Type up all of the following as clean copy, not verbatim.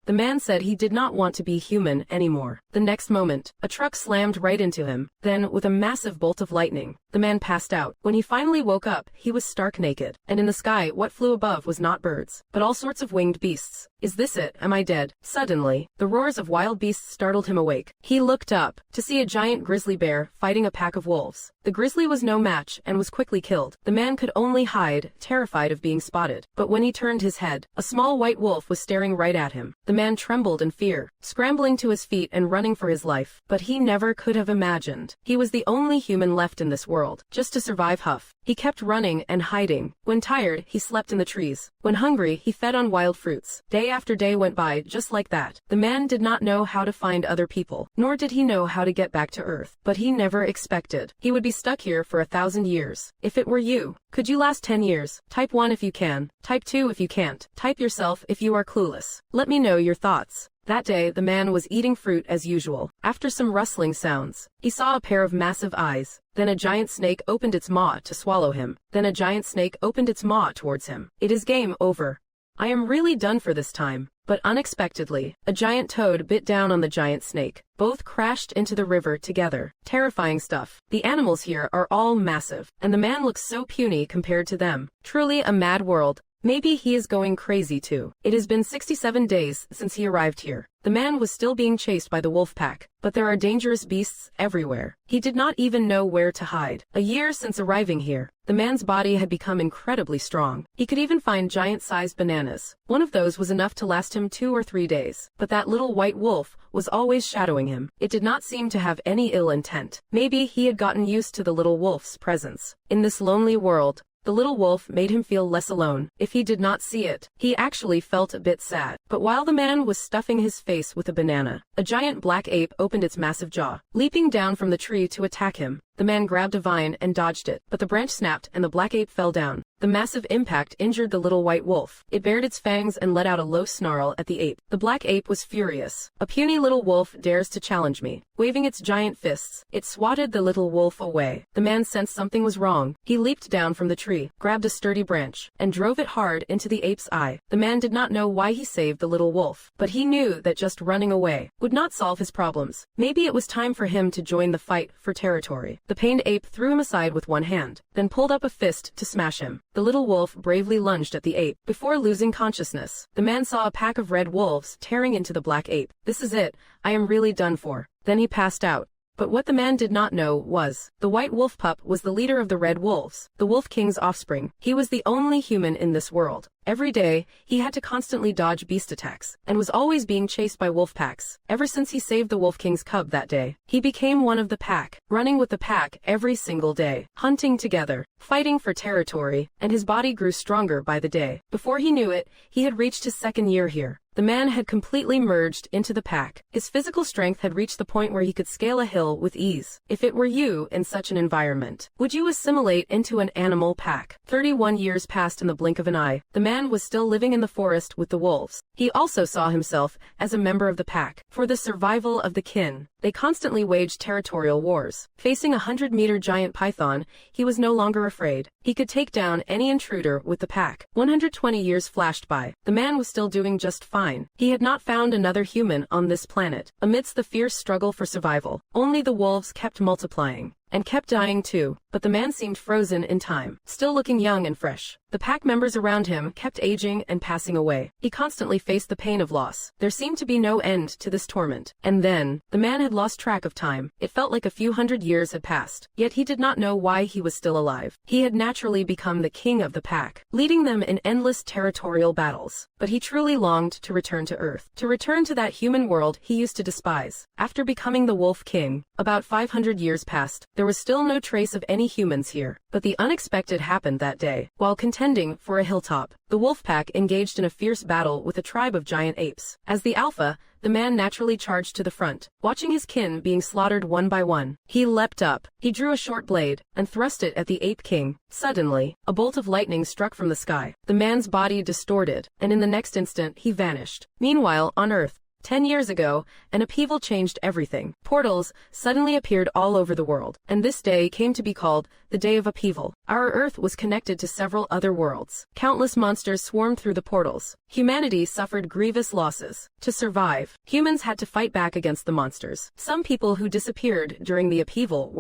The man said he did not want to be human anymore. The next moment, a truck slammed right into him. Then, with a massive bolt of lightning, the man passed out. When he finally woke up, he was stark naked. And in the sky, what flew above was not birds, but all sorts of winged beasts. Is this it? Am I dead? Suddenly, the roars of wild beasts startled him awake. He looked up to see a giant grizzly bear fighting a pack of wolves. The grizzly was no match and was quickly killed. The man could only hide, terrified of being spotted. But when he turned his head, a small white wolf was staring right at him. The man trembled in fear, scrambling to his feet and running for his life. But he never could have imagined he was the only human left in this world, just to survive Huff. He kept running and hiding. When tired, he slept in the trees. When hungry, he fed on wild fruits. Day after day went by just like that. The man did not know how to find other people, nor did he know how to get back to Earth. But he never expected he would be stuck here for 1,000 years. If it were you, could you last 10 years? Type 1 if you can. Type 2 if you can't. Type yourself if you are clueless. Let me know your thoughts. That day, the man was eating fruit as usual. After some rustling sounds, he saw a pair of massive eyes. Then a giant snake opened its maw to swallow him. Then a giant snake opened its maw towards him. It is game over. I am really done for this time. But unexpectedly, a giant toad bit down on the giant snake. Both crashed into the river together. Terrifying stuff. The animals here are all massive, and the man looks so puny compared to them. Truly a mad world. Maybe he is going crazy too. It has been 67 days since he arrived here. The man was still being chased by the wolf pack, but there are dangerous beasts everywhere. He did not even know where to hide. A year since arriving here, the man's body had become incredibly strong. He could even find giant-sized bananas. One of those was enough to last him 2 or 3 days. But that little white wolf was always shadowing him. It did not seem to have any ill intent. Maybe he had gotten used to the little wolf's presence. In this lonely world, the little wolf made him feel less alone. If he did not see it, he actually felt a bit sad. But while the man was stuffing his face with a banana, a giant black ape opened its massive jaw, leaping down from the tree to attack him. The man grabbed a vine and dodged it, but the branch snapped and the black ape fell down. The massive impact injured the little white wolf. It bared its fangs and let out a low snarl at the ape. The black ape was furious. A puny little wolf dares to challenge me. Waving its giant fists, it swatted the little wolf away. The man sensed something was wrong. He leaped down from the tree, grabbed a sturdy branch, and drove it hard into the ape's eye. The man did not know why he saved the little wolf, but he knew that just running away would not solve his problems. Maybe it was time for him to join the fight for territory. The pained ape threw him aside with one hand, then pulled up a fist to smash him. The little wolf bravely lunged at the ape. Before losing consciousness, the man saw a pack of red wolves tearing into the black ape. This is it. I am really done for. Then he passed out. But what the man did not know was, the white wolf pup was the leader of the red wolves, the wolf king's offspring. He was the only human in this world. Every day, he had to constantly dodge beast attacks, and was always being chased by wolf packs. Ever since he saved the wolf king's cub that day, he became one of the pack, running with the pack every single day, hunting together, fighting for territory, and his body grew stronger by the day. Before he knew it, he had reached his 2nd year here. The man had completely merged into the pack. His physical strength had reached the point where he could scale a hill with ease. If it were you in such an environment, would you assimilate into an animal pack? 31 years passed in the blink of an eye. The man was still living in the forest with the wolves. He also saw himself as a member of the pack. For the survival of the kin, they constantly waged territorial wars. Facing a 100-meter giant python, he was no longer afraid. He could take down any intruder with the pack. 120 years flashed by. The man was still doing just fine. He had not found another human on this planet. Amidst the fierce struggle for survival, only the wolves kept multiplying, and kept dying too. But the man seemed frozen in time, still looking young and fresh. The pack members around him kept aging and passing away. He constantly faced the pain of loss. There seemed to be no end to this torment. And then, the man had lost track of time. It felt like a few hundred years had passed. Yet he did not know why he was still alive. He had naturally become the king of the pack, leading them in endless territorial battles. But he truly longed to return to Earth, to return to that human world he used to despise. After becoming the Wolf King, about 500 years passed. There was still no trace of any humans here. But the unexpected happened that day. While contending for a hilltop, the wolf pack engaged in a fierce battle with a tribe of giant apes. As the alpha, the man naturally charged to the front, watching his kin being slaughtered one by one. He leapt up. He drew a short blade and thrust it at the ape king. Suddenly, a bolt of lightning struck from the sky. The man's body distorted, and in the next instant he vanished. Meanwhile, on Earth, 10 years ago, an upheaval changed everything. Portals suddenly appeared all over the world, and this day came to be called the Day of Upheaval. Our Earth was connected to several other worlds. Countless monsters swarmed through the portals. Humanity suffered grievous losses. To survive, humans had to fight back against the monsters. Some people who disappeared during the upheaval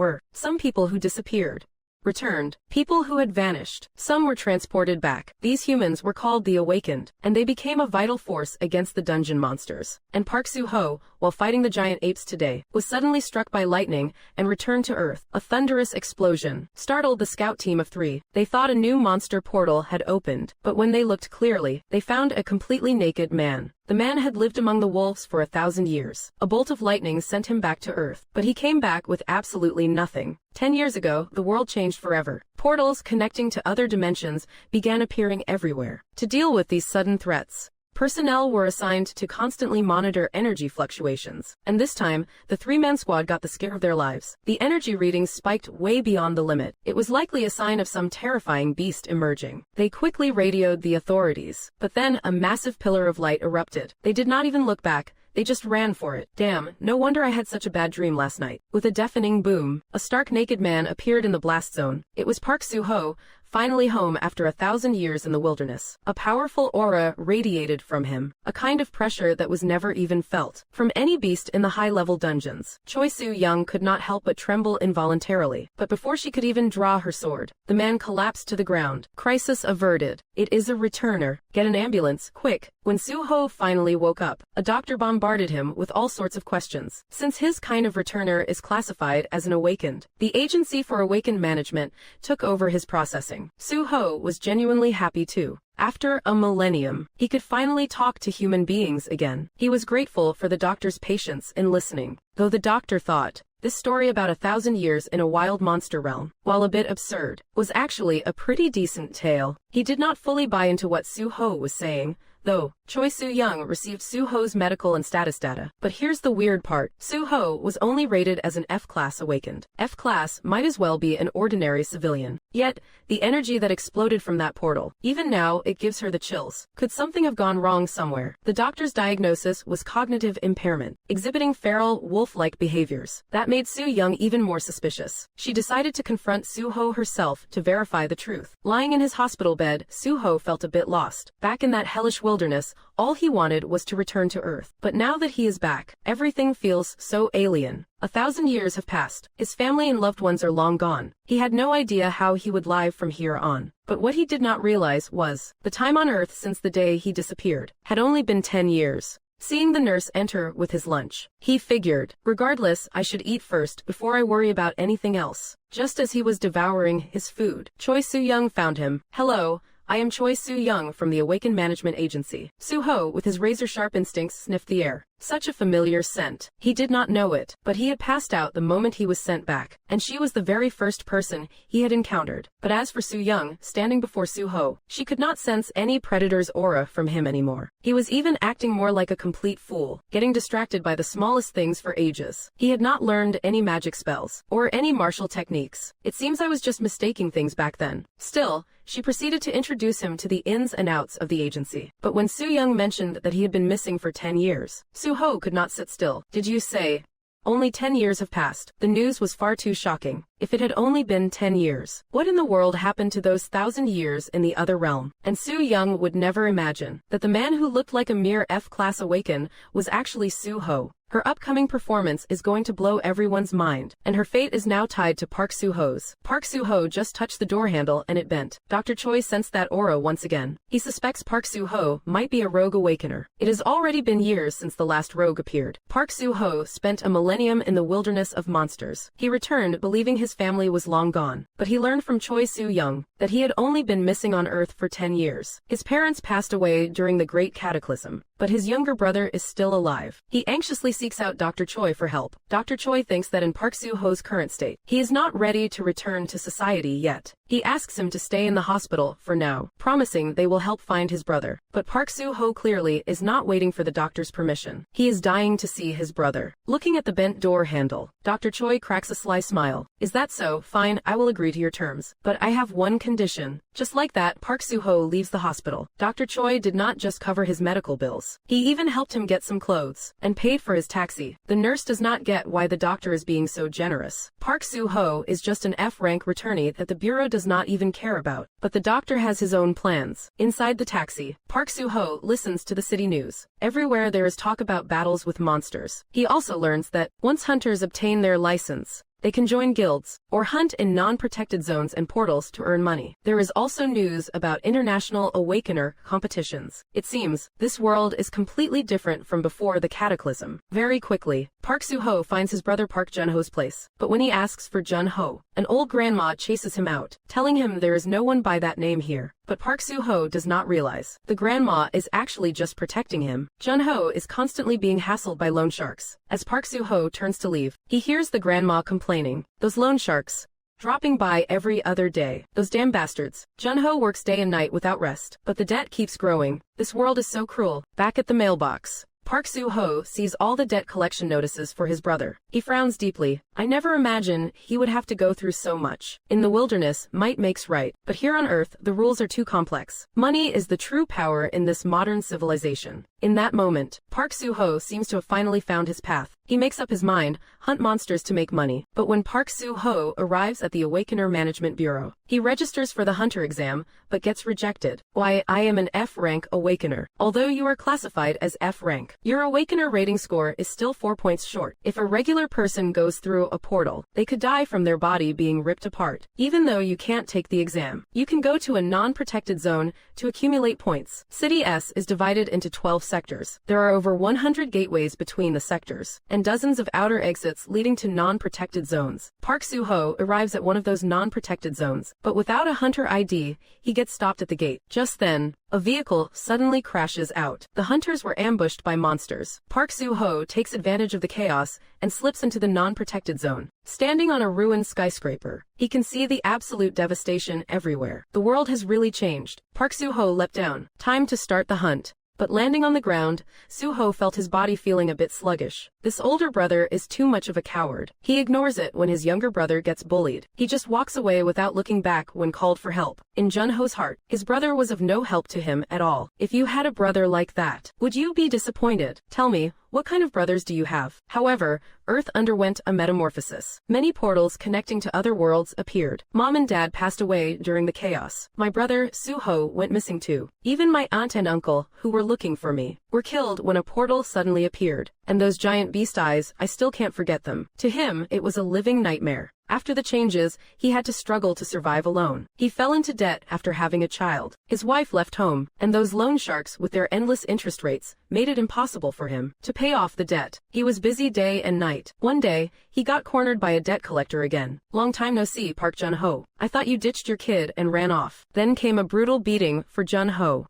returned. People who had vanished. Some were transported back. These humans were called the Awakened, and they became a vital force against the dungeon monsters. And Park Soo-ho, while fighting the giant apes today, was suddenly struck by lightning and returned to Earth. A thunderous explosion startled the scout team of 3. They thought a new monster portal had opened, but when they looked clearly, they found a completely naked man. The man had lived among the wolves for 1,000 years. A bolt of lightning sent him back to Earth, but he came back with absolutely nothing. 10 years ago, the world changed forever. Portals connecting to other dimensions began appearing everywhere. To deal with these sudden threats, personnel were assigned to constantly monitor energy fluctuations, and this time, the 3-man squad got the scare of their lives. The energy readings spiked way beyond the limit. It was likely a sign of some terrifying beast emerging. They quickly radioed the authorities, but then a massive pillar of light erupted. They did not even look back. They just ran for it. Damn, no wonder I had such a bad dream last night. With a deafening boom, a stark naked man appeared in the blast zone. It was Park Soo-ho, finally home after 1,000 years in the wilderness. A powerful aura radiated from him, a kind of pressure that was never even felt from any beast in the high-level dungeons. Choi Soo-young could not help but tremble involuntarily, but before she could even draw her sword, the man collapsed to the ground. Crisis averted. It is a returner. Get an ambulance, quick. When Soo-ho finally woke up, a doctor bombarded him with all sorts of questions. Since his kind of returner is classified as an awakened, the Agency for Awakened Management took over his processing. Soo-ho was genuinely happy too. After a millennium, he could finally talk to human beings again. He was grateful for the doctor's patience in listening, though the doctor thought this story about 1,000 years in a wild monster realm, while a bit absurd, was actually a pretty decent tale. He did not fully buy into what Soo-ho was saying, though. Choi Soo-young received Soo-ho's medical and status data. But here's the weird part. Soo-ho was only rated as an F-class awakened. F-class might as well be an ordinary civilian. Yet, the energy that exploded from that portal, even now, it gives her the chills. Could something have gone wrong somewhere? The doctor's diagnosis was cognitive impairment, exhibiting feral, wolf-like behaviors. That made Soo-young even more suspicious. She decided to confront Soo-ho herself to verify the truth. Lying in his hospital bed, Soo-ho felt a bit lost. Back in that hellish wilderness, all he wanted was to return to Earth. But now that he is back, everything feels so alien. 1,000 years have passed. His family and loved ones are long gone. He had no idea how he would live from here on. But what he did not realize was, the time on Earth since the day he disappeared had only been 10 years. Seeing the nurse enter with his lunch, he figured, regardless, I should eat first before I worry about anything else. Just as he was devouring his food, Choi Soo-young found him. Hello. I am Choi Soo-young from the Awakened Management Agency. Soo-ho, with his razor-sharp instincts, sniffed the air. Such a familiar scent. He did not know it, but he had passed out the moment he was sent back, and she was the very first person he had encountered. But as for Soo-young, standing before Soo-ho, she could not sense any predator's aura from him anymore. He was even acting more like a complete fool, getting distracted by the smallest things for ages. He had not learned any magic spells, or any martial techniques. It seems I was just mistaking things back then. Still, she proceeded to introduce him to the ins and outs of the agency. But when Soo-young mentioned that he had been missing for 10 years, Soo-ho could not sit still. Did you say? Only 10 years have passed. The news was far too shocking. If it had only been 10 years, what in the world happened to those 1,000 years in the other realm? And Soo-young would never imagine that the man who looked like a mere F-class awaken was actually Soo-ho. Her upcoming performance is going to blow everyone's mind, and her fate is now tied to Park Soo-ho's. Park Soo-ho just touched the door handle and it bent. Dr. Choi sensed that aura once again. He suspects Park Soo-ho might be a rogue awakener. It has already been years since the last rogue appeared. Park Soo-ho spent a millennium in the wilderness of monsters. He returned believing his family was long gone, but he learned from Choi Soo-young that he had only been missing on Earth for 10 years. His parents passed away during the Great Cataclysm, but his younger brother is still alive. He anxiously seeks out Dr. Choi for help. Dr. Choi thinks that in Park Soo-ho's current state, he is not ready to return to society yet. He asks him to stay in the hospital for now, promising they will help find his brother. But Park Soo-ho clearly is not waiting for the doctor's permission. He is dying to see his brother. Looking at the bent door handle, Dr. Choi cracks a sly smile. Is that so? Fine, I will agree to your terms. But I have one condition. Just like that, Park Soo-ho leaves the hospital. Dr. Choi did not just cover his medical bills. He even helped him get some clothes and paid for his taxi. The nurse does not get why the doctor is being so generous. Park Soo-ho is just an F-rank returnee that the bureau does not even care about. But the doctor has his own plans. Inside the taxi, Park Soo-ho listens to the city news. Everywhere there is talk about battles with monsters. He also learns that once hunters obtain their license, they can join guilds, or hunt in non-protected zones and portals to earn money. There is also news about international awakener competitions. It seems this world is completely different from before the cataclysm. Very quickly, Park Soo-ho finds his brother Park Jun-ho's place. But when he asks for Jun-ho, an old grandma chases him out, telling him there is no one by that name here. But Park Soo-ho does not realize the grandma is actually just protecting him. Jun-ho is constantly being hassled by loan sharks. As Park Soo-ho turns to leave, he hears the grandma complaining. Those loan sharks, dropping by every other day. Those damn bastards. Jun-ho works day and night without rest. But the debt keeps growing. This world is so cruel. Back at the mailbox, Park Soo-ho sees all the debt collection notices for his brother. He frowns deeply. I never imagined he would have to go through so much. In the wilderness, might makes right. But here on Earth, the rules are too complex. Money is the true power in this modern civilization. In that moment, Park Soo-ho seems to have finally found his path. He makes up his mind, hunt monsters to make money. But when Park Soo-ho arrives at the Awakener Management Bureau, he registers for the hunter exam, but gets rejected. Why, I am an F-rank Awakener. Although you are classified as F-rank, your Awakener rating score is still 4 points short. If a regular person goes through a portal, they could die from their body being ripped apart. Even though you can't take the exam, you can go to a non-protected zone to accumulate points. City S is divided into 12 sectors. There are over 100 gateways between the sectors, and dozens of outer exits leading to non-protected zones. Park Soo-ho arrives at one of those non-protected zones, but without a hunter ID, he gets stopped at the gate. Just then, a vehicle suddenly crashes out. The hunters were ambushed by monsters. Park Soo-ho takes advantage of the chaos and slips into the non-protected zone. Standing on a ruined skyscraper, he can see the absolute devastation everywhere. The world has really changed. Park Soo-ho leapt down. Time to start the hunt. But landing on the ground, Soo-ho felt his body feeling a bit sluggish. This older brother is too much of a coward. He ignores it when his younger brother gets bullied. He just walks away without looking back when called for help. In Jun-ho's heart, his brother was of no help to him at all. If you had a brother like that, would you be disappointed? Tell me, what kind of brothers do you have? However, Earth underwent a metamorphosis. Many portals connecting to other worlds appeared. Mom and Dad passed away during the chaos. My brother, Soo-ho, went missing too. Even my aunt and uncle, who were looking for me, were killed when a portal suddenly appeared. And those giant beast eyes, I still can't forget them. To him, it was a living nightmare. After the changes, he had to struggle to survive alone. He fell into debt after having a child. His wife left home, and those loan sharks with their endless interest rates made it impossible for him to pay off the debt. He was busy day and night. One day, he got cornered by a debt collector again. Long time no see, Park Jun-ho. I thought you ditched your kid and ran off. Then came a brutal beating for Jun-ho.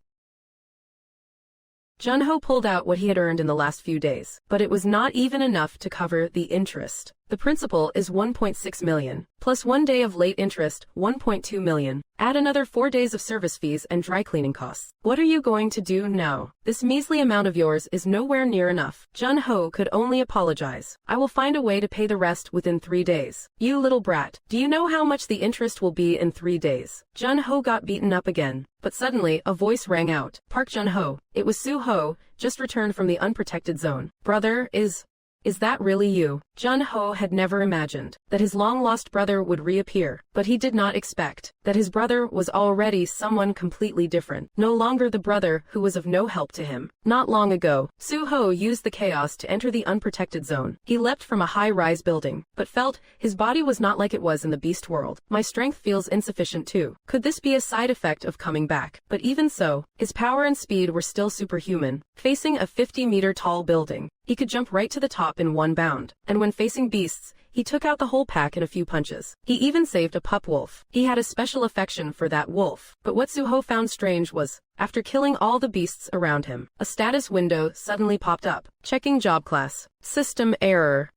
Jun-ho pulled out what he had earned in the last few days, but it was not even enough to cover the interest. The principal is 1.6 million, plus 1 day of late interest, 1.2 million. Add another 4 days of service fees and dry cleaning costs. What are you going to do now? This measly amount of yours is nowhere near enough. Jun-ho could only apologize. I will find a way to pay the rest within 3 days. You little brat, do you know how much the interest will be in 3 days? Jun-ho got beaten up again. But suddenly, a voice rang out. Park Jun-ho. It was Soo-ho, just returned from the unprotected zone. Brother, Is that really you? Jun-ho had never imagined that his long-lost brother would reappear, but he did not expect that his brother was already someone completely different, no longer the brother who was of no help to him. Not long ago, Soo-ho used the chaos to enter the unprotected zone. He leapt from a high-rise building, but felt his body was not like it was in the beast world. My strength feels insufficient too. Could this be a side effect of coming back? But even so, his power and speed were still superhuman. Facing a 50-meter tall building, he could jump right to the top in one bound, and when facing beasts, he took out the whole pack in a few punches. He even saved a pup wolf. He had a special affection for that wolf. But what Soo-ho found strange was, after killing all the beasts around him, a status window suddenly popped up. Checking job class. System error.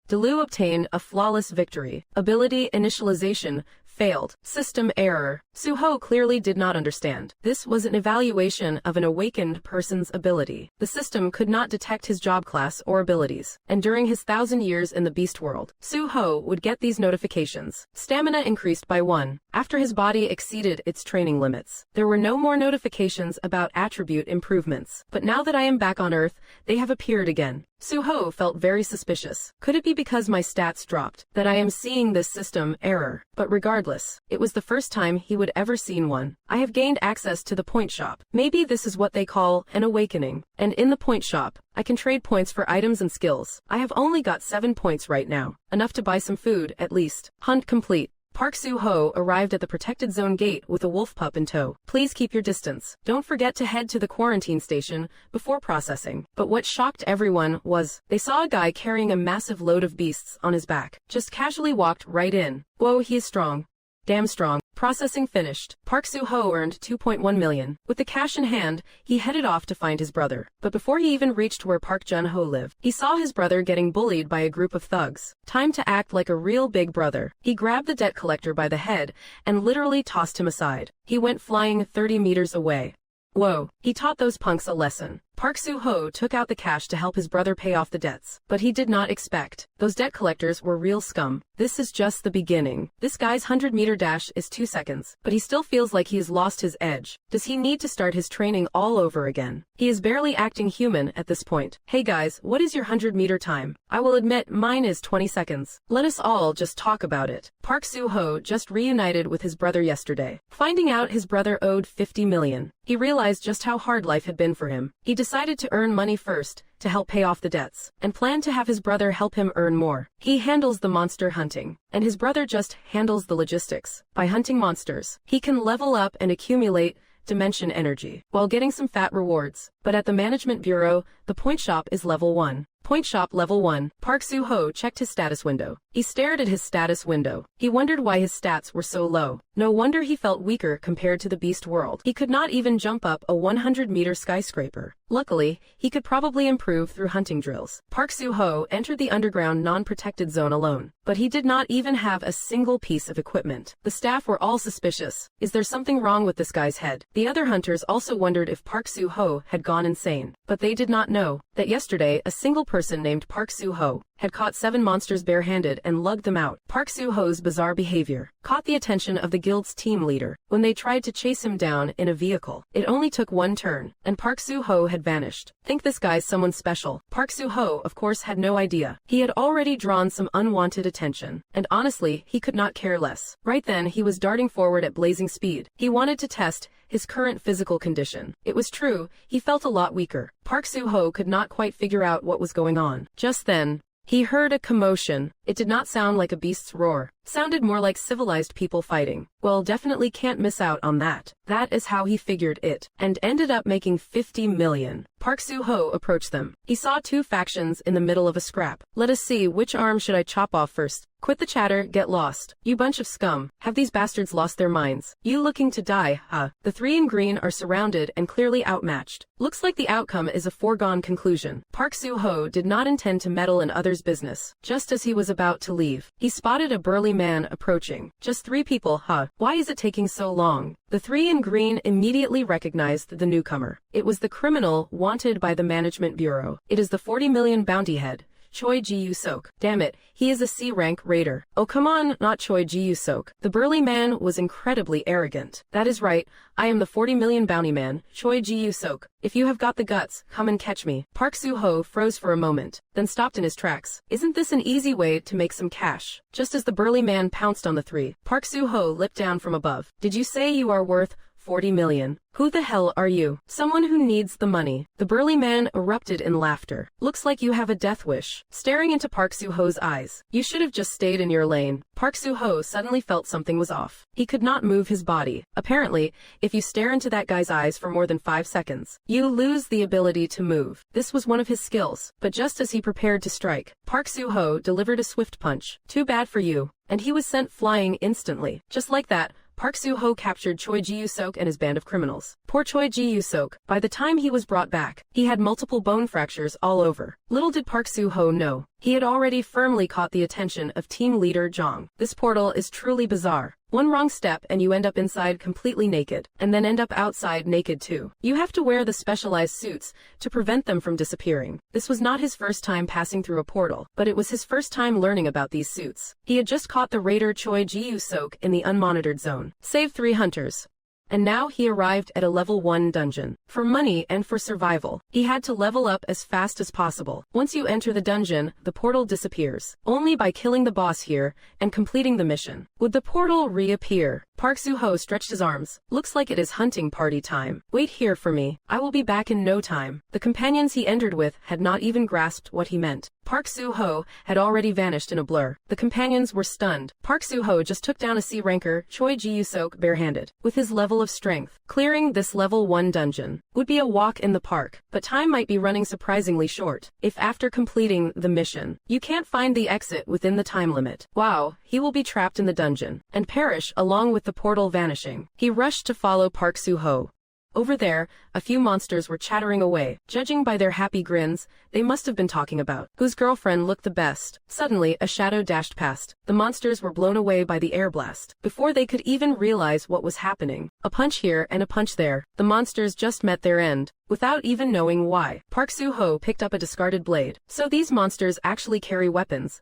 Delu obtained a flawless victory. Ability initialization Failed. System error. Suho clearly did not understand. This was an evaluation of an awakened person's ability. The system could not detect his job class or abilities, and during his 1,000 years in the beast world, Suho would get these notifications. Stamina increased by 1. After his body exceeded its training limits, there were no more notifications about attribute improvements. But now that I am back on Earth, they have appeared again. Suho felt very suspicious. Could it be because my stats dropped that I am seeing this system error? But regardless, it was the first time he would ever seen one. I have gained access to the point shop. Maybe this is what they call an awakening. And in the point shop, I can trade points for items and skills. I have only got 7 points right now. Enough to buy some food, at least. Hunt complete. Park Soo-ho arrived at the protected zone gate with a wolf pup in tow. Please keep your distance. Don't forget to head to the quarantine station before processing. But what shocked everyone was, they saw a guy carrying a massive load of beasts on his back. Just casually walked right in. Whoa, he is strong. Damn strong. Processing finished. Park Soo-ho earned 2.1 million. With the cash in hand, he headed off to find his brother. But before he even reached where Park Jun-ho lived, he saw his brother getting bullied by a group of thugs. Time to act like a real big brother. He grabbed the debt collector by the head and literally tossed him aside. He went flying 30 meters away. Whoa, he taught those punks a lesson. Park Soo-ho took out the cash to help his brother pay off the debts. But he did not expect. Those debt collectors were real scum. This is just the beginning. This guy's 100-meter dash is 2 seconds, but he still feels like he has lost his edge. Does he need to start his training all over again? He is barely acting human at this point. Hey guys, what is your 100-meter time? I will admit mine is 20 seconds. Let us all just talk about it. Park Soo-ho just reunited with his brother yesterday. Finding out his brother owed 50 million. He realized just how hard life had been for him. He decided to earn money first to help pay off the debts, and planned to have his brother help him earn more. He handles the monster hunting, and his brother just handles the logistics. By hunting monsters, he can level up and accumulate dimension energy, while getting some fat rewards. But at the management bureau, the point shop is level 1. Point shop level 1. Park Soo-ho checked his status window. He stared at his status window. He wondered why his stats were so low. No wonder he felt weaker compared to the beast world. He could not even jump up a 100-meter skyscraper. Luckily, he could probably improve through hunting drills. Park Soo-ho entered the underground non-protected zone alone, but he did not even have a single piece of equipment. The staff were all suspicious. Is there something wrong with this guy's head? The other hunters also wondered if Park Soo-ho had gone insane, but they did not know that yesterday a single person named Park Soo-ho had caught 7 monsters barehanded and lugged them out. Park Soo-ho's bizarre behavior caught the attention of the guild's team leader when they tried to chase him down in a vehicle. It only took one turn, and Park Soo-ho had vanished. Think this guy's someone special. Park Soo-ho, of course, had no idea. He had already drawn some unwanted attention, and honestly, he could not care less. Right then, he was darting forward at blazing speed. He wanted to test his current physical condition. It was true, he felt a lot weaker. Park Soo-ho could not quite figure out what was going on. Just then, he heard a commotion. It did not sound like a beast's roar. Sounded more like civilized people fighting. Well, definitely can't miss out on that. That is how he figured it, and ended up making 50 million. Park Soo-ho approached them. He saw 2 factions in the middle of a scrap. Let us see, which arm should I chop off first? Quit the chatter, get lost. You bunch of scum. Have these bastards lost their minds? You looking to die, huh? The 3 in green are surrounded and clearly outmatched. Looks like the outcome is a foregone conclusion. Park Soo-ho did not intend to meddle in others' business. Just as he was about to leave, he spotted a burly man approaching. Just 3 people, huh? Why is it taking so long? The 3 in green immediately recognized the newcomer. It was the criminal wanted by the management bureau. It is the 40 million bounty head, Choi Ji-Yu-sok. Damn it, he is a C-rank raider. Oh come on, not Choi Ji-Yu-sok. The burly man was incredibly arrogant. That is right, I am the 40 million bounty man, Choi Ji-Yu-sok. If you have got the guts, come and catch me. Park Soo-ho froze for a moment, then stopped in his tracks. Isn't this an easy way to make some cash? Just as the burly man pounced on the 3, Park Soo-ho leapt down from above. Did you say you are worth 40 million? Who the hell are you? Someone who needs the money. The burly man erupted in laughter. Looks like you have a death wish. Staring into Park Soo-ho's eyes. You should have just stayed in your lane. Park Soo-ho suddenly felt something was off. He could not move his body. Apparently, if you stare into that guy's eyes for more than 5 seconds, you lose the ability to move. This was one of his skills. But just as he prepared to strike, Park Soo-ho delivered a swift punch. Too bad for you. And he was sent flying instantly. Just like that, Park Soo-ho captured Choi Ji-Yu-sok and his band of criminals. Poor Choi Ji-Yu-sok. By the time he was brought back, he had multiple bone fractures all over. Little did Park Soo-ho know He had already firmly caught the attention of team leader Zhang. This portal is truly bizarre. One wrong step and you end up inside completely naked, and then end up outside naked too. You have to wear the specialized suits to prevent them from disappearing. This was not his first time passing through a portal, but it was his first time learning about these suits. He had just caught the raider Choi Ji-Sook in the unmonitored zone. Saved 3 hunters. And now he arrived at a level 1 dungeon. For money and for survival, he had to level up as fast as possible. Once you enter the dungeon, the portal disappears. Only by killing the boss here and completing the mission would the portal reappear. Park Soo-ho stretched his arms. Looks like it is hunting party time. Wait here for me. I will be back in no time. The companions he entered with had not even grasped what he meant. Park Soo-ho had already vanished in a blur. The companions were stunned. Park Soo-ho just took down a C-ranker, Choi Ji-Sook, barehanded. With his level of strength, clearing this level 1 dungeon would be a walk in the park, but time might be running surprisingly short. If after completing the mission, you can't find the exit within the time limit, wow, he will be trapped in the dungeon and perish along with the portal vanishing. He rushed to follow Park Soo-ho. Over there, a few monsters were chattering away. Judging by their happy grins, they must have been talking about whose girlfriend looked the best. Suddenly, a shadow dashed past. The monsters were blown away by the air blast. Before they could even realize what was happening, a punch here and a punch there, the monsters just met their end. Without even knowing why, Park Soo-ho picked up a discarded blade. So these monsters actually carry weapons.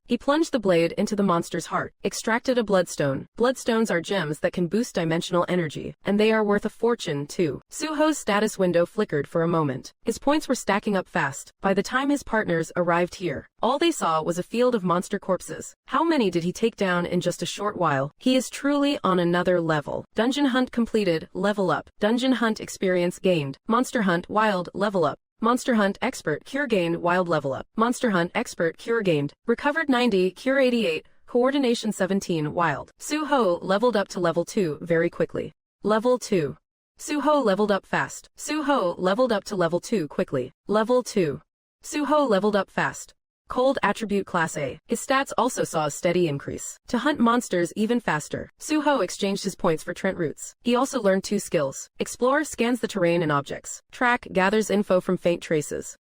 He plunged the blade into the monster's heart, extracted a bloodstone. Bloodstones are gems that can boost dimensional energy, and they are worth a fortune too. Soo-ho's status window flickered for a moment. His points were stacking up fast. By the time his partners arrived here, all they saw was a field of monster corpses. How many did he take down in just a short while? He is truly on another level. Dungeon hunt completed, level up. Dungeon hunt experience gained. Monster hunt wild, level up. Monster Hunt Expert Cure gained, wild level up. Monster Hunt Expert Cure gained. Recovered 90, Cure 88, Coordination 17, wild. Soo-ho leveled up to level 2 very quickly. Level 2. Soo-ho leveled up fast. Soo-ho leveled up to level 2 quickly. Level 2. Soo-ho leveled up fast. Cold attribute class A. His stats also saw a steady increase. To hunt monsters even faster, Soo-ho exchanged his points for Trent roots. He also learned 2 skills. Explore scans the terrain and objects. Track gathers info from faint traces.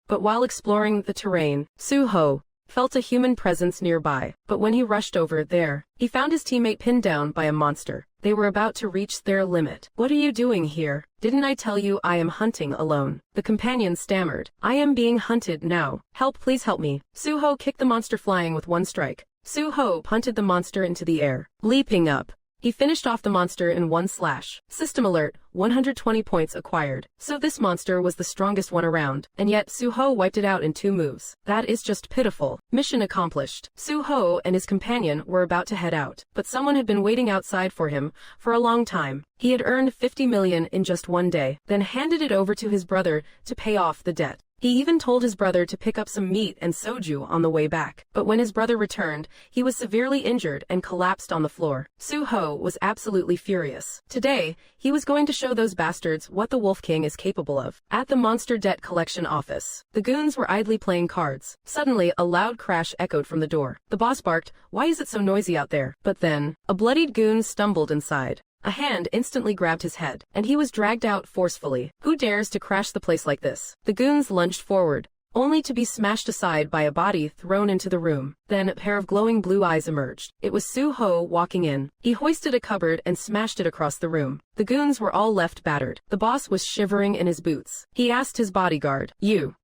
But while exploring the terrain, Soo-ho felt a human presence nearby. But when he rushed over there, he found his teammate pinned down by a monster. They were about to reach their limit. What are you doing here? Didn't I tell you I am hunting alone? The companion stammered. I am being hunted now. Help, please help me. Soo-ho kicked the monster flying with 1 strike. Soo-ho punted the monster into the air. Leaping up, he finished off the monster in 1 slash. System alert, 120 points acquired. So this monster was the strongest one around, and yet Soo-ho wiped it out in 2 moves. That is just pitiful. Mission accomplished. Soo-ho and his companion were about to head out, but someone had been waiting outside for him for a long time. He had earned 50 million in just 1 day, then handed it over to his brother to pay off the debt. He even told his brother to pick up some meat and soju on the way back. But when his brother returned, he was severely injured and collapsed on the floor. Soo-ho was absolutely furious. Today, he was going to show those bastards what the Wolf King is capable of. At the Monster Debt Collection office, the goons were idly playing cards. Suddenly, a loud crash echoed from the door. The boss barked, "Why is it so noisy out there?" But then, a bloodied goon stumbled inside. A hand instantly grabbed his head, and he was dragged out forcefully. Who dares to crash the place like this? The goons lunged forward, only to be smashed aside by a body thrown into the room. Then a pair of glowing blue eyes emerged. It was Soo-ho walking in. He hoisted a cupboard and smashed it across the room. The goons were all left battered. The boss was shivering in his boots. He asked his bodyguard, Do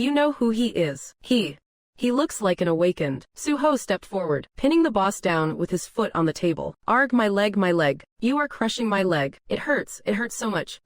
you know who he is? He looks like an awakened. Soo-ho stepped forward, pinning the boss down with his foot on the table. Arg, my leg, my leg. You are crushing my leg. It hurts so much.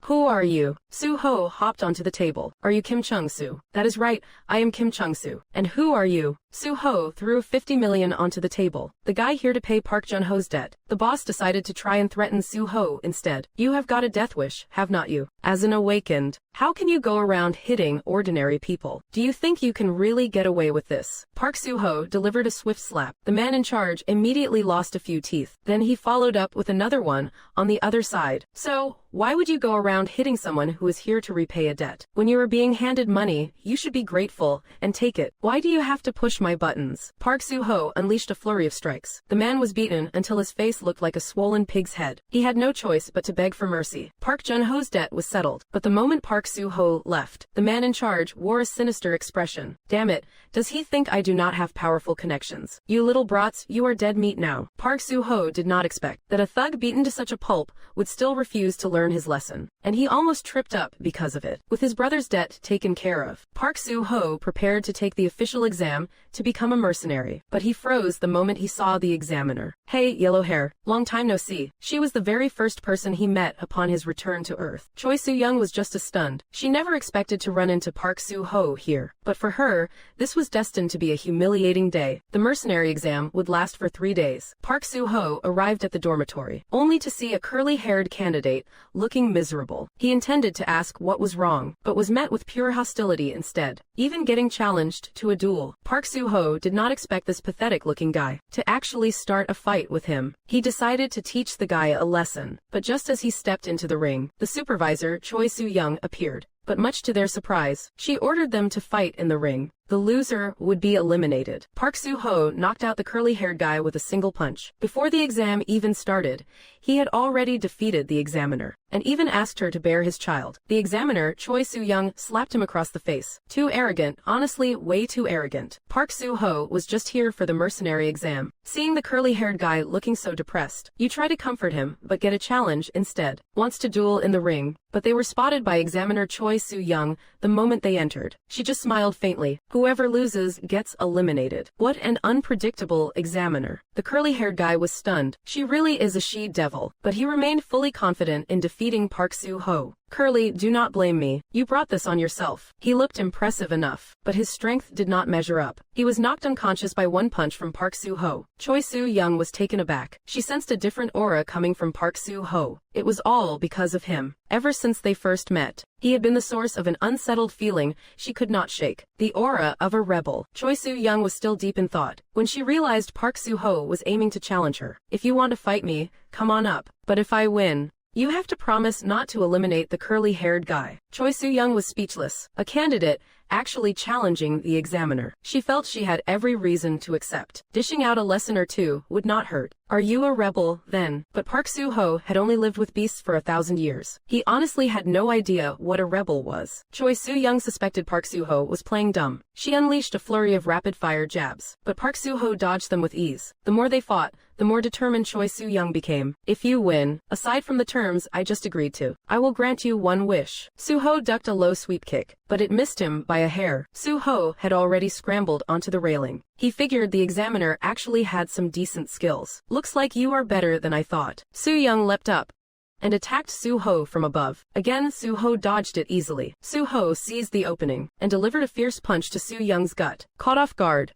Who are you? Soo-ho hopped onto the table. Are you Kim Chung-soo? That is right, I am Kim Chung-soo. And who are you? Soo-ho threw 50 million onto the table. The guy here to pay Park Jun-ho's debt. The boss decided to try and threaten Soo-ho instead. You have got a death wish, have not you? As an awakened, how can you go around hitting ordinary people? Do you think you can really get away with this? Park Soo-ho delivered a swift slap. The man in charge immediately lost a few teeth. Then he followed up with another one on the other side. So, why would you go around hitting someone who is here to repay a debt? When you are being handed money, you should be grateful and take it. Why do you have to push push my buttons. Park Soo-ho unleashed a flurry of strikes. The man was beaten until his face looked like a swollen pig's head. He had no choice but to beg for mercy. Park Jun-ho's debt was settled, but the moment Park Soo-ho left, the man in charge wore a sinister expression. Damn it, does he think I do not have powerful connections? You little brats, you are dead meat now. Park Soo-ho did not expect that a thug beaten to such a pulp would still refuse to learn his lesson, and he almost tripped up because of it. With his brother's debt taken care of, Park Soo-ho prepared to take the official exam to become a mercenary, but he froze the moment he saw the examiner. Hey, yellow hair, long time no see. She was the very first person he met upon his return to Earth. Choi Soo-young was just as stunned. She never expected to run into Park Soo-ho here, but for her, this was destined to be a humiliating day. The mercenary exam would last for 3 days. Park Soo-ho arrived at the dormitory, only to see a curly-haired candidate looking miserable. He intended to ask what was wrong, but was met with pure hostility instead, even getting challenged to a duel. Park Soo-ho did not expect this pathetic-looking guy to actually start a fight with him. He decided to teach the guy a lesson, but just as he stepped into the ring, the supervisor, Choi Soo-young, appeared. But much to their surprise, she ordered them to fight in the ring. The loser would be eliminated. Park Soo-ho knocked out the curly-haired guy with a single punch. Before the exam even started, he had already defeated the examiner, and even asked her to bear his child. The examiner, Choi Soo-young, slapped him across the face. Too arrogant, honestly way too arrogant. Park Soo-ho was just here for the mercenary exam. Seeing the curly-haired guy looking so depressed, you try to comfort him, but get a challenge instead. Wants to duel in the ring, but they were spotted by examiner Choi Soo-young the moment they entered. She just smiled faintly. Whoever loses gets eliminated. What an unpredictable examiner. The curly-haired guy was stunned. She really is a she-devil, but he remained fully confident in defeating Park Soo-ho. Curly, do not blame me. You brought this on yourself. He looked impressive enough, but his strength did not measure up. He was knocked unconscious by one punch from Park Soo-ho. Choi Soo-young was taken aback. She sensed a different aura coming from Park Soo-ho. It was all because of him. Ever since they first met, he had been the source of an unsettled feeling she could not shake. The aura of a rebel. Choi Soo-young was still deep in thought when she realized Park Soo-ho was aiming to challenge her. If you want to fight me, come on up. But if I win, you have to promise not to eliminate the curly-haired guy. Choi Soo-young was speechless. A candidate actually challenging the examiner. She felt she had every reason to accept. Dishing out a lesson or two would not hurt. Are you a rebel, then? But Park Soo-ho had only lived with beasts for 1,000 years. He honestly had no idea what a rebel was. Choi Soo-young suspected Park Soo-ho was playing dumb. She unleashed a flurry of rapid-fire jabs, but Park Soo-ho dodged them with ease. The more they fought, the more determined Choi Soo-young became. If you win, aside from the terms I just agreed to, I will grant you one wish. Soo-ho ducked a low sweep kick, but it missed him by a hair. Soo-ho had already scrambled onto the railing. He figured the examiner actually had some decent skills. Looks like you are better than I thought. Soo-young leapt up and attacked Soo-ho from above. Again, Soo-ho dodged it easily. Soo-ho seized the opening and delivered a fierce punch to Soo-young's gut. Caught off guard,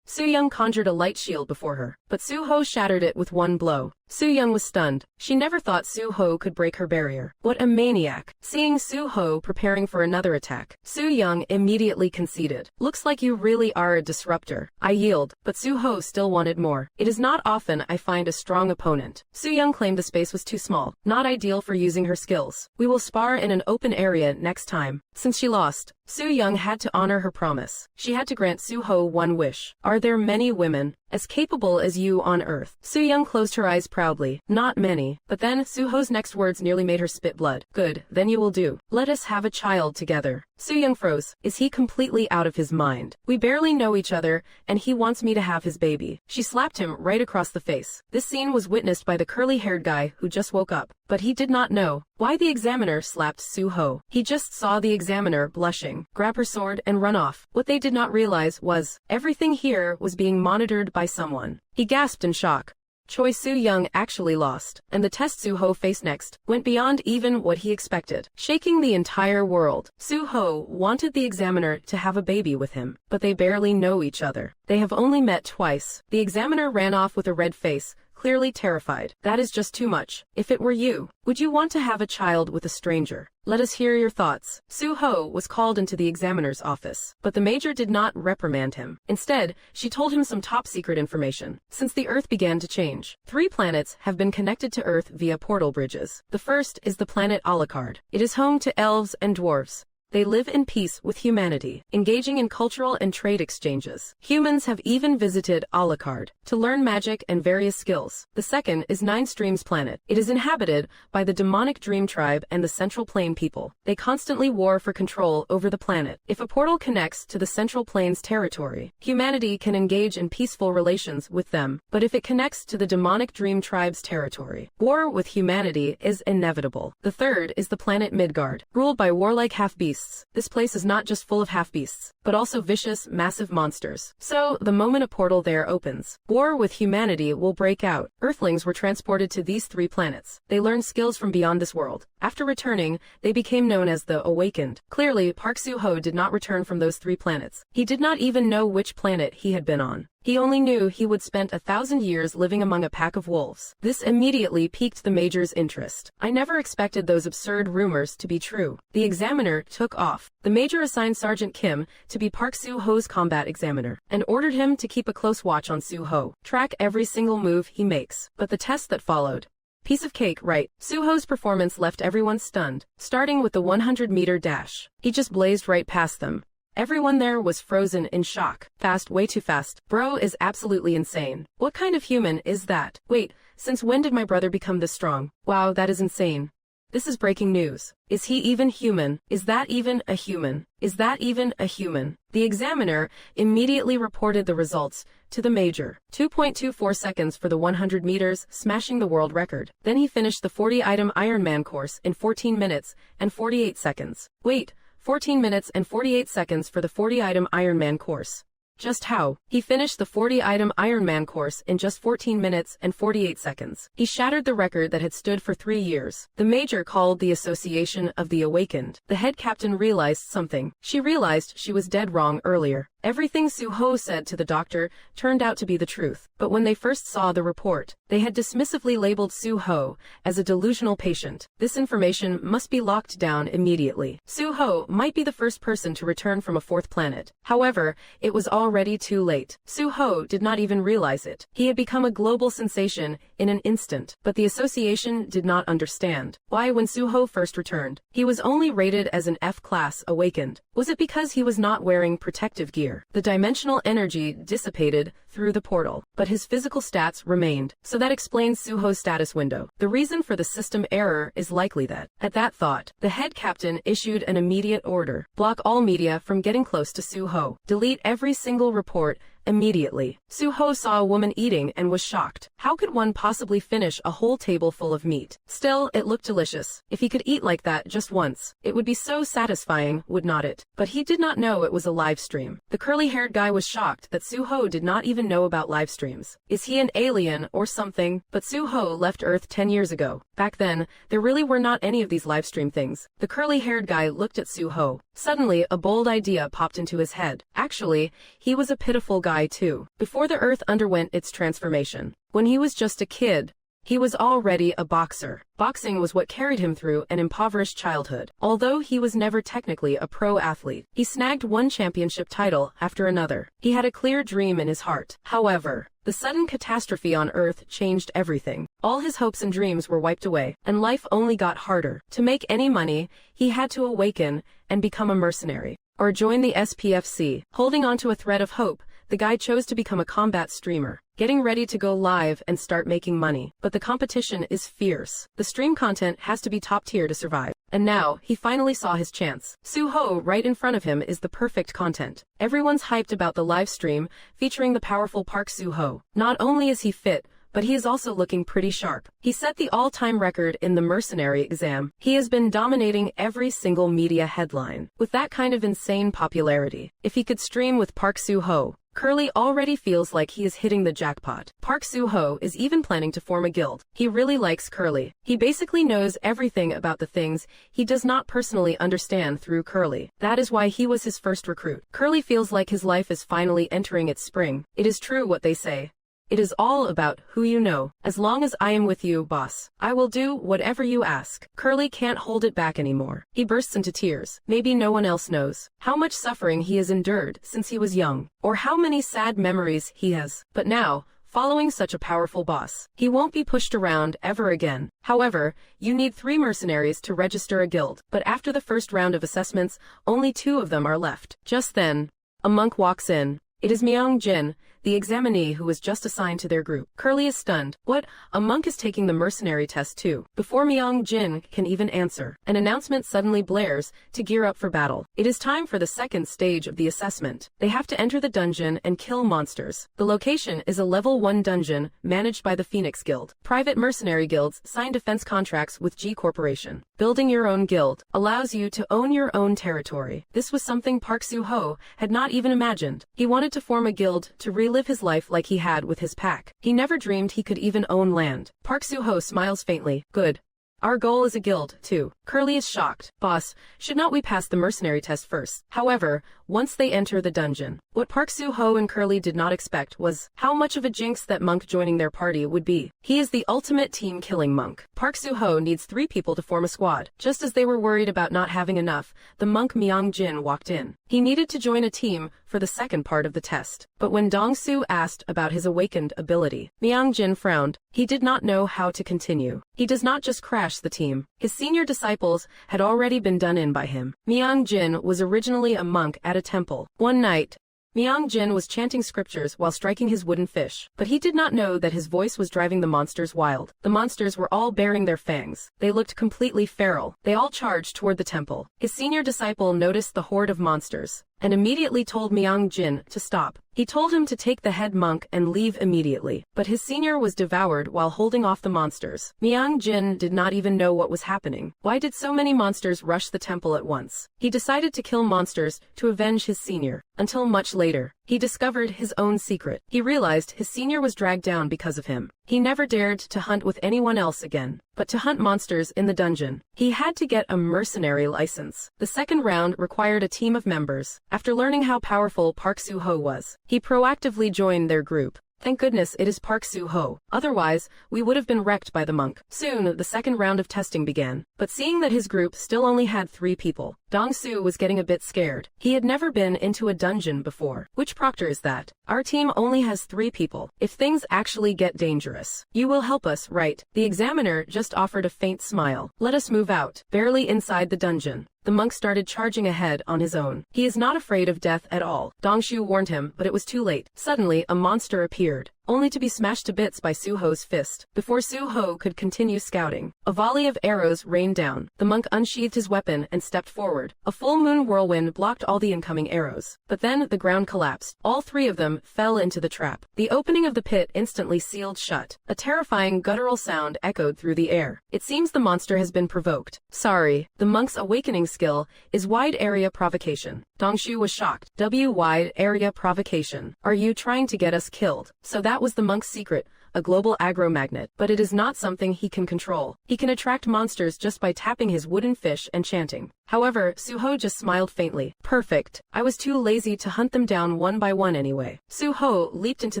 Soo-young conjured a light shield before her, but Soo-ho shattered it with one blow. Soo-young was stunned. She never thought Soo-ho could break her barrier. What a maniac. Seeing Soo-ho preparing for another attack, Soo-young immediately conceded. Looks like you really are a disruptor. I yield, but Soo-ho still wanted more. It is not often I find a strong opponent. Soo-young claimed the space was too small, not ideal for using her skills. We will spar in an open area next time. Since she lost, Soo-young had to honor her promise. She had to grant Soo-ho one wish. Are there many women as capable as you on Earth? Soo-young closed her eyes proudly. Not many. But then Soo-ho's next words nearly made her spit blood. Good, then you will do. Let us have a child together. Soo-young froze. Is he completely out of his mind? We barely know each other, and he wants me to have his baby. She slapped him right across the face. This scene was witnessed by the curly-haired guy who just woke up, but he did not know why the examiner slapped Soo-ho. He just saw the examiner blushing, grab her sword, and run off. What they did not realize was everything here was being monitored by someone. He gasped in shock. Choi Soo-young actually lost, and the test Soo-ho faced next went beyond even what he expected, shaking the entire world. Soo-ho wanted the examiner to have a baby with him, but they barely know each other. They have only met twice. The examiner ran off with a red face, clearly terrified. That is just too much. If it were you, would you want to have a child with a stranger? Let us hear your thoughts. Soo-ho was called into the examiner's office, but the major did not reprimand him. Instead, she told him some top-secret information. Since the Earth began to change, 3 planets have been connected to Earth via portal bridges. The first is the planet Alucard. It is home to elves and dwarves. They live in peace with humanity, engaging in cultural and trade exchanges. Humans have even visited Alucard to learn magic and various skills. The second is Nine Streams Planet. It is inhabited by the demonic Dream Tribe and the Central Plain people. They constantly war for control over the planet. If a portal connects to the Central Plains territory, humanity can engage in peaceful relations with them. But if it connects to the demonic Dream Tribe's territory, war with humanity is inevitable. The third is the planet Midgard, ruled by warlike half-beasts. This place is not just full of half-beasts, but also vicious, massive monsters. So, the moment a portal there opens, war with humanity will break out. Earthlings were transported to these 3 planets. They learned skills from beyond this world. After returning, they became known as the Awakened. Clearly, Park Soo-ho did not return from those 3 planets. He did not even know which planet he had been on. He only knew he would spend 1,000 years living among a pack of wolves. This immediately piqued the major's interest. I never expected those absurd rumors to be true. The examiner took off. The major assigned Sergeant Kim to be Park Soo-ho's combat examiner, and ordered him to keep a close watch on Soo-ho, track every single move he makes. But the test that followed, piece of cake, right? Soo-ho's performance left everyone stunned, starting with the 100-meter dash. He just blazed right past them. Everyone there was frozen in shock. Fast, way too fast. Bro is absolutely insane. What kind of human is that? Wait, since when did my brother become this strong? Wow, that is insane. This is breaking news. Is he even human? Is that even a human? Is that even a human? The examiner immediately reported the results to the major. 2.24 seconds for the 100 meters, smashing the world record. Then he finished the 40-item Ironman course in 14 minutes and 48 seconds. Wait, 14 minutes and 48 seconds for the 40-item Ironman course. Just how? He finished the 40-item Ironman course in just 14 minutes and 48 seconds. He shattered the record that had stood for 3 years. The major called the Association of the Awakened. The head captain realized something. She realized she was dead wrong earlier. Everything Soo-ho said to the doctor turned out to be the truth. But when they first saw the report, they had dismissively labeled Soo-ho as a delusional patient. This information must be locked down immediately. Soo-ho might be the first person to return from a 4th planet. However, it was already too late. Soo-ho did not even realize it. He had become a global sensation in an instant. But the association did not understand why when Soo-ho first returned, he was only rated as an F-class awakened. Was it because he was not wearing protective gear? The dimensional energy dissipated through the portal, but his physical stats remained. So that explains Soo-ho's status window. The reason for the system error is likely that, at that thought, the head captain issued an immediate order. Block all media from getting close to Soo-ho. Delete every single report immediately. Soo-ho saw a woman eating and was shocked. How could one possibly finish a whole table full of meat? Still, it looked delicious. If he could eat like that just once, it would be so satisfying, would not it? But he did not know it was a live stream. The curly-haired guy was shocked that Soo-ho did not even know about live streams. Is he an alien or something? But Soo-ho left Earth 10 years ago. Back then, there really were not any of these live stream things. The curly-haired guy looked at Soo-ho. Suddenly, a bold idea popped into his head. Actually, he was a pitiful guy too. Before the Earth underwent its transformation, when he was just a kid, he was already a boxer. Boxing was what carried him through an impoverished childhood. Although he was never technically a pro athlete, he snagged one championship title after another. He had a clear dream in his heart. However, the sudden catastrophe on Earth changed everything. All his hopes and dreams were wiped away, and life only got harder. To make any money, he had to awaken and become a mercenary, or join the SPFC. Holding on to a thread of hope, the guy chose to become a combat streamer, getting ready to go live and start making money. But the competition is fierce. The stream content has to be top tier to survive. And now, he finally saw his chance. Soo-ho right in front of him is the perfect content. Everyone's hyped about the live stream featuring the powerful Park Soo-ho. Not only is he fit, but he is also looking pretty sharp. He set the all-time record in the mercenary exam. He has been dominating every single media headline. With that kind of insane popularity, if he could stream with Park Soo-ho, Curly already feels like he is hitting the jackpot. Park Soo-ho is even planning to form a guild. He really likes Curly. He basically knows everything about the things he does not personally understand through Curly. That is why he was his first recruit. Curly feels like his life is finally entering its spring. It is true what they say. It is all about who you know. As long as I am with you, boss, I will do whatever you ask. Curly can't hold it back anymore. He bursts into tears. Maybe no one else knows how much suffering he has endured since he was young, or how many sad memories he has. But now, following such a powerful boss. He won't be pushed around ever again. However, you need 3 mercenaries to register a guild, but after the first round of assessments, only 2 of them are left. Just then, a monk walks in. It is Myung-jin, the examinee who was just assigned to their group. Curly is stunned. What? A monk is taking the mercenary test too. Before Myung-jin can even answer, an announcement suddenly blares to gear up for battle. It is time for the second stage of the assessment. They have to enter the dungeon and kill monsters. The location is a level 1 dungeon managed by the Phoenix Guild. Private mercenary guilds sign defense contracts with G Corporation. Building your own guild allows you to own your own territory. This was something Park Soo-ho had not even imagined. He wanted to form a guild to relive his life like he had with his pack. He never dreamed he could even own land. Park Soo-ho smiles faintly. Good. Our goal is a guild, too. Curly is shocked. Boss, should not we pass the mercenary test first? However, once they enter the dungeon, what Park Soo-ho and Curly did not expect was how much of a jinx that monk joining their party would be. He is the ultimate team-killing monk. Park Soo-ho needs 3 people to form a squad. Just as they were worried about not having enough, the monk Myung-jin walked in. He needed to join a team for the second part of the test. But when Dong-soo asked about his awakened ability, Myung-jin frowned. He did not know how to continue. He does not just crash the team. His senior disciples had already been done in by him. Myung-jin was originally a monk at a temple. One night, Myung-jin was chanting scriptures while striking his wooden fish, but he did not know that his voice was driving the monsters wild. The monsters were all baring their fangs. They looked completely feral. They all charged toward the temple. His senior disciple noticed the horde of monsters and immediately told Myung-jin to stop. He told him to take the head monk and leave immediately, but his senior was devoured while holding off the monsters. Myung-jin did not even know what was happening. Why did so many monsters rush the temple at once? He decided to kill monsters to avenge his senior. Until much later, he discovered his own secret. He realized his senior was dragged down because of him. He never dared to hunt with anyone else again, but to hunt monsters in the dungeon. He had to get a mercenary license. The second round required a team of members. After learning how powerful Park Soo-ho was, he proactively joined their group. Thank goodness it is Park Soo-ho. Otherwise, we would have been wrecked by the monk. Soon, the second round of testing began. But seeing that his group still only had 3 people, Dong-soo was getting a bit scared. He had never been into a dungeon before. Which proctor is that? Our team only has 3 people. If things actually get dangerous, you will help us, right? The examiner just offered a faint smile. Let us move out. Barely inside the dungeon, the monk started charging ahead on his own. He is not afraid of death at all. Dong-soo warned him, but it was too late. Suddenly, a monster appeared, only to be smashed to bits by Soo-ho's fist. Before Soo-ho could continue scouting, a volley of arrows rained down. The monk unsheathed his weapon and stepped forward. A full moon whirlwind blocked all the incoming arrows. But then the ground collapsed. All 3 of them fell into the trap. The opening of the pit instantly sealed shut. A terrifying guttural sound echoed through the air. It seems the monster has been provoked. Sorry, the monk's awakening skill is wide area provocation. Dong-soo was shocked. Wide area provocation. Are you trying to get us killed? So that was the monk's secret, a global agro-magnet. But it is not something he can control. He can attract monsters just by tapping his wooden fish and chanting. However, Soo-ho just smiled faintly. Perfect. I was too lazy to hunt them down one by one anyway. Soo-ho leaped into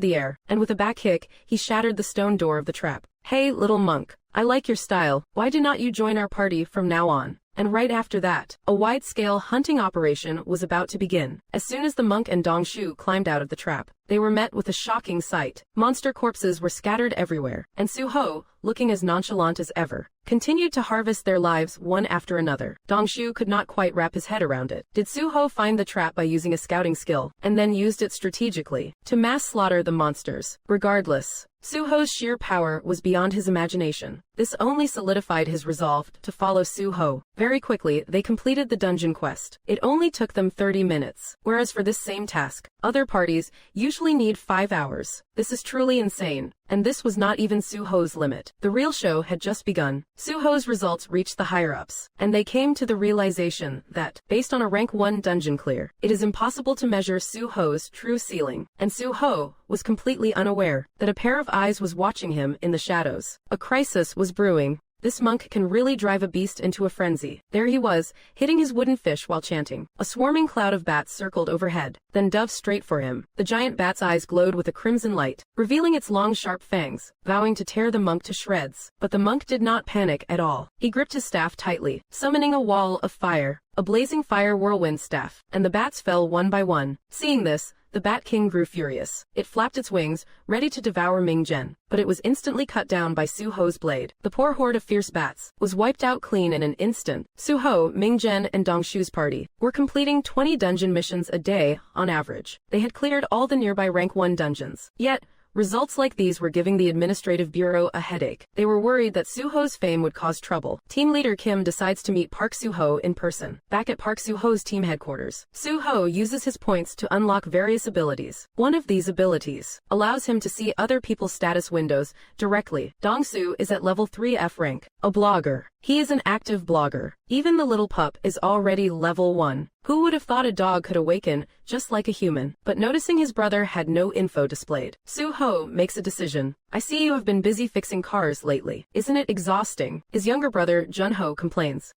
the air, and with a back kick, he shattered the stone door of the trap. Hey, little monk. I like your style. Why do not you join our party from now on? And right after that, a wide-scale hunting operation was about to begin. As soon as the monk and Dong-soo climbed out of the trap, they were met with a shocking sight. Monster corpses were scattered everywhere, and Soo-ho, looking as nonchalant as ever, continued to harvest their lives one after another. Dong-soo could not quite wrap his head around it. Did Soo-ho find the trap by using a scouting skill, and then used it strategically to mass slaughter the monsters? Regardless, Soo-ho's sheer power was beyond his imagination. This only solidified his resolve to follow Soo-ho. Very quickly, they completed the dungeon quest. It only took them 30 minutes, whereas for this same task, other parties usually need 5 hours. This is truly insane. And this was not even Soo-ho's limit. The real show had just begun. Soo-ho's results reached the higher-ups, and they came to the realization that, based on a rank 1 dungeon clear, it is impossible to measure Soo-ho's true ceiling. And Soo-ho was completely unaware that a pair of eyes was watching him in the shadows. A crisis was brewing. This monk can really drive a beast into a frenzy. There he was, hitting his wooden fish while chanting. A swarming cloud of bats circled overhead, then dove straight for him. The giant bat's eyes glowed with a crimson light, revealing its long sharp fangs, vowing to tear the monk to shreds. But the monk did not panic at all. He gripped his staff tightly, summoning a wall of fire, a blazing fire whirlwind staff, and the bats fell one by one. Seeing this, the Bat King grew furious. It flapped its wings, ready to devour Ming Zhen, but it was instantly cut down by Su Ho's blade. The poor horde of fierce bats was wiped out clean in an instant. Su Ho, Ming Zhen, and Dongshu's party were completing 20 dungeon missions a day on average. They had cleared all the nearby rank 1 dungeons. Yet, results like these were giving the administrative bureau a headache. They were worried that Su-ho's fame would cause trouble. Team leader Kim decides to meet Park Su-ho in person. Back at Park Su-ho's team headquarters, Su-ho uses his points to unlock various abilities. One of these abilities allows him to see other people's status windows directly. Dong-su is at level 3 F rank, a blogger. He is an active blogger. Even the little pup is already level 1. Who would have thought a dog could awaken just like a human? But noticing his brother had no info displayed, Su-ho makes a decision. I see you have been busy fixing cars lately. Isn't it exhausting? His younger brother, Jun-ho, complains.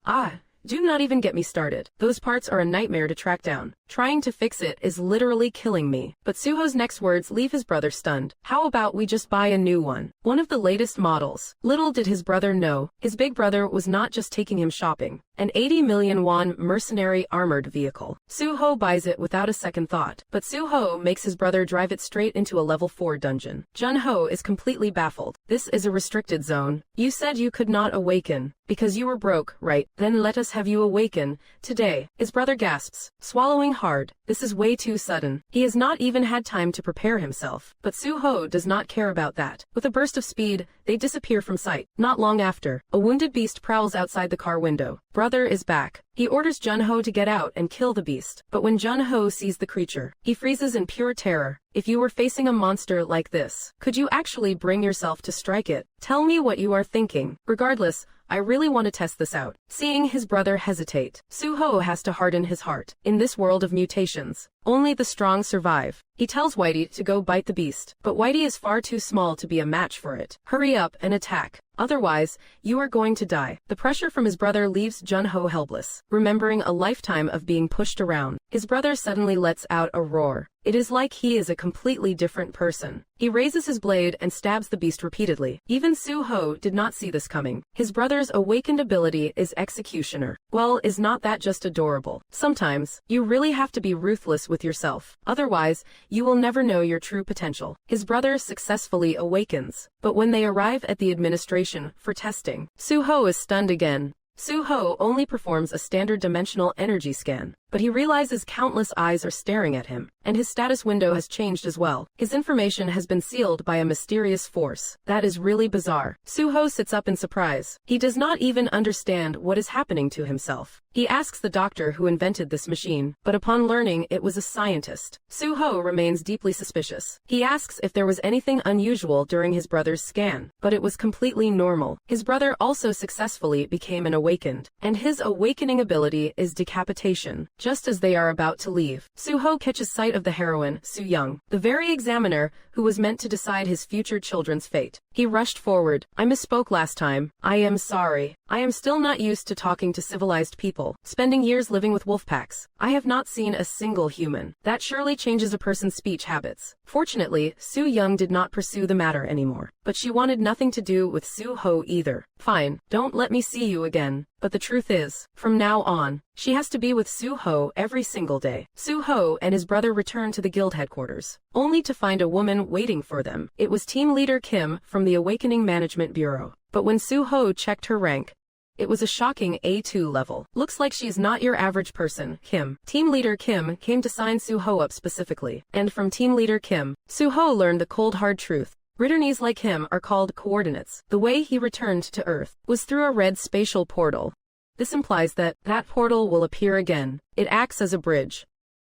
Do not even get me started. Those parts are a nightmare to track down. Trying to fix it is literally killing me. But Su-ho's next words leave his brother stunned. How about we just buy a new one? One of the latest models. Little did his brother know, his big brother was not just taking him shopping. An 80 million won mercenary armored vehicle. Su-ho buys it without a second thought. But Su-ho makes his brother drive it straight into a level 4 dungeon. Jun-ho is completely baffled. This is a restricted zone. You said you could not awaken. Because you were broke, right? Then let us have you awaken today. His brother gasps, swallowing hard. This is way too sudden. He has not even had time to prepare himself. But Su-ho does not care about that. With a burst of speed, they disappear from sight. Not long after, a wounded beast prowls outside the car window. Brother is back. He orders Jun-ho to get out and kill the beast. But when Jun-ho sees the creature, he freezes in pure terror. If you were facing a monster like this, could you actually bring yourself to strike it? Tell me what you are thinking. Regardless, I really want to test this out. Seeing his brother hesitate, Su-ho has to harden his heart. In this world of mutations, only the strong survive. He tells Whitey to go bite the beast, but Whitey is far too small to be a match for it. Hurry up and attack. Otherwise, you are going to die. The pressure from his brother leaves Jun-ho helpless, remembering a lifetime of being pushed around. His brother suddenly lets out a roar. It is like he is a completely different person. He raises his blade and stabs the beast repeatedly. Even Su-ho did not see this coming. His brother's awakened ability is Executioner. Well, is not that just adorable? Sometimes, you really have to be ruthless with yourself. Otherwise, you will never know your true potential. His brother successfully awakens. But when they arrive at the administration for testing, Su-ho is stunned again. Su-ho only performs a standard dimensional energy scan, but he realizes countless eyes are staring at him, and his status window has changed as well. His information has been sealed by a mysterious force. That is really bizarre. Su-ho sits up in surprise. He does not even understand what is happening to himself. He asks the doctor who invented this machine, but upon learning it was a scientist, Su-ho remains deeply suspicious. He asks if there was anything unusual during his brother's scan, but it was completely normal. His brother also successfully became an awakened, and his awakening ability is decapitation. Just as they are about to leave, Su-ho catches sight of the heroine, Su-young, the very examiner who was meant to decide his future children's fate. He rushed forward. I misspoke last time. I am sorry. I am still not used to talking to civilized people, spending years living with wolf packs. I have not seen a single human. That surely changes a person's speech habits. Fortunately, Su-young did not pursue the matter anymore, but she wanted nothing to do with Su-ho either. Fine, don't let me see you again. But the truth is, from now on, she has to be with Su-ho every single day. Su-ho and his brother return to the guild headquarters, only to find a woman waiting for them. It was team leader Kim from the Awakening Management Bureau. But when Su-ho checked her rank, it was a shocking A2 level. Looks like she's not your average person, Kim. Team leader Kim came to sign Su-ho up specifically. And from team leader Kim, Su-ho learned the cold hard truth. Returnees like him are called coordinates. The way he returned to Earth was through a red spatial portal. This implies that portal will appear again. It acts as a bridge.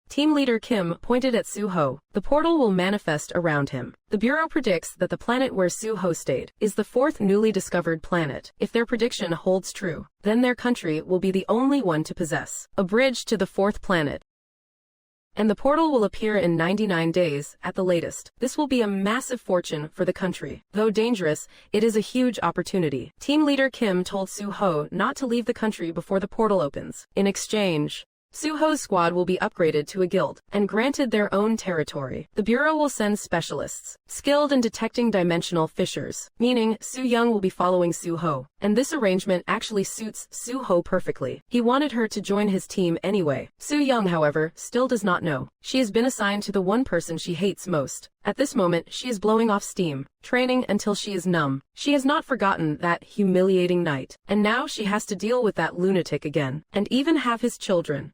Team leader Kim pointed at Su-ho. The portal will manifest around him. The Bureau predicts that the planet where Su-ho stayed is the 4th newly discovered planet. If their prediction holds true, then their country will be the only one to possess a bridge to the 4th planet. And the portal will appear in 99 days, at the latest. This will be a massive fortune for the country. Though dangerous, it is a huge opportunity. Team leader Kim told Su-ho not to leave the country before the portal opens. In exchange, Suho's squad will be upgraded to a guild and granted their own territory. The bureau will send specialists, skilled in detecting dimensional fissures, meaning Su Young will be following Suho. And this arrangement actually suits Suho perfectly. He wanted her to join his team anyway. Su Young, however, still does not know. She has been assigned to the one person she hates most. At this moment, she is blowing off steam, training until she is numb. She has not forgotten that humiliating night, and now she has to deal with that lunatic again, and even have his children.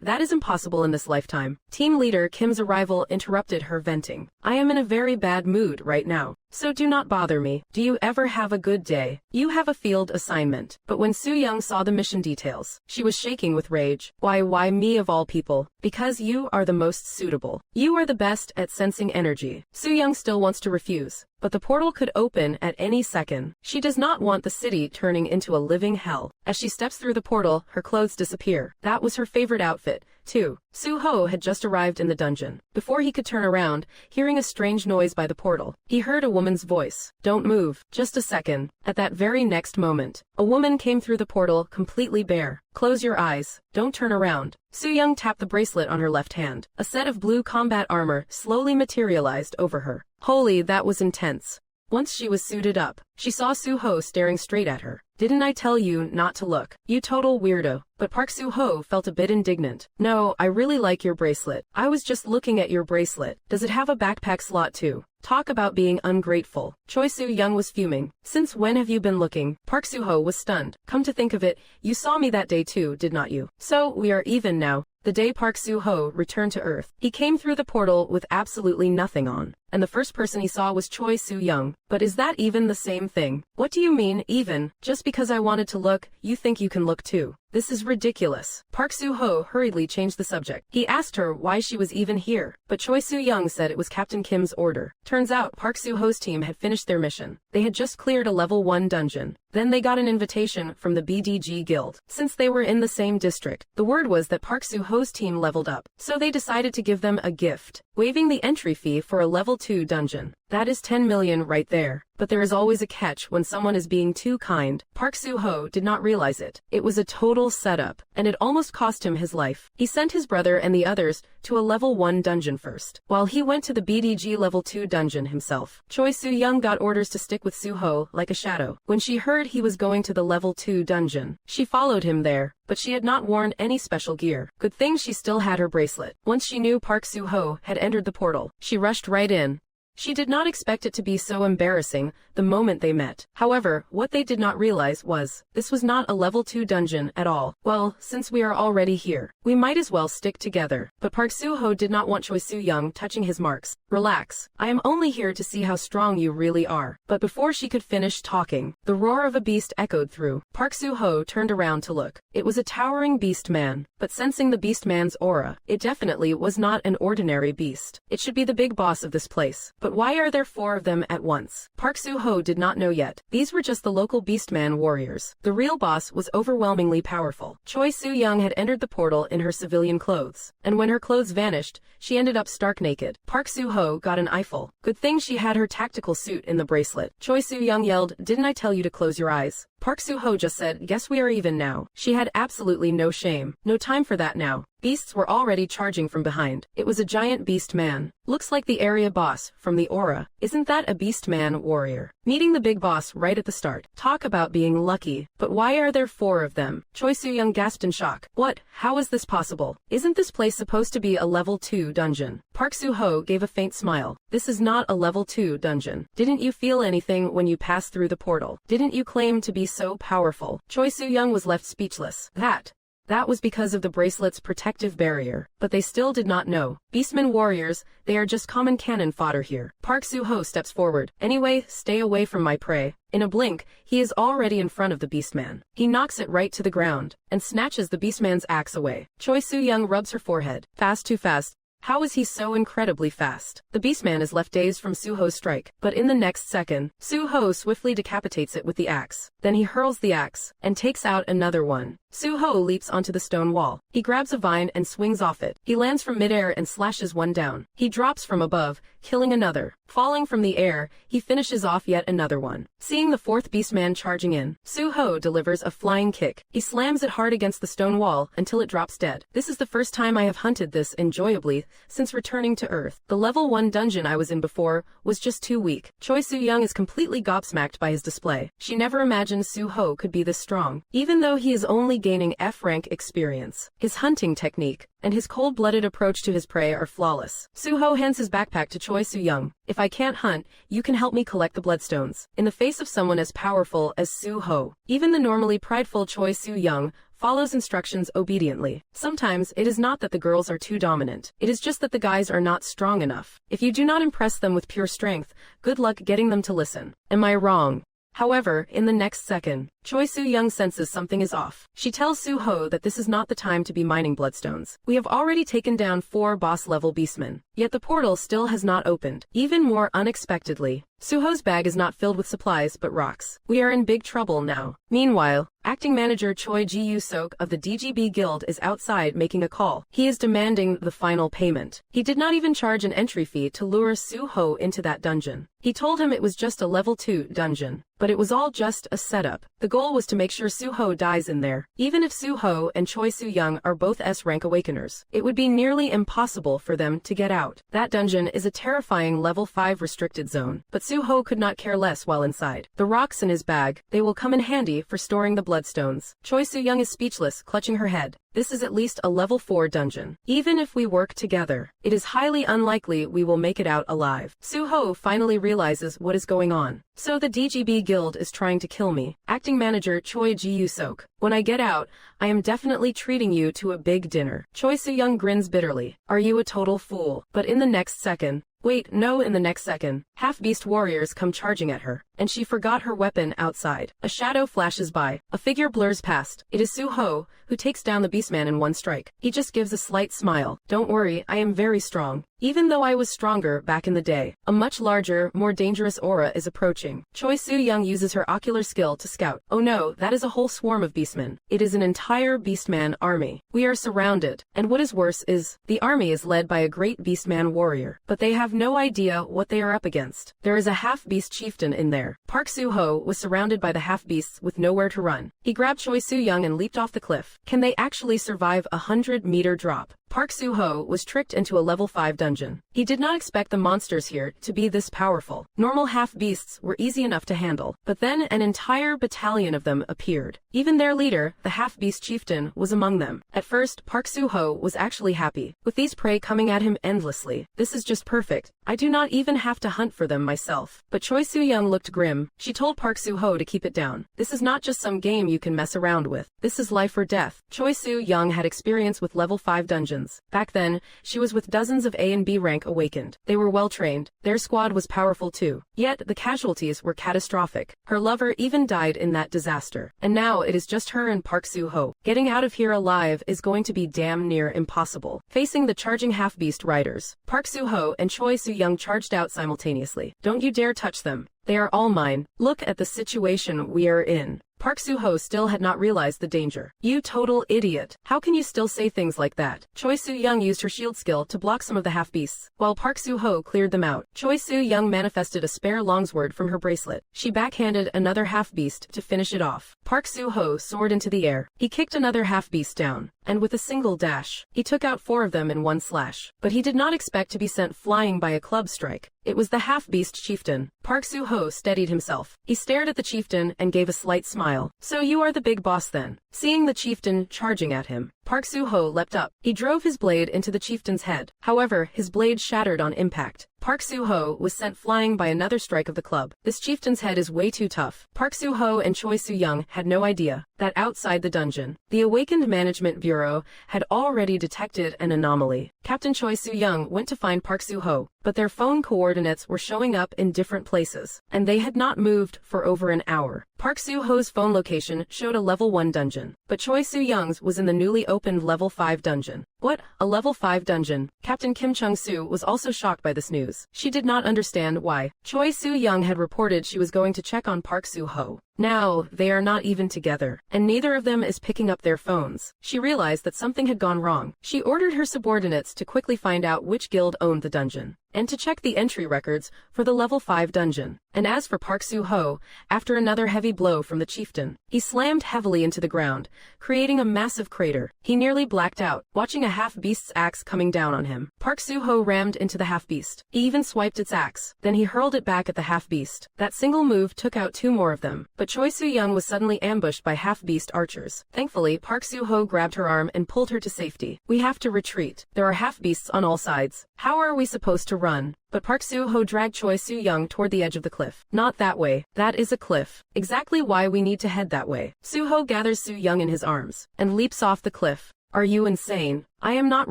That is impossible in this lifetime. Team leader Kim's arrival interrupted her venting. I am in a very bad mood right now, so do not bother me. Do you ever have a good day? You have a field assignment. But when Su Young saw the mission details, she was shaking with rage. Why me of all people? Because you are the most suitable. You are the best at sensing energy. Su Young still wants to refuse, but the portal could open at any second. She does not want the city turning into a living hell. As she steps through the portal, her clothes disappear. That was her favorite outfit, too. Suho had just arrived in the dungeon. Before he could turn around, hearing a strange noise by the portal, he heard a woman's voice. Don't move. Just a second. At that very next moment, a woman came through the portal completely bare. Close your eyes. Don't turn around. Su Young tapped the bracelet on her left hand. A set of blue combat armor slowly materialized over her. Holy, that was intense. Once she was suited up, she saw Suho staring straight at her. Didn't I tell you not to look? You total weirdo. But Park Suho felt a bit indignant. No, I really like your bracelet. I was just looking at your bracelet. Does it have a backpack slot too? Talk about being ungrateful. Choi Su Young was fuming. Since when have you been looking? Park Suho was stunned. Come to think of it, you saw me that day too, did not you? So, we are even now. The day Park Suho returned to Earth, he came through the portal with absolutely nothing on. And the first person he saw was Choi Su Young. But is that even the same thing? What do you mean, even? Just because I wanted to look, you think you can look too? This is ridiculous. Park Suho hurriedly changed the subject. He asked her why she was even here, but Choi Su Young said it was Captain Kim's order. Turns out Park Suho's team had finished their mission. They had just cleared a level 1 dungeon. Then they got an invitation from the BDG Guild. Since they were in the same district, the word was that Park Suho's team leveled up, so they decided to give them a gift, waiving the entry fee for a level 2 dungeon. That is 10 million right there. But there is always a catch when someone is being too kind. Park Suho did not realize it. It was a total setup, and it almost cost him his life. He sent his brother and the others to a level 1 dungeon first, while he went to the BDG level 2 dungeon himself. Choi Su Young got orders to stick with Suho like a shadow. When she heard he was going to the level 2 dungeon, she followed him there, but she had not worn any special gear. Good thing she still had her bracelet. Once she knew Park Suho had entered the portal, she rushed right in. She did not expect it to be so embarrassing the moment they met. However, what they did not realize was, this was not a level 2 dungeon at all. Well, since we are already here, we might as well stick together. But Park Suho did not want Choi Su Young touching his marks. Relax. I am only here to see how strong you really are. But before she could finish talking, the roar of a beast echoed through. Park Suho turned around to look. It was a towering beast man, but sensing the beast man's aura, it definitely was not an ordinary beast. It should be the big boss of this place. But why are there 4 of them at once? Park Suho did not know yet. These were just the local Beastman warriors. The real boss was overwhelmingly powerful. Choi Su Young had entered the portal in her civilian clothes, and when her clothes vanished, she ended up stark naked. Park Suho got an eyeful. Good thing she had her tactical suit in the bracelet. Choi Su Young yelled, "Didn't I tell you to close your eyes?" Park Suho just said, "Guess we are even now." She had absolutely no shame. No time for that now. Beasts were already charging from behind. It was a giant beast man. Looks like the area boss from the aura. Isn't that a beast man warrior? Meeting the big boss right at the start. Talk about being lucky. But why are there 4 of them? Choi Su Young gasped in shock. What? How is this possible? Isn't this place supposed to be a level 2 dungeon? Park Suho gave a faint smile. This is not a level 2 dungeon. Didn't you feel anything when you passed through the portal? Didn't you claim to be so powerful? Choi Su Young was left speechless. That was because of the bracelet's protective barrier. But they still did not know. Beastmen warriors, they are just common cannon fodder here. Park Suho steps forward. Anyway, stay away from my prey. In a blink, he is already in front of the beastman. He knocks it right to the ground, and snatches the beastman's axe away. Choi Su Young rubs her forehead. Fast, too fast. How is he so incredibly fast? The beastman is left dazed from Suho's strike, but in the next second, Suho swiftly decapitates it with the axe. Then he hurls the axe, and takes out another one. Su-ho leaps onto the stone wall. He grabs a vine and swings off it. He lands from midair and slashes one down. He drops from above, killing another. Falling from the air, he finishes off yet another one. Seeing the fourth beastman charging in, Su-ho delivers a flying kick. He slams it hard against the stone wall until it drops dead. This is the first time I have hunted this enjoyably since returning to Earth. The level 1 dungeon I was in before was just too weak. Choi Soo-young is completely gobsmacked by his display. She never imagined Su-ho could be this strong. Even though he is only gaining F-rank experience, his hunting technique and his cold-blooded approach to his prey are flawless. Su-ho hands his backpack to Choi Soo-young. If I can't hunt, you can help me collect the bloodstones. In the face of someone as powerful as Su-ho, even the normally prideful Choi Soo-young follows instructions obediently. Sometimes it is not that the girls are too dominant. It is just that the guys are not strong enough. If you do not impress them with pure strength, good luck getting them to listen. Am I wrong? However, in the next second, Choi Soo-young senses something is off. She tells Su-ho that this is not the time to be mining bloodstones. We have already taken down 4 boss-level beastmen, yet the portal still has not opened. Even more unexpectedly, Su-ho's bag is not filled with supplies but rocks. We are in big trouble now. Meanwhile, acting manager Choi Ji-Yoo-sok of the DGB Guild is outside making a call. He is demanding the final payment. He did not even charge an entry fee to lure Su-ho into that dungeon. He told him it was just a level 2 dungeon, but it was all just a setup. The goal was to make sure Su-ho dies in there. Even if Su-ho and Choi Soo-young are both S-rank awakeners, it would be nearly impossible for them to get out. That dungeon is a terrifying level 5 restricted zone, but Su-ho could not care less while inside. The rocks in his bag, they will come in handy for storing the bloodstones. Choi Soo-young is speechless, clutching her head. This is at least a level 4 dungeon. Even if we work together, it is highly unlikely we will make it out alive. Su-ho finally realizes what is going on. So the DGB Guild is trying to kill me. Acting manager Choi Ji-Yoo-sok. When I get out, I am definitely treating you to a big dinner. Choi Soo-young grins bitterly. Are you a total fool? But in the next second, in the next second, half-beast warriors come charging at her, and she forgot her weapon outside. A shadow flashes by. A figure blurs past. It is Su-ho, who takes down the beastman in one strike. He just gives a slight smile. Don't worry, I am very strong. Even though I was stronger back in the day, a much larger, more dangerous aura is approaching. Choi Soo-young uses her ocular skill to scout. Oh no, that is a whole swarm of beastmen. It is an entire beastman army. We are surrounded, and what is worse is, the army is led by a great beastman warrior, but they have no idea what they are up against. There is a half-beast chieftain in there. Park Su-ho was surrounded by the half-beasts with nowhere to run. He grabbed Choi Soo-young and leaped off the cliff. Can they actually survive a 100-meter drop? Park Su-ho was tricked into a level 5 dungeon. He did not expect the monsters here to be this powerful. Normal half-beasts were easy enough to handle, but then an entire battalion of them appeared. Even their leader, the half-beast chieftain, was among them. At first, Park Su-ho was actually happy. With these prey coming at him endlessly, this is just perfect. I do not even have to hunt for them myself. But Choi Soo-young looked grim. She told Park Su-ho to keep it down. This is not just some game you can mess around with. This is life or death. Choi Soo-young had experience with level 5 dungeons. Back then, she was with dozens of A and B rank awakened. They were well trained. Their squad was powerful too. Yet, the casualties were catastrophic. Her lover even died in that disaster. And now it is just her and Park Su-ho. Getting out of here alive is going to be damn near impossible. Facing the charging half-beast riders, Park Su-ho and Choi Soo-young charged out simultaneously. Don't you dare touch them. They are all mine. Look at the situation we are in. Park Su-ho still had not realized the danger. You total idiot. How can you still say things like that? Choi Soo-young used her shield skill to block some of the half-beasts, while Park Su-ho cleared them out. Choi Soo-young manifested a spare longsword from her bracelet. She backhanded another half-beast to finish it off. Park Su-ho soared into the air. He kicked another half-beast down, and with a single dash, he took out 4 of them in one slash. But he did not expect to be sent flying by a club strike. It was the half-beast chieftain. Park Su-ho steadied himself. He stared at the chieftain and gave a slight smile. So you are the big boss then. Seeing the chieftain charging at him, Park Su-ho leapt up. He drove his blade into the chieftain's head. However, his blade shattered on impact. Park Su-ho was sent flying by another strike of the club. This chieftain's head is way too tough. Park Su-ho and Choi Soo-young had no idea that outside the dungeon, the Awakened Management Bureau had already detected an anomaly. Captain Choi Soo-young went to find Park Su-ho, but their phone coordinates were showing up in different places, and they had not moved for over an hour. Park Soo-ho's phone location showed a level 1 dungeon, but Choi Soo-young's was in the newly opened level 5 dungeon. What? A level 5 dungeon? Captain Kim Chung-soo was also shocked by this news. She did not understand why. Choi Soo-young had reported she was going to check on Park Soo-ho. Now, they are not even together, and neither of them is picking up their phones. She realized that something had gone wrong. She ordered her subordinates to quickly find out which guild owned the dungeon, and to check the entry records for the level 5 dungeon. And as for Park Soo-ho, after another heavy blow from the chieftain, he slammed heavily into the ground, creating a massive crater. He nearly blacked out, watching a half-beast's axe coming down on him. Park Soo-ho rammed into the half-beast. He even swiped its axe. Then he hurled it back at the half-beast. That single move took out 2 more of them, but Choi Soo-young was suddenly ambushed by half-beast archers. Thankfully, Park Soo-ho grabbed her arm and pulled her to safety. We have to retreat. There are half-beasts on all sides. How are we supposed to run? But Park Soo-ho dragged Choi Soo-young toward the edge of the cliff. Not that way. That is a cliff. Exactly why we need to head that way. Soo-ho gathers Soo-young in his arms and leaps off the cliff. Are you insane? I am not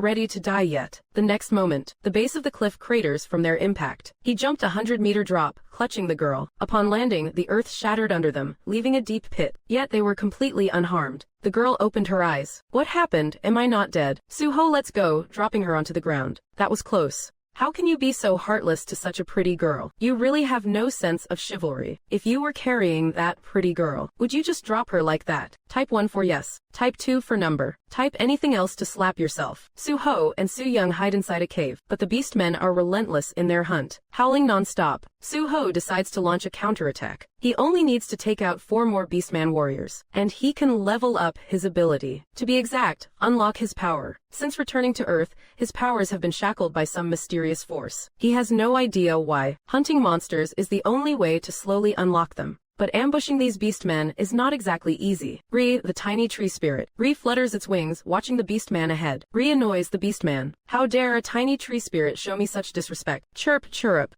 ready to die yet. The next moment, the base of the cliff craters from their impact. He jumped a 100-meter drop, clutching the girl. Upon landing, the earth shattered under them, leaving a deep pit. Yet they were completely unharmed. The girl opened her eyes. What happened? Am I not dead? Soo-ho lets go, dropping her onto the ground. That was close. How can you be so heartless to such a pretty girl? You really have no sense of chivalry. If you were carrying that pretty girl, would you just drop her like that? Type 1 for yes. Type 2 for number. Type anything else to slap yourself. Soo-ho and Soo-young hide inside a cave, but the beastmen are relentless in their hunt. Howling non-stop, Soo-ho decides to launch a counterattack. He only needs to take out 4 more beastman warriors, and he can level up his ability. To be exact, unlock his power. Since returning to Earth, his powers have been shackled by some mysterious force. He has no idea why. Hunting monsters is the only way to slowly unlock them. But ambushing these beastmen is not exactly easy. Ri, the tiny tree spirit. Ri flutters its wings, watching the beastman ahead. Ri annoys the beastman. How dare a tiny tree spirit show me such disrespect? Chirp, chirrup.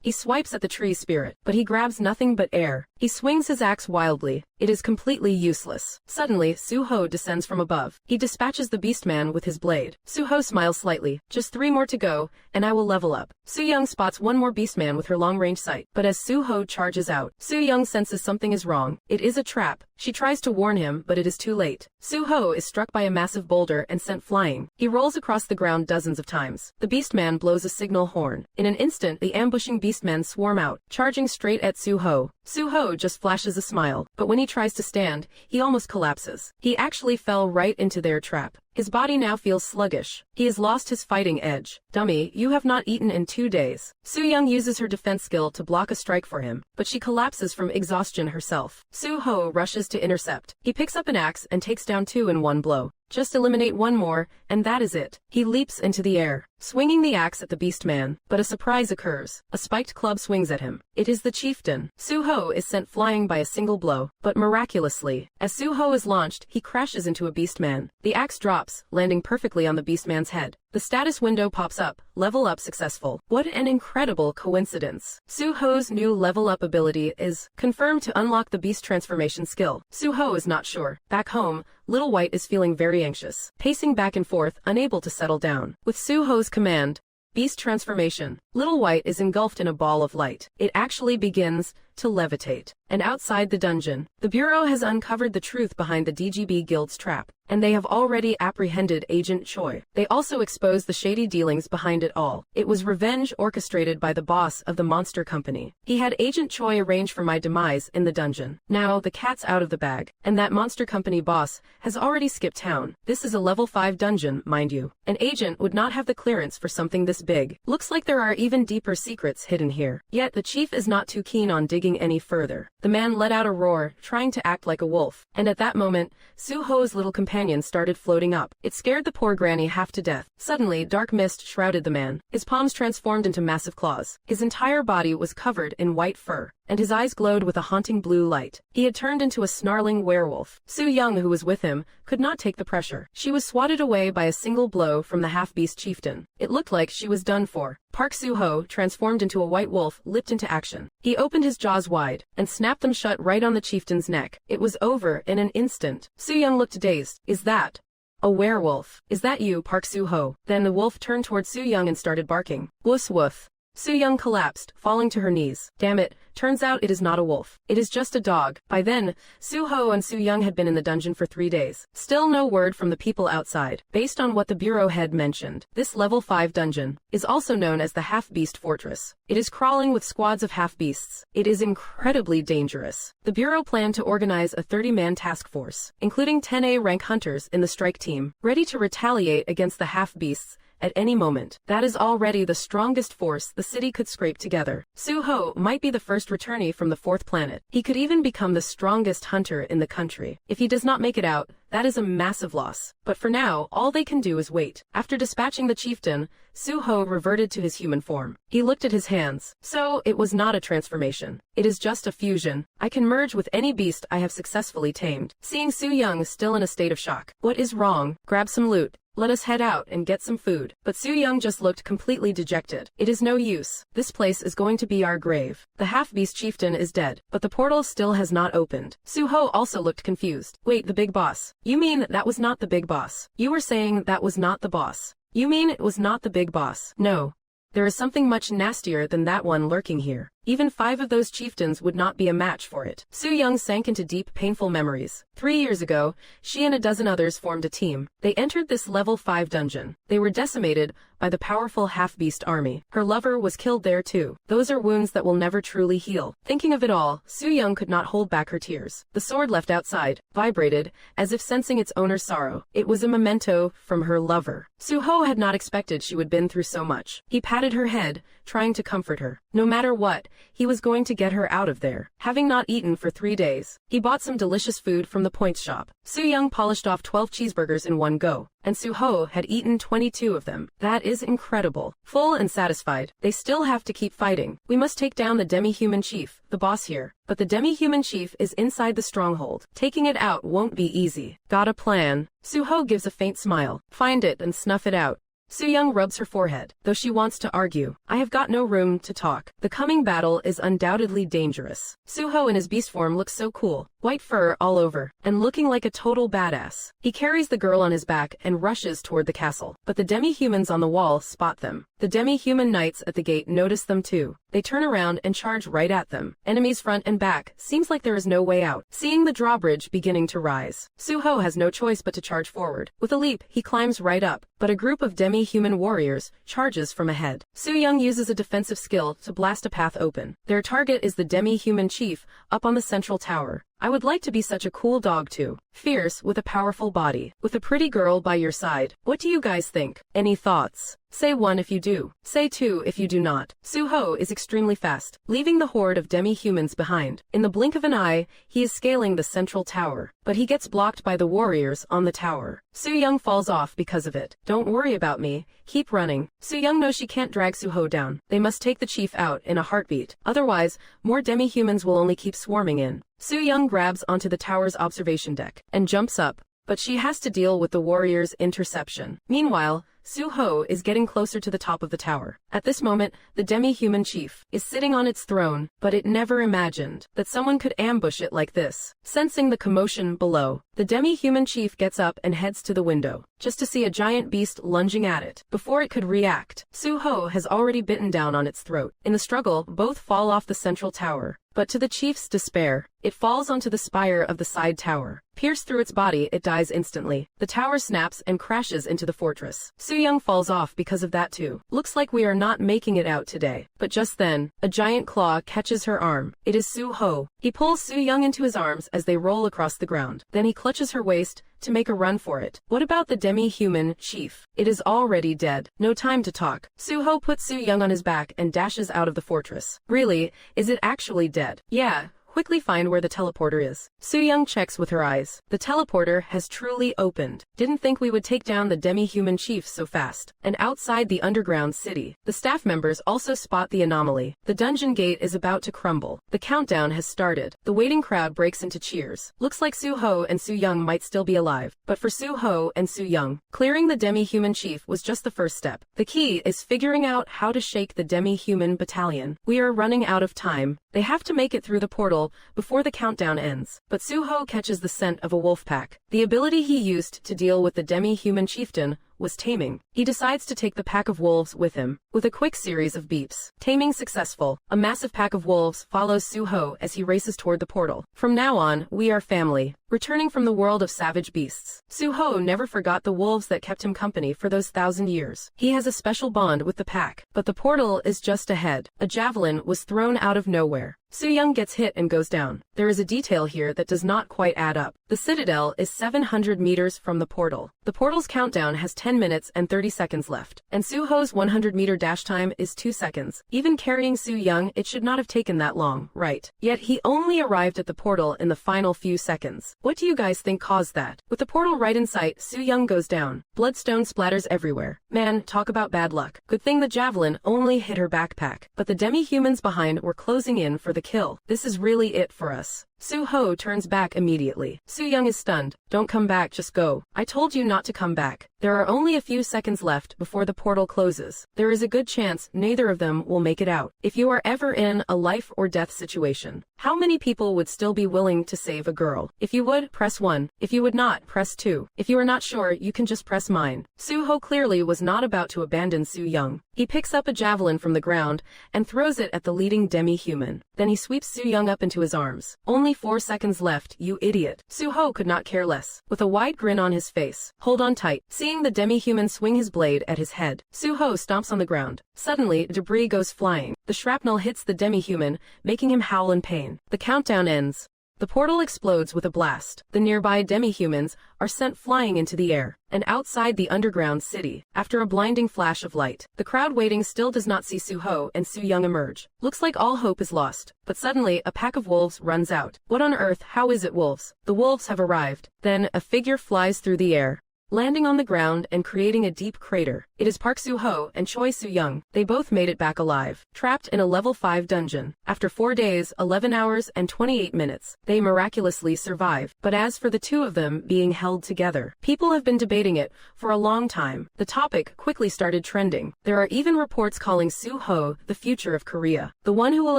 He swipes at the tree spirit, but he grabs nothing but air. He swings his axe wildly. It is completely useless. Suddenly, Soo-ho descends from above. He dispatches the beastman with his blade. Soo-ho smiles slightly. Just 3 more to go, and I will level up. Soo-young spots 1 more beastman with her long-range sight. But as Soo-ho charges out, Soo-young senses something is wrong. It is a trap. She tries to warn him, but it is too late. Soo-ho is struck by a massive boulder and sent flying. He rolls across the ground dozens of times. The beastman blows a signal horn. In an instant, the ambushing beastmen swarm out, charging straight at Soo-ho. Soo-ho just flashes a smile, but when he tries to stand, he almost collapses. He actually fell right into their trap. His body now feels sluggish. He has lost his fighting edge. Dummy, you have not eaten in 2 days. Soo-young uses her defense skill to block a strike for him, but she collapses from exhaustion herself. Soo-ho rushes to intercept. He picks up an axe and takes down 2 in 1 blow. Just eliminate 1 more, and that is it. He leaps into the air, swinging the axe at the beastman, but a surprise occurs. A spiked club swings at him. It is the chieftain. Soo-ho is sent flying by a single blow, but miraculously, as Soo-ho is launched, he crashes into a beastman. The axe drops, landing perfectly on the beastman's head. The status window pops up, level up successful. What an incredible coincidence. Soo-ho's new level up ability is confirmed to unlock the beast transformation skill. Soo-ho is not sure. Back home, Little White is feeling very anxious, pacing back and forth, unable to settle down. With Soo-ho's command, beast transformation, Little White is engulfed in a ball of light. It actually begins to levitate. And outside the dungeon, the Bureau has uncovered the truth behind the DGB Guild's trap, and they have already apprehended Agent Choi. They also exposed the shady dealings behind it all. It was revenge orchestrated by the boss of the monster company. He had Agent Choi arrange for my demise in the dungeon. Now, the cat's out of the bag, and that monster company boss has already skipped town. This is a level 5 dungeon, mind you. An agent would not have the clearance for something this big. Looks like there are even deeper secrets hidden here. Yet the chief is not too keen on digging any further. The man let out a roar, trying to act like a wolf, and at that moment, Soo-ho's little companion started floating up. It scared the poor granny half to death. Suddenly, dark mist shrouded the man. His palms transformed into massive claws. His entire body was covered in white fur, and his eyes glowed with a haunting blue light. He had turned into a snarling werewolf. Soo-young, who was with him, could not take the pressure. She was swatted away by a single blow from the half-beast chieftain. It looked like she was done for. Park Soo-ho, transformed into a white wolf, leaped into action. He opened his jaws wide, and snapped them shut right on the chieftain's neck. It was over in an instant. Soo-young looked dazed. Is that a werewolf? Is that you, Park Soo-ho? Then the wolf turned toward Soo-young and started barking. Woof woof. Su Young collapsed, falling to her knees. Damn it, turns out it is not a wolf. It is just a dog. By then, Su Ho and Su Young had been in the dungeon for 3 days. Still no word from the people outside. Based on what the bureau head mentioned, this level 5 dungeon is also known as the Half-Beast Fortress. It is crawling with squads of half-beasts. It is incredibly dangerous. The bureau planned to organize a 30-man task force, including 10A rank hunters in the strike team, ready to retaliate against the half-beasts at any moment. That is already the strongest force the city could scrape together. Su Ho might be the first returnee from the 4th planet. He could even become the strongest hunter in the country. If he does not make it out, that is a massive loss. But for now, all they can do is wait. After dispatching the chieftain, Su Ho reverted to his human form. He looked at his hands. So, it was not a transformation. It is just a fusion. I can merge with any beast I have successfully tamed. Seeing Su Young still in a state of shock. What is wrong? Grab some loot. Let us head out and get some food. But Su Young just looked completely dejected. It is no use. This place is going to be our grave. The half-beast chieftain is dead, but the portal still has not opened. Su Ho also looked confused. Wait, the big boss. You mean that was not the big boss? You were saying that was not the boss. You mean it was not the big boss? No. There is something much nastier than that one lurking here. Even 5 of those chieftains would not be a match for it. Su Young sank into deep, painful memories. 3 years ago, she and a dozen others formed a team. They entered this level 5 dungeon. They were decimated by the powerful half-beast army. Her lover was killed there too. Those are wounds that will never truly heal. Thinking of it all, Su Young could not hold back her tears. The sword left outside vibrated, as if sensing its owner's sorrow. It was a memento from her lover. Su Ho had not expected she would been through so much. He patted her head, trying to comfort her. No matter what, he was going to get her out of there. Having not eaten for 3 days, he bought some delicious food from the points shop. Su Young polished off 12 cheeseburgers in one go, and Su Ho had eaten 22 of them. That is incredible. Full and satisfied, they still have to keep fighting. We must take down the demi-human chief, the boss here. But the demi-human chief is inside the stronghold. Taking it out won't be easy. Got a plan? Su Ho gives a faint smile. Find it and snuff it out. Su Young rubs her forehead, though she wants to argue. I have got no room to talk. The coming battle is undoubtedly dangerous. Su Ho in his beast form looks so cool. White fur all over, and looking like a total badass. He carries the girl on his back and rushes toward the castle. But the demi-humans on the wall spot them. The demi-human knights at the gate notice them too. They turn around and charge right at them. Enemies front and back. Seems like there is no way out. Seeing the drawbridge beginning to rise, Su Ho has no choice but to charge forward. With a leap, he climbs right up. But a group of demi-human warriors charges from ahead. Su Young uses a defensive skill to blast a path open. Their target is the demi-human chief up on the central tower. I would like to be such a cool dog too. Fierce, with a powerful body, with a pretty girl by your side. What do you guys think? Any thoughts? Say 1 if you do. Say 2 if you do not. Su Ho is extremely fast, leaving the horde of demi-humans behind. In the blink of an eye, he is scaling the central tower, but he gets blocked by the warriors on the tower. Su Young falls off because of it. Don't worry about me. Keep running. Su Young knows she can't drag Su Ho down. They must take the chief out in a heartbeat. Otherwise, more demi-humans will only keep swarming in. Su Young grabs onto the tower's observation deck and jumps up, but she has to deal with the warrior's interception. Meanwhile, Su Ho is getting closer to the top of the tower. At this moment, the demi-human chief is sitting on its throne, but it never imagined that someone could ambush it like this. Sensing the commotion below, the demi-human chief gets up and heads to the window, just to see a giant beast lunging at it. Before it could react, Su Ho has already bitten down on its throat. In the struggle, both fall off the central tower. But to the chief's despair, it falls onto the spire of the side tower. Pierced through its body, it dies instantly. The tower snaps and crashes into the fortress. Su Young falls off because of that too. Looks like we are not making it out today. But just then, a giant claw catches her arm. It is Su Ho. He pulls Su Young into his arms as they roll across the ground. Then he clutches her waist to make a run for it. What about the demi-human chief? It is already dead. No time to talk. Su Ho puts Su Young on his back and dashes out of the fortress. Really, is it actually dead? Yeah. Quickly find where the teleporter is. Su Young checks with her eyes. The teleporter has truly opened. Didn't think we would take down the demi-human chief so fast. And outside the underground city, the staff members also spot the anomaly. The dungeon gate is about to crumble. The countdown has started. The waiting crowd breaks into cheers. Looks like Su Ho and Su Young might still be alive. But for Su Ho and Su Young, clearing the demi-human chief was just the first step. The key is figuring out how to shake the demi-human battalion. We are running out of time. They have to make it through the portal before the countdown ends. But Su Ho catches the scent of a wolf pack. The ability he used to deal with the demi-human chieftain was taming. He decides to take the pack of wolves with him. With a quick series of beeps, taming successful, a massive pack of wolves follows Suho as he races toward the portal. From now on, we are family. Returning from the world of savage beasts, Suho never forgot the wolves that kept him company for those 1,000 years. He has a special bond with the pack, but the portal is just ahead. A javelin was thrown out of nowhere. Su-young gets hit and goes down. There is a detail here that does not quite add up. The citadel is 700 meters from the portal. The portal's countdown has 10 minutes and 30 seconds left, and Suho's 100-meter dash time is 2 seconds. Even carrying Su-young, it should not have taken that long, right? Yet he only arrived at the portal in the final few seconds. What do you guys think caused that? With the portal right in sight, Su-young goes down. Bloodstone splatters everywhere. Man, talk about bad luck. Good thing the javelin only hit her backpack, but the demi-humans behind were closing in for the kill. This is really it for us. Suho turns back immediately. Su-young is stunned. Don't come back, just go. I told you not to come back. There are only a few seconds left before the portal closes. There is a good chance neither of them will make it out. If you are ever in a life or death situation, how many people would still be willing to save a girl? If you would, press 1. If you would not, press 2. If you are not sure, you can just press mine. Suho clearly was not about to abandon Su-young. He picks up a javelin from the ground and throws it at the leading demi-human. Then he sweeps Su-young up into his arms. Only 4 seconds left, you idiot. Suho could not care less. With a wide grin on his face, hold on tight. Seeing the demi-human swing his blade at his head, Suho stomps on the ground. Suddenly, debris goes flying. The shrapnel hits the demi-human, making him howl in pain. The countdown ends. The portal explodes with a blast. The nearby demi-humans are sent flying into the air, and outside the underground city, after a blinding flash of light, the crowd waiting still does not see Suho and Su-young emerge. Looks like all hope is lost, but suddenly a pack of wolves runs out. What on earth, how is it wolves? The wolves have arrived. Then a figure flies through the air, landing on the ground and creating a deep crater. It is Park Suho and Choi Su-young. They both made it back alive, trapped in a level 5 dungeon. After 4 days, 11 hours, and 28 minutes, they miraculously survive. But as for the two of them being held together, people have been debating it for a long time. The topic quickly started trending. There are even reports calling Suho the future of Korea, the one who will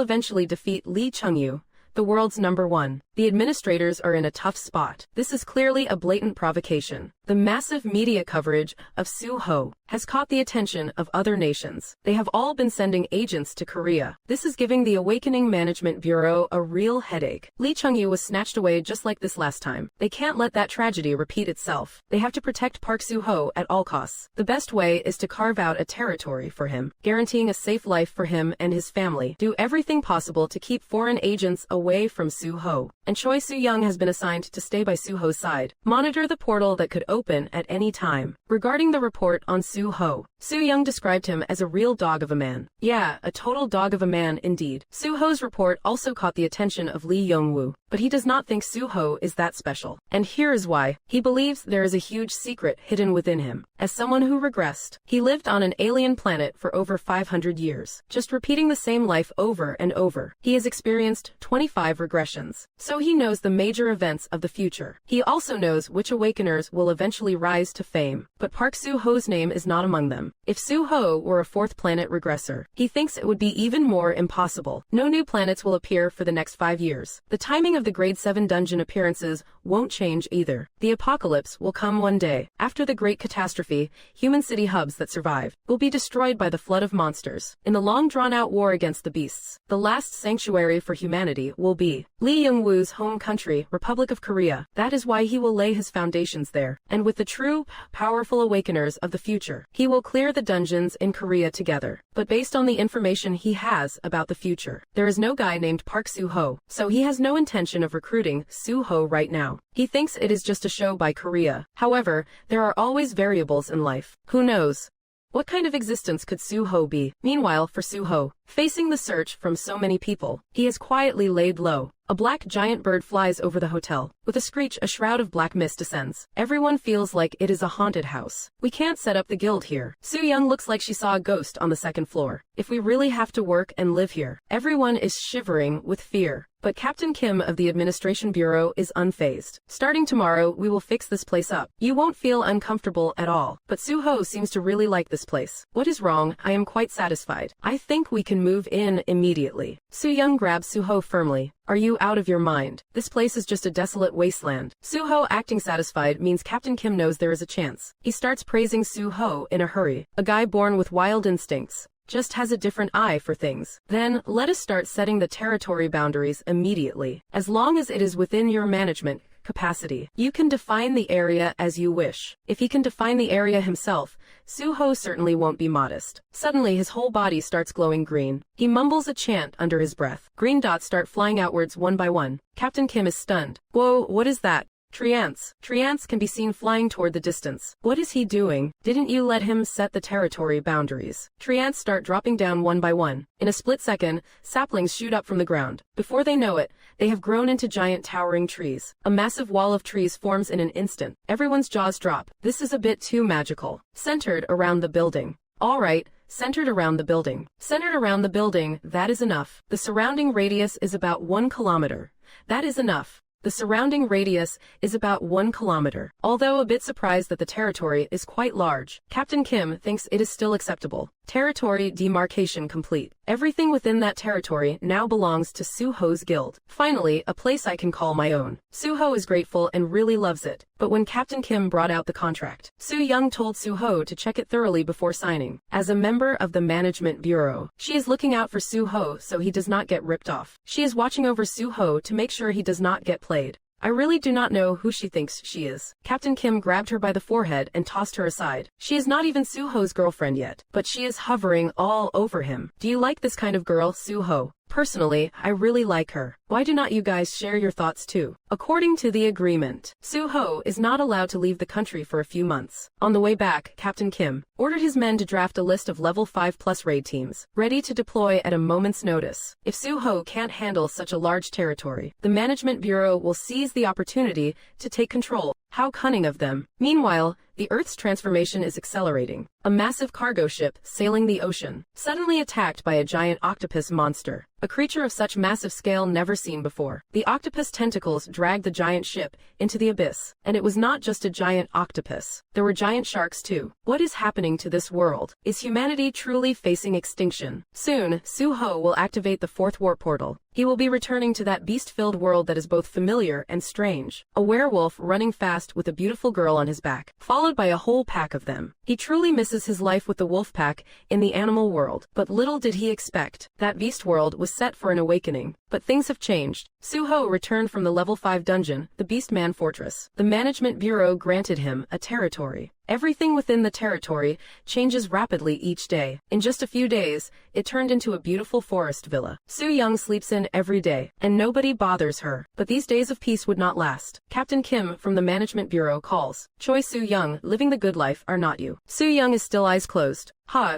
eventually defeat Lee Chung-yu, the world's #1. The administrators are in a tough spot. This is clearly a blatant provocation. The massive media coverage of Suho has caught the attention of other nations. They have all been sending agents to Korea. This is giving the Awakening Management Bureau a real headache. Lee Chung-yu was snatched away just like this last time. They can't let that tragedy repeat itself. They have to protect Park Suho at all costs. The best way is to carve out a territory for him, guaranteeing a safe life for him and his family. Do everything possible to keep foreign agents away from Suho. And Choi Su-young has been assigned to stay by Suho's side. Monitor the portal that could open at any time. Regarding the report on Suho, Su-young described him as a real dog of a man. Yeah, a total dog of a man indeed. Suho's report also caught the attention of Lee Yong-woo, but he does not think Suho is that special. And here is why. He believes there is a huge secret hidden within him. As someone who regressed, he lived on an alien planet for over 500 years, just repeating the same life over and over. He has experienced 25 regressions, so he knows the major events of the future. He also knows which awakeners will eventually rise to fame, but Park Suho's name is not among them. If Suho were a 4th planet regressor, he thinks it would be even more impossible. No new planets will appear for the next 5 years. The timing of the Grade 7 dungeon appearances won't change either. The apocalypse will come one day. After the great catastrophe, human city hubs that survive will be destroyed by the flood of monsters. In the long drawn-out war against the beasts, the last sanctuary for humanity will be Lee Young-woo's home country, Republic of Korea. That is why he will lay his foundations there. And with the true, powerful awakeners of the future, he will clear the dungeons in Korea together. But based on the information he has about the future, there is no guy named Park Suho, so he has no intention of recruiting Suho right now. He thinks it is just a show by Korea. However, there are always variables in life. Who knows? What kind of existence could Suho be? Meanwhile, for Suho, facing the search from so many people, he has quietly laid low. A black giant bird flies over the hotel. With a screech, a shroud of black mist descends. Everyone feels like it is a haunted house. We can't set up the guild here. Su-young looks like she saw a ghost on the 2nd floor. If we really have to work and live here, everyone is shivering with fear. But Captain Kim of the Administration Bureau is unfazed. Starting tomorrow, we will fix this place up. You won't feel uncomfortable at all. But Suho seems to really like this place. What is wrong? I am quite satisfied. I think we can move in immediately. Su-young grabs Suho firmly. Are you out of your mind? This place is just a desolate wasteland. Suho acting satisfied means Captain Kim knows there is a chance. He starts praising Suho in a hurry. A guy born with wild instincts. Just has a different eye for things. Then, let us start setting the territory boundaries immediately. As long as it is within your management capacity, you can define the area as you wish. If he can define the area himself, Suho certainly won't be modest. Suddenly his whole body starts glowing green. He mumbles a chant under his breath. Green dots start flying outwards one by one. Captain Kim is stunned. Whoa, what is that? Treants can be seen flying toward the distance. What is he doing? Didn't you let him set the territory boundaries? Treants start dropping down one by one. In a split second, saplings shoot up from the ground. Before they know it, they have grown into giant towering trees. A massive wall of trees forms in an instant. Everyone's jaws drop. This is a bit too magical. Centered around the building. All right. Centered around the building. Centered around the building, that is enough. The surrounding radius is about 1 kilometer. That is enough. The surrounding radius is about 1 kilometer. Although a bit surprised that the territory is quite large, Captain Kim thinks it is still acceptable. Territory demarcation complete. Everything within that territory now belongs to Suho's guild. Finally, a place I can call my own. Suho is grateful and really loves it. But when Captain Kim brought out the contract, Su-young told Suho to check it thoroughly before signing. As a member of the management bureau, she is looking out for Suho so he does not get ripped off. She is watching over Suho to make sure he does not get played. I really do not know who she thinks she is. Captain Kim grabbed her by the forehead and tossed her aside. She is not even Suho's girlfriend yet, but she is hovering all over him. Do you like this kind of girl, Suho? Personally, I really like her. Why do not you guys share your thoughts too? According to the agreement, Suho is not allowed to leave the country for a few months. On the way back, Captain Kim ordered his men to draft a list of level 5+ raid teams, ready to deploy at a moment's notice. If Suho can't handle such a large territory, the Management Bureau will seize the opportunity to take control. How cunning of them. Meanwhile, the Earth's transformation is accelerating. A massive cargo ship sailing the ocean, suddenly attacked by a giant octopus monster. A creature of such massive scale never seen before. The octopus tentacles dragged the giant ship into the abyss. And it was not just a giant octopus. There were giant sharks too. What is happening to this world? Is humanity truly facing extinction? Soon, Suho will activate the 4th warp portal. He will be returning to that beast-filled world that is both familiar and strange. A werewolf running fast with a beautiful girl on his back, followed by a whole pack of them. He truly misses his life with the wolf pack in the animal world, but little did he expect. That beast world was set for an awakening. But things have changed. Suho returned from the level 5 dungeon, the Beastman Fortress. The Management Bureau granted him a territory. Everything within the territory changes rapidly each day. In just a few days, it turned into a beautiful forest villa. Su-young sleeps in every day, and nobody bothers her. But these days of peace would not last. Captain Kim from the Management Bureau calls. Choi Su-young, living the good life, are not you? Su-young is still eyes closed.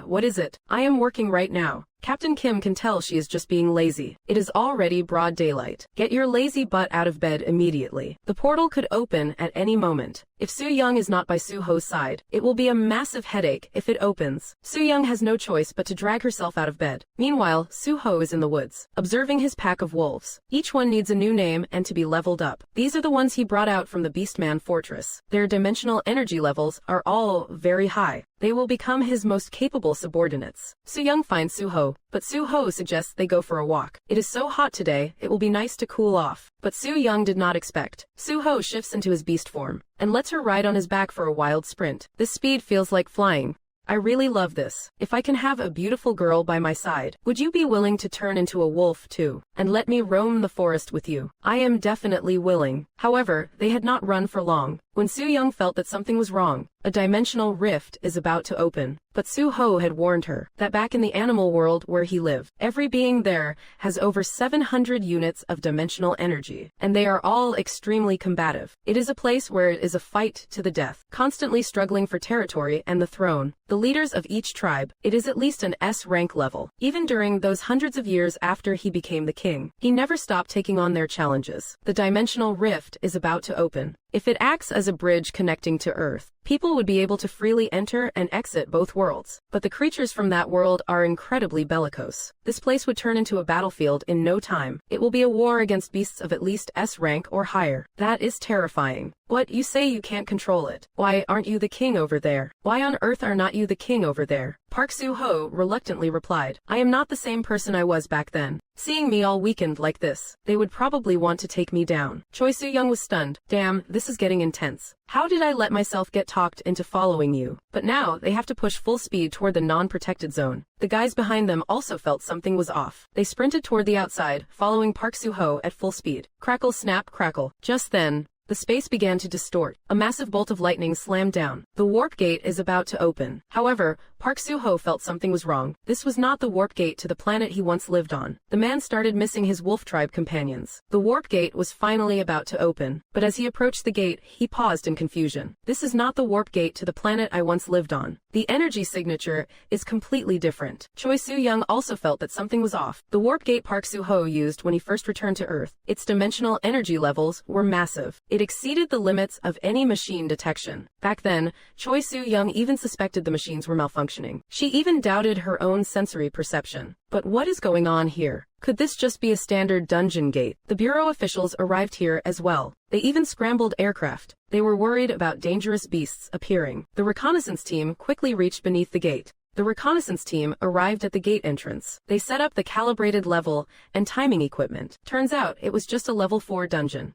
What is it? I am working right now. Captain Kim can tell she is just being lazy. It is already broad daylight. Get your lazy butt out of bed immediately. The portal could open at any moment. If Su-young is not by Suho's side, it will be a massive headache if it opens. Su-young has no choice but to drag herself out of bed. Meanwhile, Suho is in the woods, observing his pack of wolves. Each one needs a new name and to be leveled up. These are the ones he brought out from the Beastman Fortress. Their dimensional energy levels are all very high. They will become his most capable subordinates. Su-young finds Suho, but Suho suggests they go for a walk. It is so hot today, it will be nice to cool off. But Su-young did not expect. Suho shifts into his beast form and lets her ride on his back for a wild sprint. This speed feels like flying. I really love this. If I can have a beautiful girl by my side, would you be willing to turn into a wolf too, and let me roam the forest with you? I am definitely willing. However, they had not run for long when Su-young felt that something was wrong. A dimensional rift is about to open. But Suho had warned her that back in the animal world where he lived, every being there has over 700 units of dimensional energy, and they are all extremely combative. It is a place where it is a fight to the death, constantly struggling for territory and the throne. The leaders of each tribe, it is at least an S rank level. Even during those hundreds of years after he became the king, he never stopped taking on their challenges. The dimensional rift is about to open. If it acts as a bridge connecting to Earth, people would be able to freely enter and exit both worlds. But the creatures from that world are incredibly bellicose. This place would turn into a battlefield in no time. It will be a war against beasts of at least S rank or higher. That is terrifying. What, you say you can't control it? Why aren't you the king over there? Why on earth are not you the king over there? Park Suho reluctantly replied, I am not the same person I was back then. Seeing me all weakened like this, they would probably want to take me down. Choi Soo-young was stunned. Damn, this is getting intense. How did I let myself get talked into following you? But now, they have to push full speed toward the non-protected zone. The guys behind them also felt something was off. They sprinted toward the outside, following Park Soo-ho at full speed. Crackle, snap, crackle. Just then, the space began to distort. A massive bolt of lightning slammed down. The warp gate is about to open. However, Park Soo-ho felt something was wrong. This was not the warp gate to the planet he once lived on. The man started missing his wolf tribe companions. The warp gate was finally about to open, but as he approached the gate, he paused in confusion. This is not the warp gate to the planet I once lived on. The energy signature is completely different. Choi Soo-young also felt that something was off. The warp gate Park Soo-ho used when he first returned to Earth, its dimensional energy levels were massive. It exceeded the limits of any machine detection. Back then, Choi Soo-young even suspected the machines were malfunctioning. She even doubted her own sensory perception. But what is going on here? Could this just be a standard dungeon gate? The bureau officials arrived here as well. They even scrambled aircraft. They were worried about dangerous beasts appearing. The reconnaissance team quickly reached beneath the gate. The reconnaissance team arrived at the gate entrance. They set up the calibrated level and timing equipment. Turns out it was just a level 4 dungeon.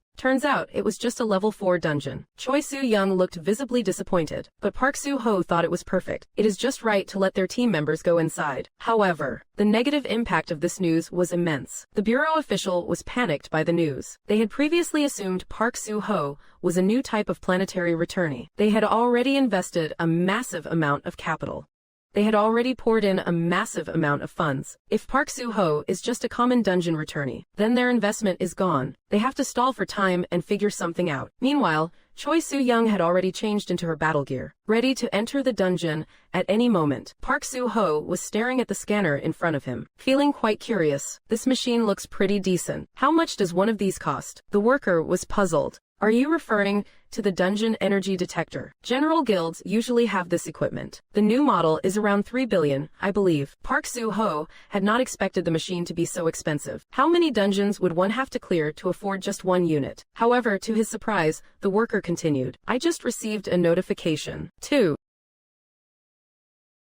Choi Soo-young looked visibly disappointed, but Park Soo-ho thought it was perfect. It is just right to let their team members go inside. However, the negative impact of this news was immense. The bureau official was panicked by the news. They had previously assumed Park Soo-ho was a new type of planetary returnee. They had already invested a massive amount of capital. They had already poured in a massive amount of funds. If Park Soo-ho is just a common dungeon returnee, then their investment is gone. They have to stall for time and figure something out. Meanwhile, Choi Soo-young had already changed into her battle gear, ready to enter the dungeon at any moment. Park Soo-ho was staring at the scanner in front of him, feeling quite curious. This machine looks pretty decent. How much does one of these cost? The worker was puzzled. Are you referring to the dungeon energy detector? General guilds usually have this equipment. The new model is around 3 billion, I believe. Park Soo-ho had not expected the machine to be so expensive. How many dungeons would one have to clear to afford just one unit? However, to his surprise, the worker continued. I just received a notification. 2.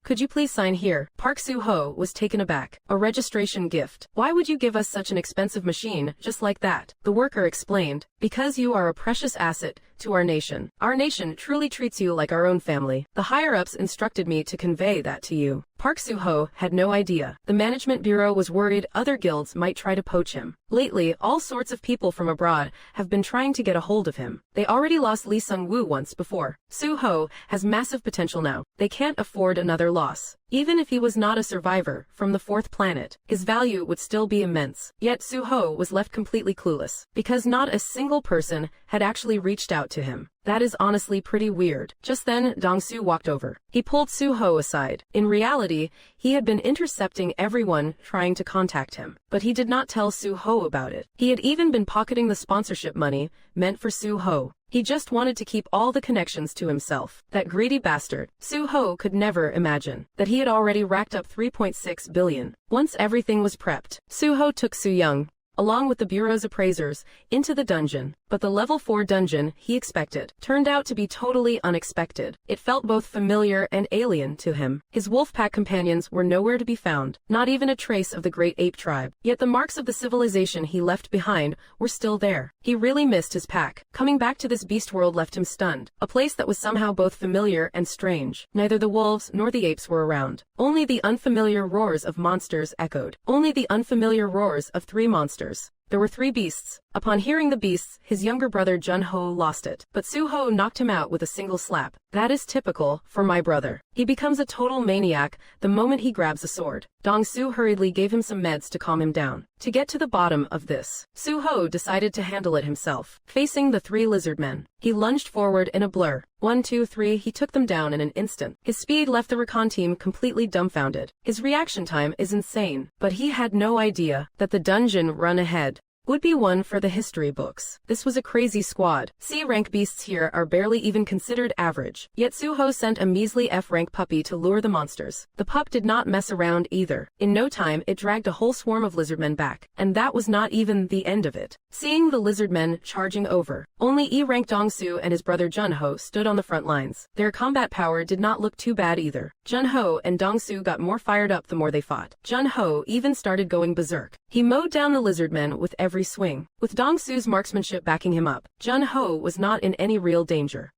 Could you please sign here? Park Soo-ho was taken aback. A registration gift. Why would you give us such an expensive machine just like that? The worker explained. Because you are a precious asset to our nation. Our nation truly treats you like our own family. The higher-ups instructed me to convey that to you. Park Soo-ho had no idea. The management bureau was worried other guilds might try to poach him. Lately, all sorts of people from abroad have been trying to get a hold of him. They already lost Lee Sung-woo once before. Soo-ho has massive potential now. They can't afford another loss. Even if he was not a survivor from the 4th planet, his value would still be immense. Yet Soo-ho was left completely clueless, because not a single person had actually reached out to him. That is honestly pretty weird. Just then, Dong-soo walked over. He pulled Soo-ho aside. In reality, he had been intercepting everyone trying to contact him, but he did not tell Soo-ho about it. He had even been pocketing the sponsorship money meant for Soo-ho. He just wanted to keep all the connections to himself. That greedy bastard. Soo-ho could never imagine that he had already racked up 3.6 billion. Once everything was prepped, Soo-ho took Soo-young, along with the bureau's appraisers, into the dungeon. But the level 4 dungeon he expected turned out to be totally unexpected. It felt both familiar and alien to him. His wolf-pack companions were nowhere to be found, not even a trace of the great ape tribe. Yet the marks of the civilization he left behind were still there. He really missed his pack. Coming back to this beast world left him stunned, a place that was somehow both familiar and strange. Neither the wolves nor the apes were around. Only the unfamiliar roars of monsters echoed. Only the unfamiliar roars of 3 monsters. There were 3 beasts. Upon hearing the beasts, his younger brother Jun-ho lost it. But Soo-ho knocked him out with a single slap. That is typical for my brother. He becomes a total maniac the moment he grabs a sword. Dong-soo hurriedly gave him some meds to calm him down. To get to the bottom of this, Soo-ho decided to handle it himself. Facing the 3 lizard men, he lunged forward in a blur. 1, 2, 3, he took them down in an instant. His speed left the recon team completely dumbfounded. His reaction time is insane, but he had no idea that the dungeon run ahead would be one for the history books. This was a crazy squad. C-rank beasts here are barely even considered average. Yet Suho sent a measly F-rank puppy to lure the monsters. The pup did not mess around either. In no time, it dragged a whole swarm of lizardmen back. And that was not even the end of it. Seeing the lizardmen charging over, only E-rank Dongsu and his brother Junho stood on the front lines. Their combat power did not look too bad either. Junho and Dongsu got more fired up the more they fought. Junho even started going berserk. He mowed down the lizardmen with every swing. With Dongsu's marksmanship backing him up, Junho was not in any real danger.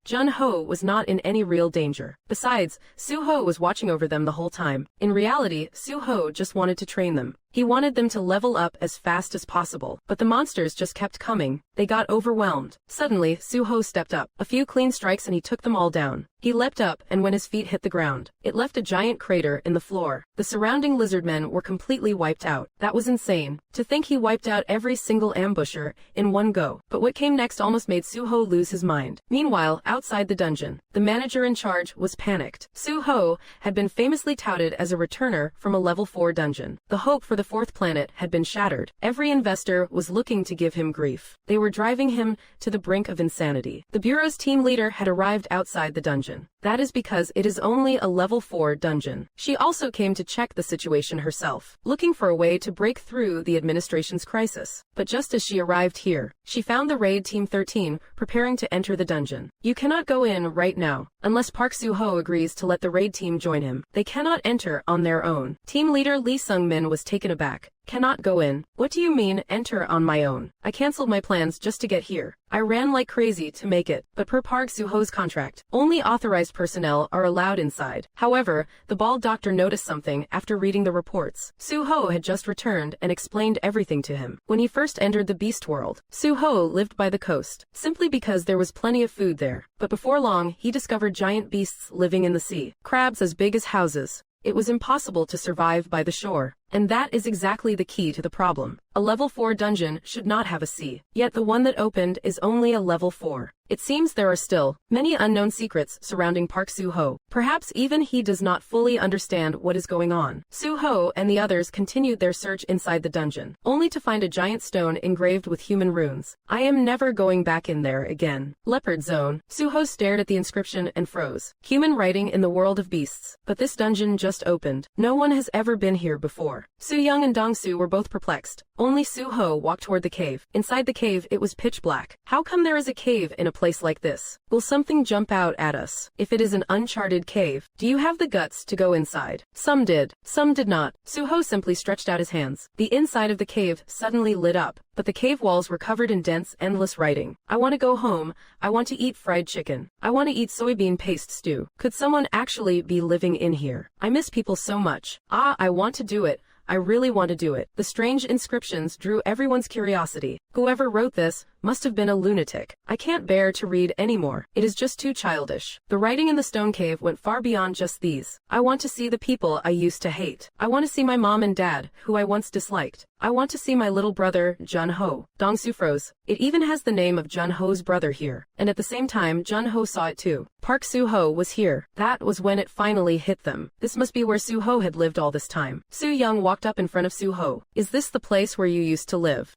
Besides, Suho was watching over them the whole time. In reality, Suho just wanted to train them. He wanted them to level up as fast as possible, but the monsters just kept coming. They got overwhelmed. Suddenly, Suho stepped up. A few clean strikes and he took them all down. He leapt up, and when his feet hit the ground, it left a giant crater in the floor. The surrounding lizardmen were completely wiped out. That was insane. To think he wiped out every single ambusher in one go. But what came next almost made Suho lose his mind. Meanwhile, outside the dungeon, the manager in charge was panicked. Suho had been famously touted as a returner from a level 4 dungeon. The hope for the 4th planet had been shattered. Every investor was looking to give him grief. They were driving him to the brink of insanity. The bureau's team leader had arrived outside the dungeon. That is because it is only a level 4 dungeon. She also came to check the situation herself, looking for a way to break through the administration's crisis. But just as she arrived here, she found the raid team 13 preparing to enter the dungeon. You cannot go in right now, unless Park Suho agrees to let the raid team join him. They cannot enter on their own. Team leader Lee Sung-min was taken aback. Cannot go in. What do you mean, enter on my own? I cancelled my plans just to get here. I ran like crazy to make it, but per Park Suho's contract, only authorized personnel are allowed inside. However, the bald doctor noticed something after reading the reports. Suho had just returned and explained everything to him. When he first entered the beast world, Suho lived by the coast, simply because there was plenty of food there. But before long, he discovered giant beasts living in the sea, crabs as big as houses. It was impossible to survive by the shore. And that is exactly the key to the problem. A level 4 dungeon should not have a sea. Yet the one that opened is only a level 4. It seems there are still many unknown secrets surrounding Park Suho. Perhaps even he does not fully understand what is going on. Suho and the others continued their search inside the dungeon, only to find a giant stone engraved with human runes. I am never going back in there again. Leopard Zone. Suho stared at the inscription and froze. Human writing in the world of beasts. But this dungeon just opened. No one has ever been here before. Su-young and Dongsu were both perplexed. Only Suho walked toward the cave. Inside the cave, it was pitch black. How come there is a cave in a place like this? Will something jump out at us? If it is an uncharted cave, do you have the guts to go inside? Some did. Some did not. Suho simply stretched out his hands. The inside of the cave suddenly lit up, but the cave walls were covered in dense, endless writing. I want to go home. I want to eat fried chicken. I want to eat soybean paste stew. Could someone actually be living in here? I miss people so much. I want to do it. I really want to do it. The strange inscriptions drew everyone's curiosity. Whoever wrote this must have been a lunatic. I can't bear to read anymore. It is just too childish. The writing in the stone cave went far beyond just these. I want to see the people I used to hate. I want to see my mom and dad, who I once disliked. I want to see my little brother, Junho. Dongsu froze. It even has the name of Junho's brother here. And at the same time, Junho saw it too. Park Suho was here. That was when it finally hit them. This must be where Suho had lived all this time. Su-young walked up in front of Suho. Is this the place where you used to live?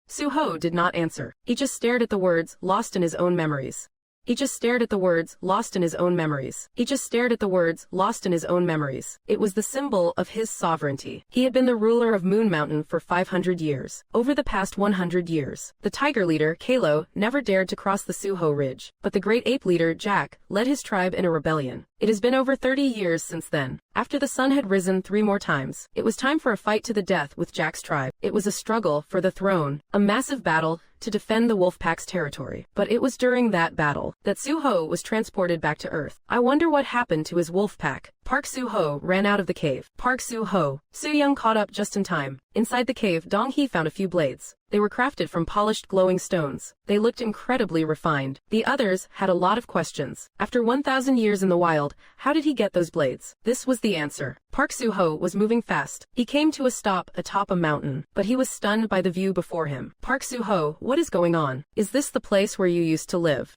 Suho did not answer. He just stared at the words, lost in his own memories. He just stared at the words, lost in his own memories. He just stared at the words, lost in his own memories. It was the symbol of his sovereignty. He had been the ruler of Moon Mountain for 500 years. Over the past 100 years, the tiger leader, Kalo, never dared to cross the Suho Ridge. But the great ape leader, Jack, led his tribe in a rebellion. It has been over 30 years since then. After the sun had risen 3 more times, it was time for a fight to the death with Jack's tribe. It was a struggle for the throne, a massive battle to defend the Wolfpack's territory. But it was during that battle that Suho was transported back to Earth. I wonder what happened to his Wolfpack. Park Suho ran out of the cave. Park Suho. Su-young caught up just in time. Inside the cave, Donghua found a few blades. They were crafted from polished glowing stones. They looked incredibly refined. The others had a lot of questions. After 1,000 years in the wild, how did he get those blades? This was the answer. Park Suho was moving fast. He came to a stop atop a mountain, but he was stunned by the view before him. Park Suho, what is going on? Is this the place where you used to live?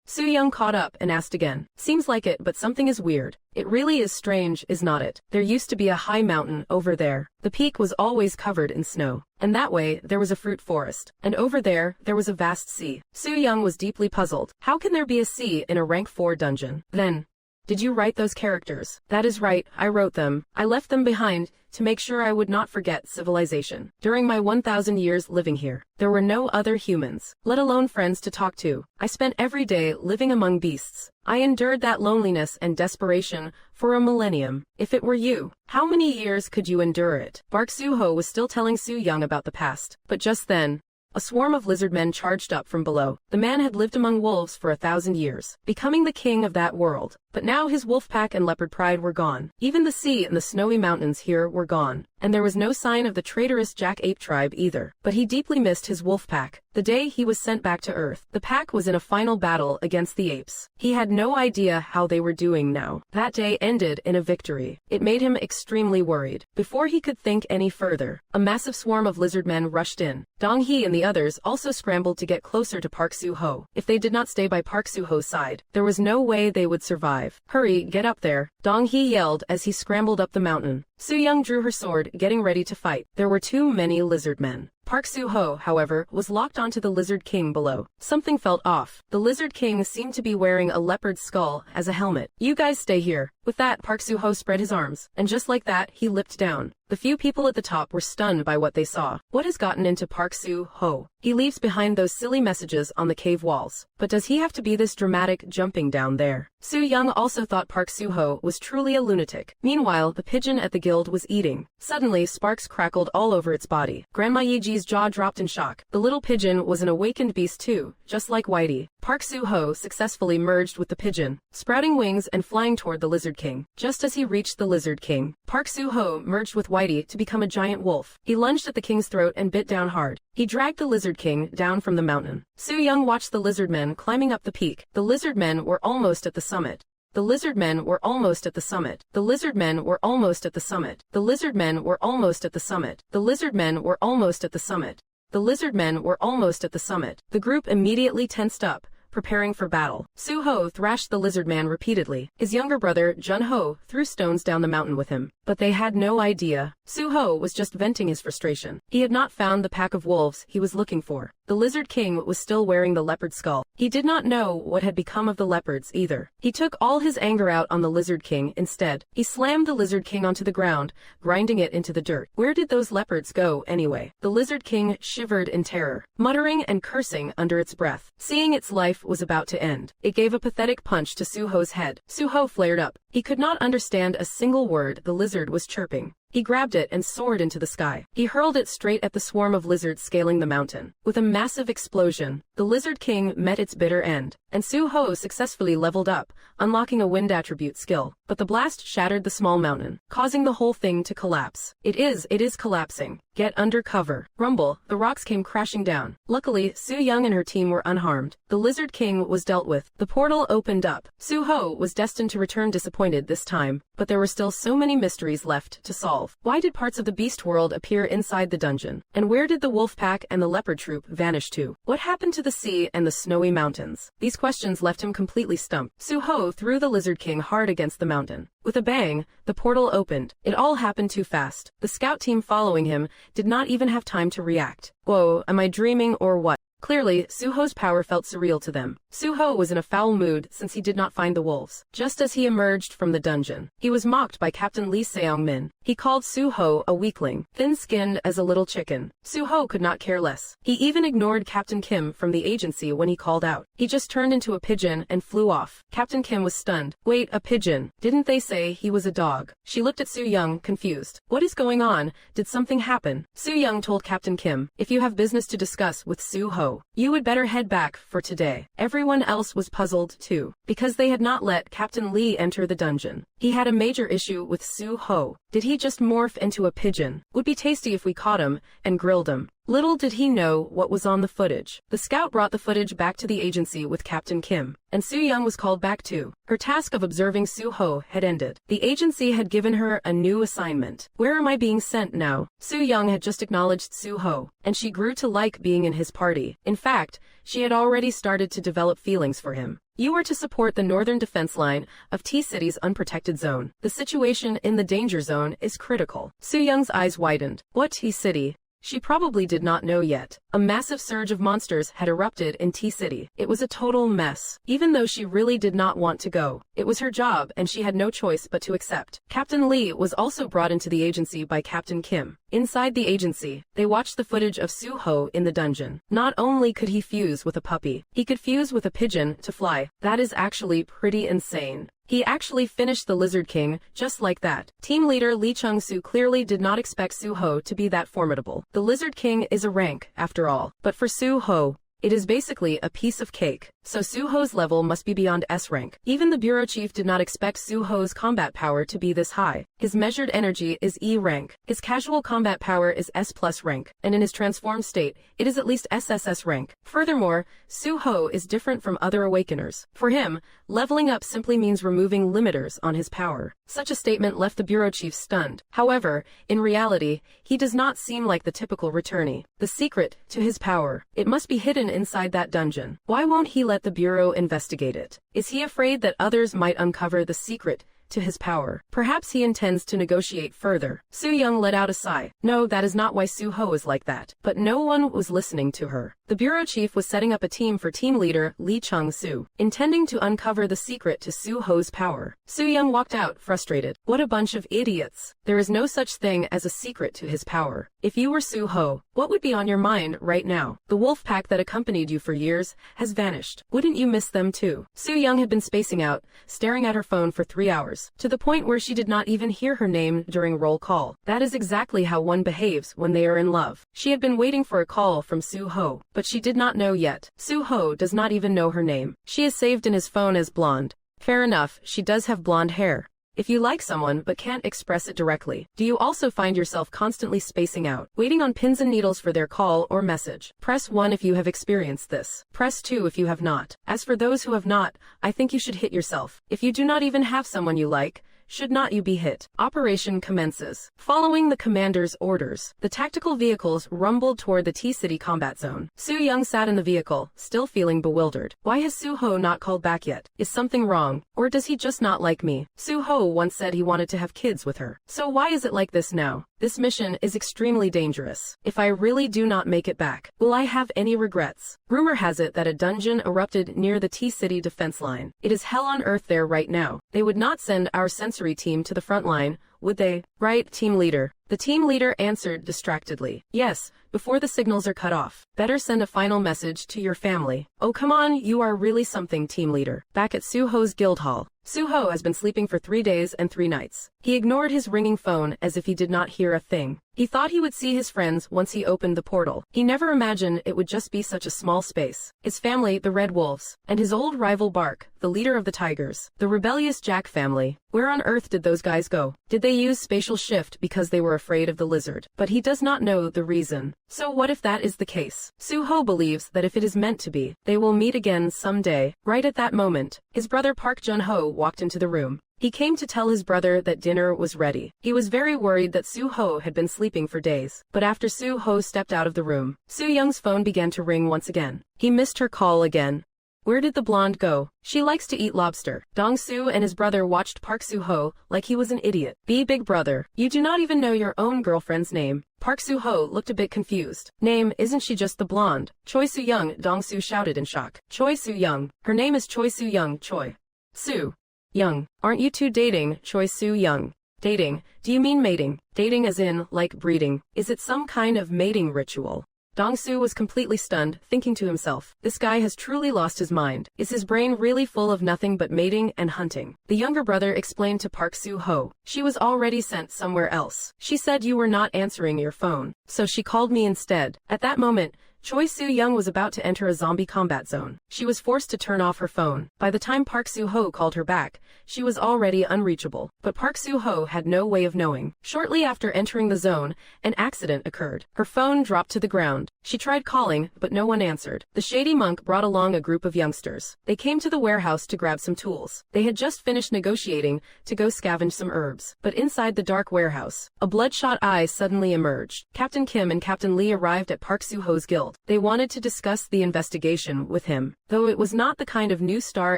Su Young caught up and asked again. Seems like it, but something is weird. It really is strange, is not it? There used to be a high mountain over there. The peak was always covered in snow. And that way, there was a fruit forest. And over there was a vast sea. Su Young was deeply puzzled. How can there be a sea in a rank 4 dungeon? Then, did you write those characters? That is right, I wrote them. I left them behind to make sure I would not forget civilization. During my 1,000 years living here, there were no other humans, let alone friends to talk to. I spent every day living among beasts. I endured that loneliness and desperation for a millennium. If it were you, how many years could you endure it? Bark Suho was still telling Su Young about the past, but just then, a swarm of lizard men charged up from below. The man had lived among wolves for 1,000 years, becoming the king of that world. But now his wolf pack and leopard pride were gone. Even the sea and the snowy mountains here were gone. And there was no sign of the traitorous jack-ape tribe either. But he deeply missed his wolf pack. The day he was sent back to Earth, the pack was in a final battle against the apes. He had no idea how they were doing now. That day ended in a victory. It made him extremely worried. Before he could think any further, a massive swarm of lizard men rushed in. Donghua and the others also scrambled to get closer to Park Suho. If they did not stay by Park Suho's side, there was no way they would survive. Hurry, get up there, Donghua yelled as he scrambled up the mountain. Su Young drew her sword, getting ready to fight. There were too many lizard men. Park Suho, however, was locked onto the Lizard King below. Something felt off. The Lizard King seemed to be wearing a leopard skull as a helmet. You guys stay here. With that, Park Suho spread his arms, and just like that, he leapt down. The few people at the top were stunned by what they saw. What has gotten into Park Suho? He leaves behind those silly messages on the cave walls. But does he have to be this dramatic jumping down there? Su Young also thought Park Suho was truly a lunatic. Meanwhile, the pigeon at the guild was eating. Suddenly, sparks crackled all over its body. Grandma Yiji's jaw dropped in shock. The little pigeon was an awakened beast too, just like Whitey. Park Suho successfully merged with the pigeon, sprouting wings and flying toward the Lizard King. Just as he reached the Lizard King, Park Suho merged with Whitey to become a giant wolf. He lunged at the king's throat and bit down hard. He dragged the Lizard King down from the mountain. Su Young watched the lizard men climbing up the peak. The lizard men were almost at the summit. The lizard men were almost at the summit. The lizard men were almost at the summit. The lizard men were almost at the summit. The lizard men were almost at the summit. The lizard men were almost at the summit. The group immediately tensed up, preparing for battle. Suho thrashed the lizard man repeatedly. His younger brother, Junho, threw stones down the mountain with him. But they had no idea. Suho was just venting his frustration. He had not found the pack of wolves he was looking for. The Lizard King was still wearing the leopard skull. He did not know what had become of the leopards either. He took all his anger out on the Lizard King instead. He slammed the Lizard King onto the ground, grinding it into the dirt. Where did those leopards go anyway? The Lizard King shivered in terror, muttering and cursing under its breath. Seeing its life was about to end, it gave a pathetic punch to Suho's head. Suho flared up. He could not understand a single word the lizard was chirping. He grabbed it and soared into the sky. He hurled it straight at the swarm of lizards scaling the mountain. With a massive explosion, the Lizard King met its bitter end, and Suho successfully leveled up, unlocking a wind attribute skill. But the blast shattered the small mountain, causing the whole thing to collapse. It is collapsing. Get under cover. Rumble, the rocks came crashing down. Luckily, Su Young and her team were unharmed. The Lizard King was dealt with. The portal opened up. Suho was destined to return disappointed this time, but there were still so many mysteries left to solve. Why did parts of the beast world appear inside the dungeon? And where did the wolf pack and the leopard troop vanish to? What happened to the sea and the snowy mountains? These questions left him completely stumped. Suho threw the Lizard King hard against the mountain. With a bang, the portal opened. It all happened too fast. The scout team following him did not even have time to react. Whoa, am I dreaming or what? Clearly, Suho's power felt surreal to them. Suho was in a foul mood since he did not find the wolves. Just as he emerged from the dungeon, he was mocked by Captain Lee Seong-min. He called Suho a weakling, thin-skinned as a little chicken. Suho could not care less. He even ignored Captain Kim from the agency when he called out. He just turned into a pigeon and flew off. Captain Kim was stunned. Wait, a pigeon? Didn't they say he was a dog? She looked at Su Young, confused. What is going on? Did something happen? Su Young told Captain Kim, if you have business to discuss with Suho, you would better head back for today. Everyone else was puzzled too, because they had not let Captain Lee enter the dungeon. He had a major issue with Suho. Did he just morph into a pigeon? Would be tasty if we caught him and grilled him. Little did he know what was on the footage. The scout brought the footage back to the agency with Captain Kim, and Su Young was called back too. Her task of observing Suho had ended. The agency had given her a new assignment. Where am I being sent now? Su Young had just acknowledged Suho, and she grew to like being in his party. In fact, she had already started to develop feelings for him. You are to support the northern defense line of T-City's unprotected zone. The situation in the danger zone is critical. Su-young's eyes widened. What T-City? She probably did not know yet. A massive surge of monsters had erupted in T-City. It was a total mess. Even though she really did not want to go, it was her job and she had no choice but to accept. Captain Lee was also brought into the agency by Captain Kim. Inside the agency, they watched the footage of Su-ho in the dungeon. Not only could he fuse with a puppy, he could fuse with a pigeon to fly. That is actually pretty insane. He actually finished the Lizard King, just like that. Team leader Lee Chung-soo clearly did not expect Su-ho to be that formidable. The Lizard King is a rank, after all. But for Su-ho, it is basically a piece of cake. So Su-ho's level must be beyond S rank. Even the bureau chief did not expect Su-ho's combat power to be this high. His measured energy is E rank. His casual combat power is S plus rank. And in his transformed state, it is at least SSS rank. Furthermore, Su-ho is different from other awakeners. For him, leveling up simply means removing limiters on his power. Such a statement left the bureau chief stunned. However, in reality, he does not seem like the typical returnee. The secret to his power, it must be hidden inside that dungeon. Why won't he let the bureau investigate it? Is he afraid that others might uncover the secret to his power? Perhaps he intends to negotiate further. Su-young let out a sigh. No, that is not why Su-ho is like that. But no one was listening to her. The bureau chief was setting up a team for team leader Lee Chung-soo, intending to uncover the secret to Su-ho's power. Su-young walked out, frustrated. What a bunch of idiots. There is no such thing as a secret to his power. If you were Su-ho, what would be on your mind right now? The wolf pack that accompanied you for years has vanished. Wouldn't you miss them too? Su-young had been spacing out, staring at her phone for 3 hours, to the point where she did not even hear her name during roll call. That is exactly how one behaves when they are in love. She had been waiting for a call from Su-ho, but she did not know yet. Su-ho does not even know her name. She is saved in his phone as blonde. Fair enough, she does have blonde hair. If you like someone but can't express it directly, do you also find yourself constantly spacing out, waiting on pins and needles for their call or message? Press 1 if you have experienced this. Press 2 if you have not. As for those who have not, I think you should hit yourself. If you do not even have someone you like, should not you be hit? Operation commences. Following the commander's orders, the tactical vehicles rumbled toward the T-City combat zone. Su-young sat in the vehicle, still feeling bewildered. Why has Su-ho not called back yet? Is something wrong? Or does he just not like me? Su-ho once said he wanted to have kids with her. So why is it like this now? This mission is extremely dangerous. If I really do not make it back, will I have any regrets? Rumor has it that a dungeon erupted near the T-City defense line. It is hell on earth there right now. They would not send our sensory team to the front line, would they? Right, team leader. The team leader answered distractedly. Yes, before the signals are cut off. Better send a final message to your family. Oh come on, you are really something, team leader. Back at Su-ho's guild hall. Su-ho has been sleeping for 3 days and 3 nights. He ignored his ringing phone as if he did not hear a thing. He thought he would see his friends once he opened the portal. He never imagined it would just be such a small space. His family, the Red Wolves, and his old rival Bark, the leader of the Tigers, the rebellious Jack family. Where on earth did those guys go? Did they use spatial shift because they were afraid of the lizard? But he does not know the reason. So what if that is the case? Su-ho believes that if it is meant to be, they will meet again someday. Right at that moment, his brother Park Jun-ho walked into the room. He came to tell his brother that dinner was ready. He was very worried that Su-ho had been sleeping for days. But after Su-ho stepped out of the room, Su-young's phone began to ring once again. He missed her call again. Where did the blonde go? She likes to eat lobster. Dong-soo and his brother watched Park Su-ho like he was an idiot. Big brother, you do not even know your own girlfriend's name. Park Su-ho looked a bit confused. Name, isn't she just the blonde? Choi Su-young, Dong-soo shouted in shock. Choi Su-young. Her name is Choi Su-young, Choi Su-young. Aren't you two dating, Choi Su-young? Dating? Do you mean mating? Dating as in, like breeding. Is it some kind of mating ritual? Dong-soo was completely stunned, thinking to himself, this guy has truly lost his mind. Is his brain really full of nothing but mating and hunting? The younger brother explained to Park Su-ho. She was already sent somewhere else. She said you were not answering your phone, so she called me instead. At that moment, Choi Su-young was about to enter a zombie combat zone. She was forced to turn off her phone. By the time Park Su-ho called her back, she was already unreachable. But Park Su-ho had no way of knowing. Shortly after entering the zone, an accident occurred. Her phone dropped to the ground. She tried calling, but no one answered. The shady monk brought along a group of youngsters. They came to the warehouse to grab some tools. They had just finished negotiating to go scavenge some herbs. But inside the dark warehouse, a bloodshot eye suddenly emerged. Captain Kim and Captain Lee arrived at Park Su-ho's guild. called. They wanted to discuss the investigation with him, though it was not the kind of new star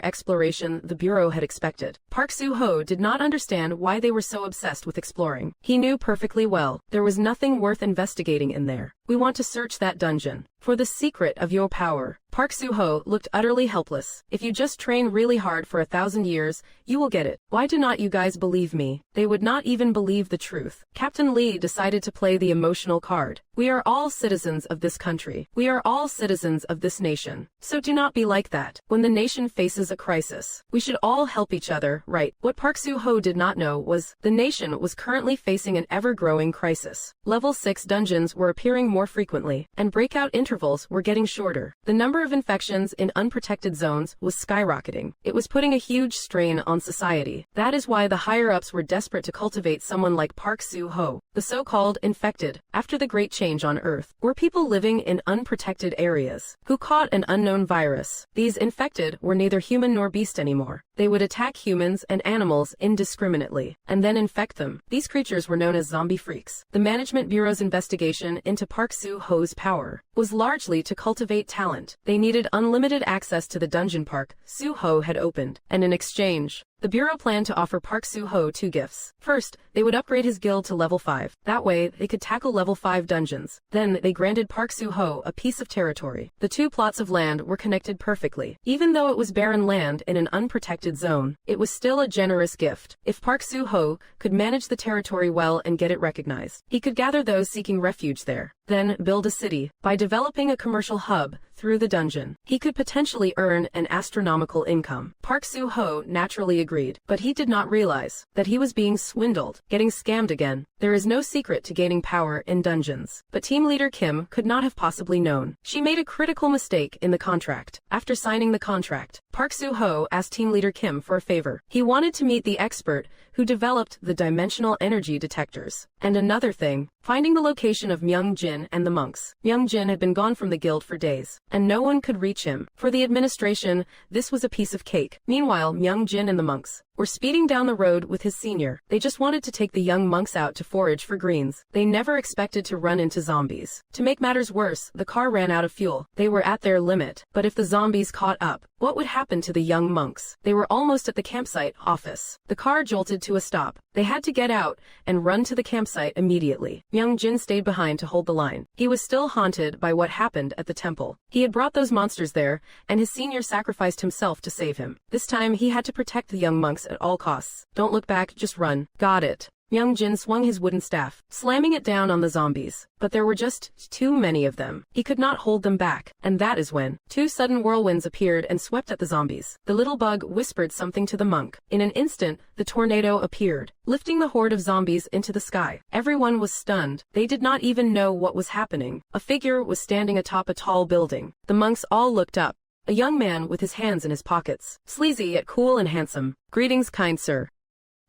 exploration the Bureau had expected. Park Soo-ho did not understand why they were so obsessed with exploring. He knew perfectly well there was nothing worth investigating in there. We want to search that dungeon for the secret of your power. Park Soo-ho looked utterly helpless. If you just train really hard for 1,000 years, you will get it. Why do not you guys believe me? They would not even believe the truth. Captain Lee decided to play the emotional card. We are all citizens of this country. We are all citizens of this nation. So do not be like that. When the nation faces a crisis, we should all help each other, right? What Park Soo-ho did not know was the nation was currently facing an ever-growing crisis. Level 6 dungeons were appearing more frequently, and breakout intervals were getting shorter. The number of infections in unprotected zones was skyrocketing. It was putting a huge strain on society. That is why the higher-ups were desperate to cultivate someone like Park Soo-ho. The so-called infected, after the Great Change on Earth, were people living in unprotected areas who caught an unknown virus. These infected were neither human nor beast anymore. They would attack humans and animals indiscriminately, and then infect them. These creatures were known as zombie freaks. The Management Bureau's investigation into Park Soo-ho's power was largely to cultivate talent. They needed unlimited access to the dungeon Park Soo-ho had opened, and in exchange, the Bureau planned to offer Park Soo-ho 2 gifts. First, they would upgrade his guild to level 5. That way, they could tackle level 5 dungeons. Then, they granted Park Soo-ho a piece of territory. The 2 plots of land were connected perfectly. Even though it was barren land in an unprotected zone, it was still a generous gift. If Park Soo-ho could manage the territory well and get it recognized, he could gather those seeking refuge there. Then, build a city. By developing a commercial hub through the dungeon, he could potentially earn an astronomical income. Park Soo-ho naturally agreed, but he did not realize that he was being swindled, getting scammed again. There is no secret to gaining power in dungeons. But team leader Kim could not have possibly known. She made a critical mistake in the contract. After signing the contract, Park Soo-ho asked team leader Kim for a favor. He wanted to meet the expert who developed the dimensional energy detectors. And another thing, finding the location of Myung-jin and the monks. Myung-jin had been gone from the guild for days, and no one could reach him. For the administration, this was a piece of cake. Meanwhile, Myung-jin and the monks were speeding down the road with his senior. They just wanted to take the young monks out to forage for greens. They never expected to run into zombies. To make matters worse, the car ran out of fuel. They were at their limit. But if the zombies caught up, what would happen to the young monks? They were almost at the campsite office. The car jolted to a stop. They had to get out and run to the campsite immediately. Myung-jin stayed behind to hold the line. He was still haunted by what happened at the temple. He had brought those monsters there, and his senior sacrificed himself to save him. This time, he had to protect the young monks at all costs. Don't look back, just run. Got it. Myung-jin swung his wooden staff, slamming it down on the zombies. But there were just too many of them. He could not hold them back. And that is when 2 sudden whirlwinds appeared and swept at the zombies. The little bug whispered something to the monk. In an instant, the tornado appeared, lifting the horde of zombies into the sky. Everyone was stunned. They did not even know what was happening. A figure was standing atop a tall building. The monks all looked up. A young man with his hands in his pockets. Sleazy yet cool and handsome. Greetings, kind sir.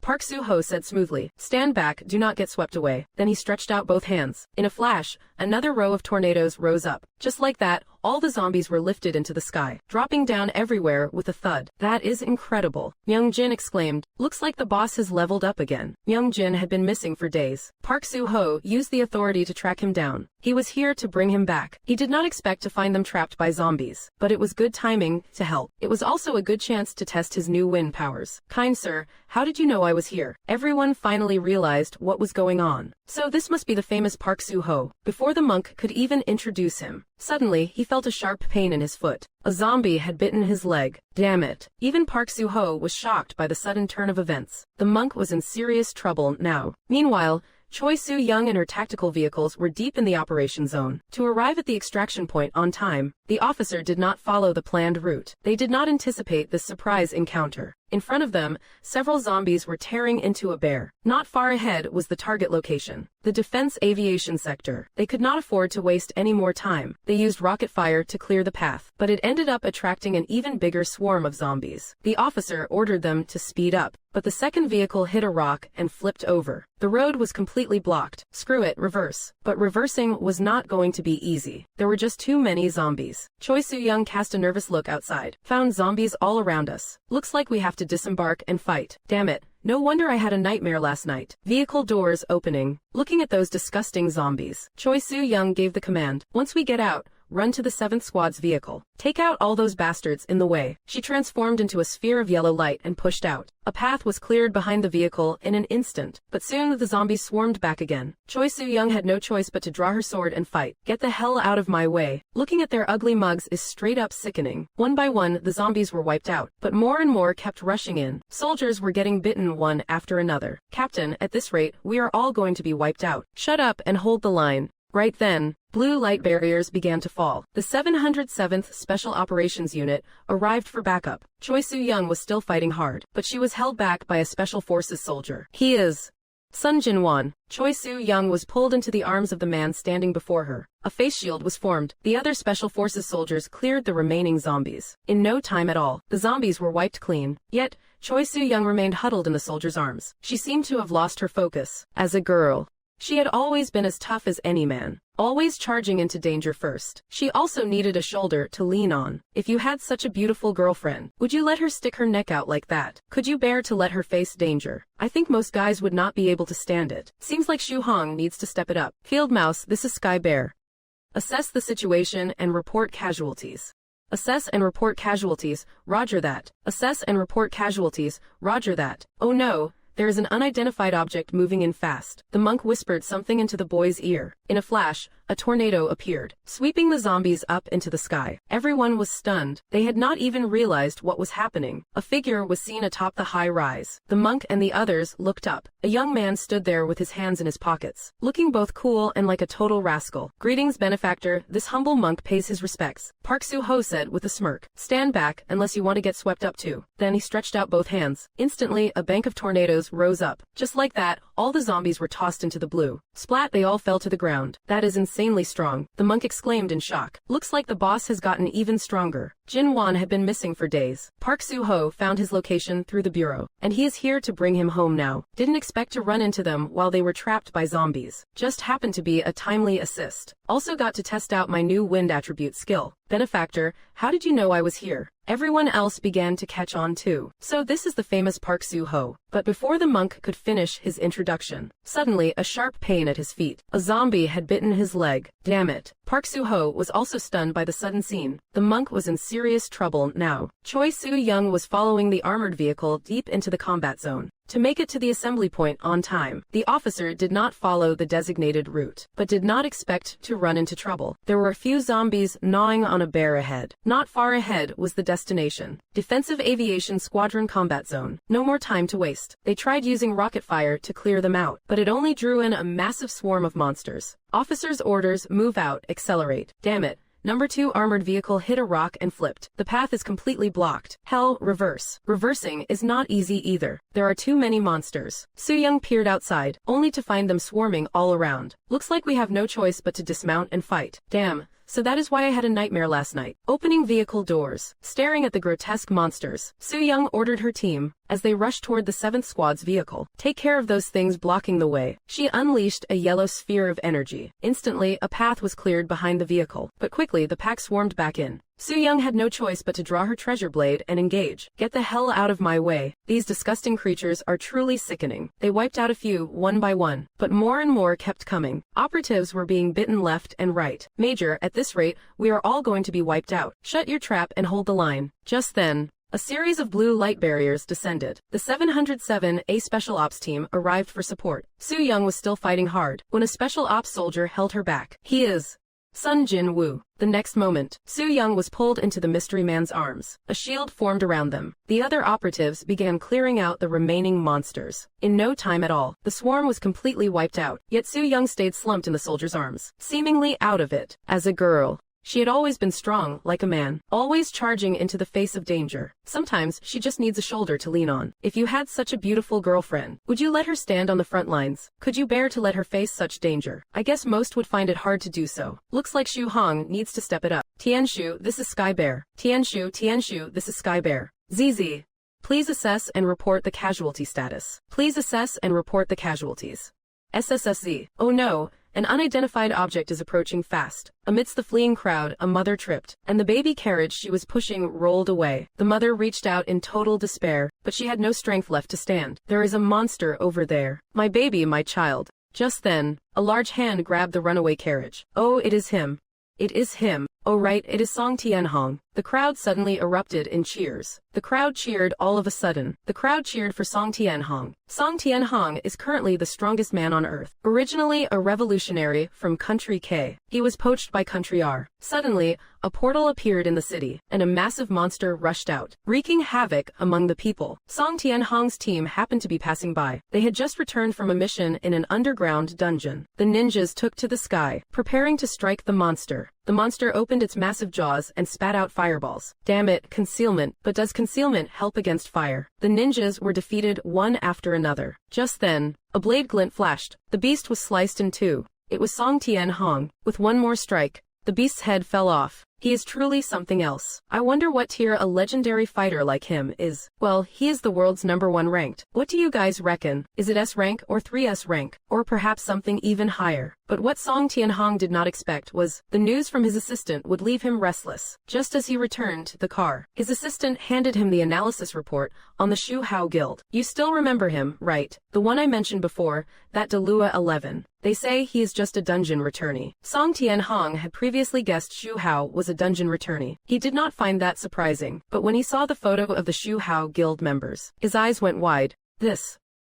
Park Soo-ho said smoothly, stand back, do not get swept away. Then he stretched out both hands. In a flash, another row of tornadoes rose up. Just like that, all the zombies were lifted into the sky, dropping down everywhere with a thud. That is incredible. Myung-jin exclaimed, looks like the boss has leveled up again. Myung-jin had been missing for days. Park Soo-ho used the authority to track him down. He was here to bring him back. He did not expect to find them trapped by zombies, but it was good timing to help. It was also a good chance to test his new wind powers. Kind sir, how did you know I was here? Everyone finally realized what was going on. So this must be the famous Park Soo-ho. Before the monk could even introduce him, suddenly he felt a sharp pain in his foot. A zombie had bitten his leg. Damn it. Even Park Soo-ho was shocked by the sudden turn of events. The monk was in serious trouble now. Meanwhile, Choi Soo-young and her tactical vehicles were deep in the operation zone. To arrive at the extraction point on time, the officer did not follow the planned route. They did not anticipate this surprise encounter. In front of them, several zombies were tearing into a bear. Not far ahead was the target location, the defense aviation sector. They could not afford to waste any more time. They used rocket fire to clear the path, but it ended up attracting an even bigger swarm of zombies. The officer ordered them to speed up, but the second vehicle hit a rock and flipped over. The road was completely blocked. Screw it, reverse. But reversing was not going to be easy. There were just too many zombies. Choi Soo-young cast a nervous look outside. Found zombies all around us. Looks like we have to disembark and fight. Damn it. No wonder I had a nightmare last night. Vehicle doors opening. Looking at those disgusting zombies, Choi Soo-young gave the command. Once we get out, run to the 7th Squad's vehicle. Take out all those bastards in the way. She transformed into a sphere of yellow light and pushed out. A path was cleared behind the vehicle in an instant, but soon the zombies swarmed back again. Choi Soo-young had no choice but to draw her sword and fight. Get the hell out of my way. Looking at their ugly mugs is straight up sickening. One by one, the zombies were wiped out, but more and more kept rushing in. Soldiers were getting bitten one after another. Captain, at this rate, we are all going to be wiped out. Shut up and hold the line. Right then, blue light barriers began to fall. The 707th Special Operations Unit arrived for backup. Choi Soo-young was still fighting hard, but she was held back by a Special Forces soldier. He is Sun Jin-won. Choi Soo-young was pulled into the arms of the man standing before her. A face shield was formed. The other Special Forces soldiers cleared the remaining zombies. In no time at all, the zombies were wiped clean. Yet, Choi Soo-young remained huddled in the soldier's arms. She seemed to have lost her focus. As a girl, she had always been as tough as any man, always charging into danger first. She also needed a shoulder to lean on. If you had such a beautiful girlfriend, would you let her stick her neck out like that? Could you bear to let her face danger? I think most guys would not be able to stand it. Seems like Shu Hong needs to step it up. Field Mouse, this is Sky Bear. Assess the situation and report casualties. Assess and report casualties, roger that. Assess and report casualties, roger that. Oh no. There is an unidentified object moving in fast. The monk whispered something into the boy's ear. In a flash, a tornado appeared, sweeping the zombies up into the sky. Everyone was stunned. They had not even realized what was happening. A figure was seen atop the high rise. The monk and the others looked up. A young man stood there with his hands in his pockets, looking both cool and like a total rascal. Greetings, benefactor. This humble monk pays his respects, Park Soo-ho said with a smirk. Stand back, unless you want to get swept up too. Then he stretched out both hands. Instantly, a bank of tornadoes rose up. Just like that, all the zombies were tossed into the blue. Splat, they all fell to the ground. That is insanely strong, the monk exclaimed in shock. Looks like the boss has gotten even stronger. Jin Won had been missing for days. Park Soo-ho found his location through the bureau, and he is here to bring him home now. Didn't expect to run into them while they were trapped by zombies. Just happened to be a timely assist. Also got to test out my new wind attribute skill. Benefactor, how did you know I was here? Everyone else began to catch on too. So this is the famous Park Soo-ho. But before the monk could finish his introduction, suddenly a sharp pain at his feet. A zombie had bitten his leg. Damn it. Park Soo-ho was also stunned by the sudden scene. The monk was in serious trouble now. Choi Soo-young was following the armored vehicle deep into the combat zone. To make it to the assembly point on time, the officer did not follow the designated route, but did not expect to run into trouble. There were a few zombies gnawing on a bear ahead. Not far ahead was the destination. Defensive Aviation Squadron Combat Zone. No more time to waste. They tried using rocket fire to clear them out, but it only drew in a massive swarm of monsters. Officer's orders: move out, accelerate. Damn it. Number 2 armored vehicle hit a rock and flipped. The path is completely blocked. Hell, reverse. Reversing is not easy either. There are too many monsters. Soo-young peered outside, only to find them swarming all around. Looks like we have no choice but to dismount and fight. Damn. So that is why I had a nightmare last night. Opening vehicle doors. Staring at the grotesque monsters, Soo-young ordered her team, as they rushed toward the 7th Squad's vehicle. Take care of those things blocking the way. She unleashed a yellow sphere of energy. Instantly, a path was cleared behind the vehicle, but quickly the pack swarmed back in. Soo-young had no choice but to draw her treasure blade and engage. Get the hell out of my way. These disgusting creatures are truly sickening. They wiped out a few, one by one, but more and more kept coming. Operatives were being bitten left and right. Major, at this rate, we are all going to be wiped out. Shut your trap and hold the line. Just then, a series of blue light barriers descended. The 707A Special Ops team arrived for support. Soo-young was still fighting hard when a Special Ops soldier held her back. He is Sun Jin-woo. The next moment, Soo-young was pulled into the mystery man's arms. A shield formed around them. The other operatives began clearing out the remaining monsters. In no time at all, the swarm was completely wiped out, yet Soo-young stayed slumped in the soldier's arms, seemingly out of it. As a girl, she had always been strong, like a man, always charging into the face of danger. Sometimes she just needs a shoulder to lean on. If you had such a beautiful girlfriend, would you let her stand on the front lines? Could you bear to let her face such danger? I guess most would find it hard to do so. Looks like Shu Hong needs to step it up. Tianshu, this is Sky Bear. Tianshu, this is Sky Bear. ZZ. Please assess and report the casualty status. Please assess and report the casualties. SSSZ. Oh no. An unidentified object is approaching fast. Amidst the fleeing crowd, a mother tripped, and the baby carriage she was pushing rolled away. The mother reached out in total despair, but she had no strength left to stand. There is a monster over there. My baby, my child. Just then, a large hand grabbed the runaway carriage. Oh, it is him. It is him. Oh right, it is Song Tianhong. The crowd suddenly erupted in cheers. The crowd cheered all of a sudden. The crowd cheered for Song Tianhong. Song Tianhong is currently the strongest man on earth. Originally a revolutionary from Country K, he was poached by Country R. Suddenly, a portal appeared in the city, and a massive monster rushed out, wreaking havoc among the people. Song Tianhong's team happened to be passing by. They had just returned from a mission in an underground dungeon. The ninjas took to the sky, preparing to strike the monster. The monster opened its massive jaws and spat out fireballs. Damn it, concealment. But does concealment help against fire? The ninjas were defeated one after another. Just then, a blade glint flashed. The beast was sliced in two. It was Song Tianhong. With one more strike, the beast's head fell off. He is truly something else. I wonder what tier a legendary fighter like him is. Well, he is the world's #1 ranked. What do you guys reckon? Is it S rank or 3S rank? Or perhaps something even higher? But what Song Tianhong did not expect was the news from his assistant would leave him restless. Just as he returned to the car, his assistant handed him the analysis report on the Shu Hao Guild. You still remember him, right? The one I mentioned before, that Donghua 11. They say he is just a dungeon returnee. Song Tianhong had previously guessed Shu Hao was a dungeon returnee. He did not find that surprising, but when he saw the photo of the Shu Hao Guild members, his eyes went wide.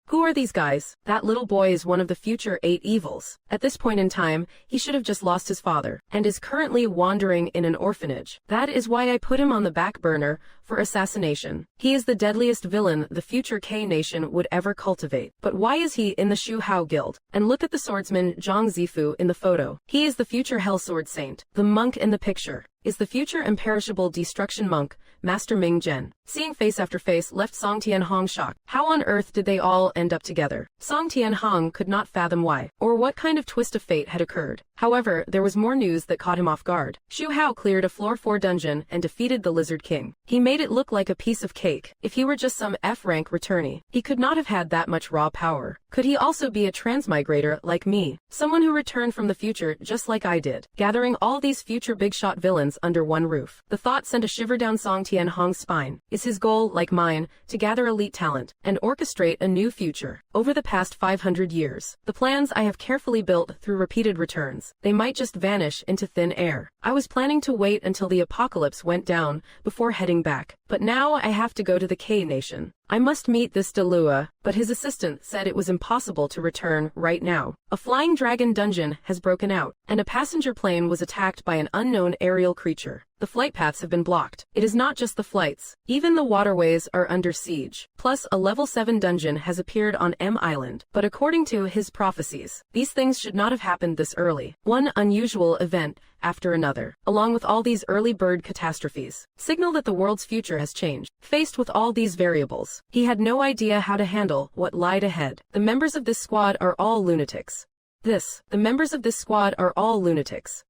Who are these guys? That little boy is one of the future 8 evils. At this point in time, he should have just lost his father, and is currently wandering in an orphanage. That is why I put him on the back burner for assassination. He is the deadliest villain the future K nation would ever cultivate. But why is he in the Shu Hao Guild? And look at the swordsman Zhang Zifu in the photo. He is the future Hell Sword Saint. The monk in the picture is the future imperishable destruction monk, Master Ming Zhen. Seeing face after face left Song Tianhong shocked. How on earth did they all end up together? Song Tianhong could not fathom why, or what kind of twist of fate had occurred. However, there was more news that caught him off guard. Shu Hao cleared a floor 4 dungeon and defeated the Lizard King. He made it look like a piece of cake. If he were just some F-rank returnee, he could not have had that much raw power. Could he also be a transmigrator like me? Someone who returned from the future just like I did, gathering all these future big shot villains under one roof. The thought sent a shiver down Song Tianhong's spine. Is his goal, like mine, to gather elite talent and orchestrate a new future? Over the past 500 years, the plans I have carefully built through repeated returns, they might just vanish into thin air. I was planning to wait until the apocalypse went down before heading back, but now I have to go to the K Nation. I must meet this Donghua, but his assistant said it was impossible to return right now. A flying dragon dungeon has broken out, and a passenger plane was attacked by an unknown aerial creature. The flight paths have been blocked. It is not just the flights. Even the waterways are under siege. Plus, a level 7 dungeon has appeared on M Island. But according to his prophecies, these things should not have happened this early. One unusual event after another, along with all these early bird catastrophes, signal that the world's future has changed. Faced with all these variables, he had no idea how to handle what lied ahead. The members of this squad are all lunatics. The members of this squad are all lunatics.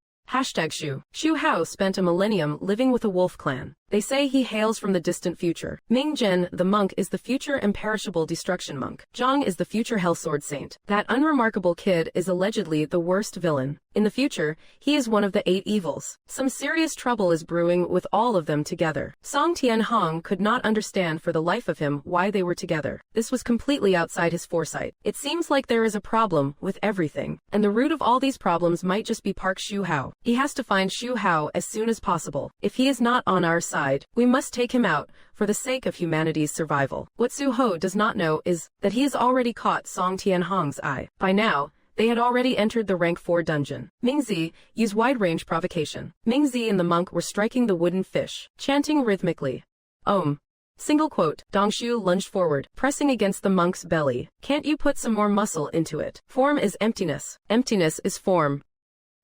Shu Hao spent a millennium living with a wolf clan. They say he hails from the distant future. Ming Zhen, the monk, is the future imperishable destruction monk. Zhang is the future Hellsword Saint. That unremarkable kid is allegedly the worst villain. In the future, he is one of the 8 evils. Some serious trouble is brewing with all of them together. Song Tianhong could not understand for the life of him why they were together. This was completely outside his foresight. It seems like there is a problem with everything, and the root of all these problems might just be Park Shu Hao. He has to find Shu Hao as soon as possible. If he is not on our side, we must take him out for the sake of humanity's survival. What Su Ho does not know is that he has already caught Song Tianhong's eye. By now, they had already entered the rank 4 dungeon. Mingzi used wide-range provocation. Mingzi and the monk were striking the wooden fish, chanting rhythmically. Single quote. Dongshu lunged forward, pressing against the monk's belly. Can't you put some more muscle into it? Form is emptiness. Emptiness is form.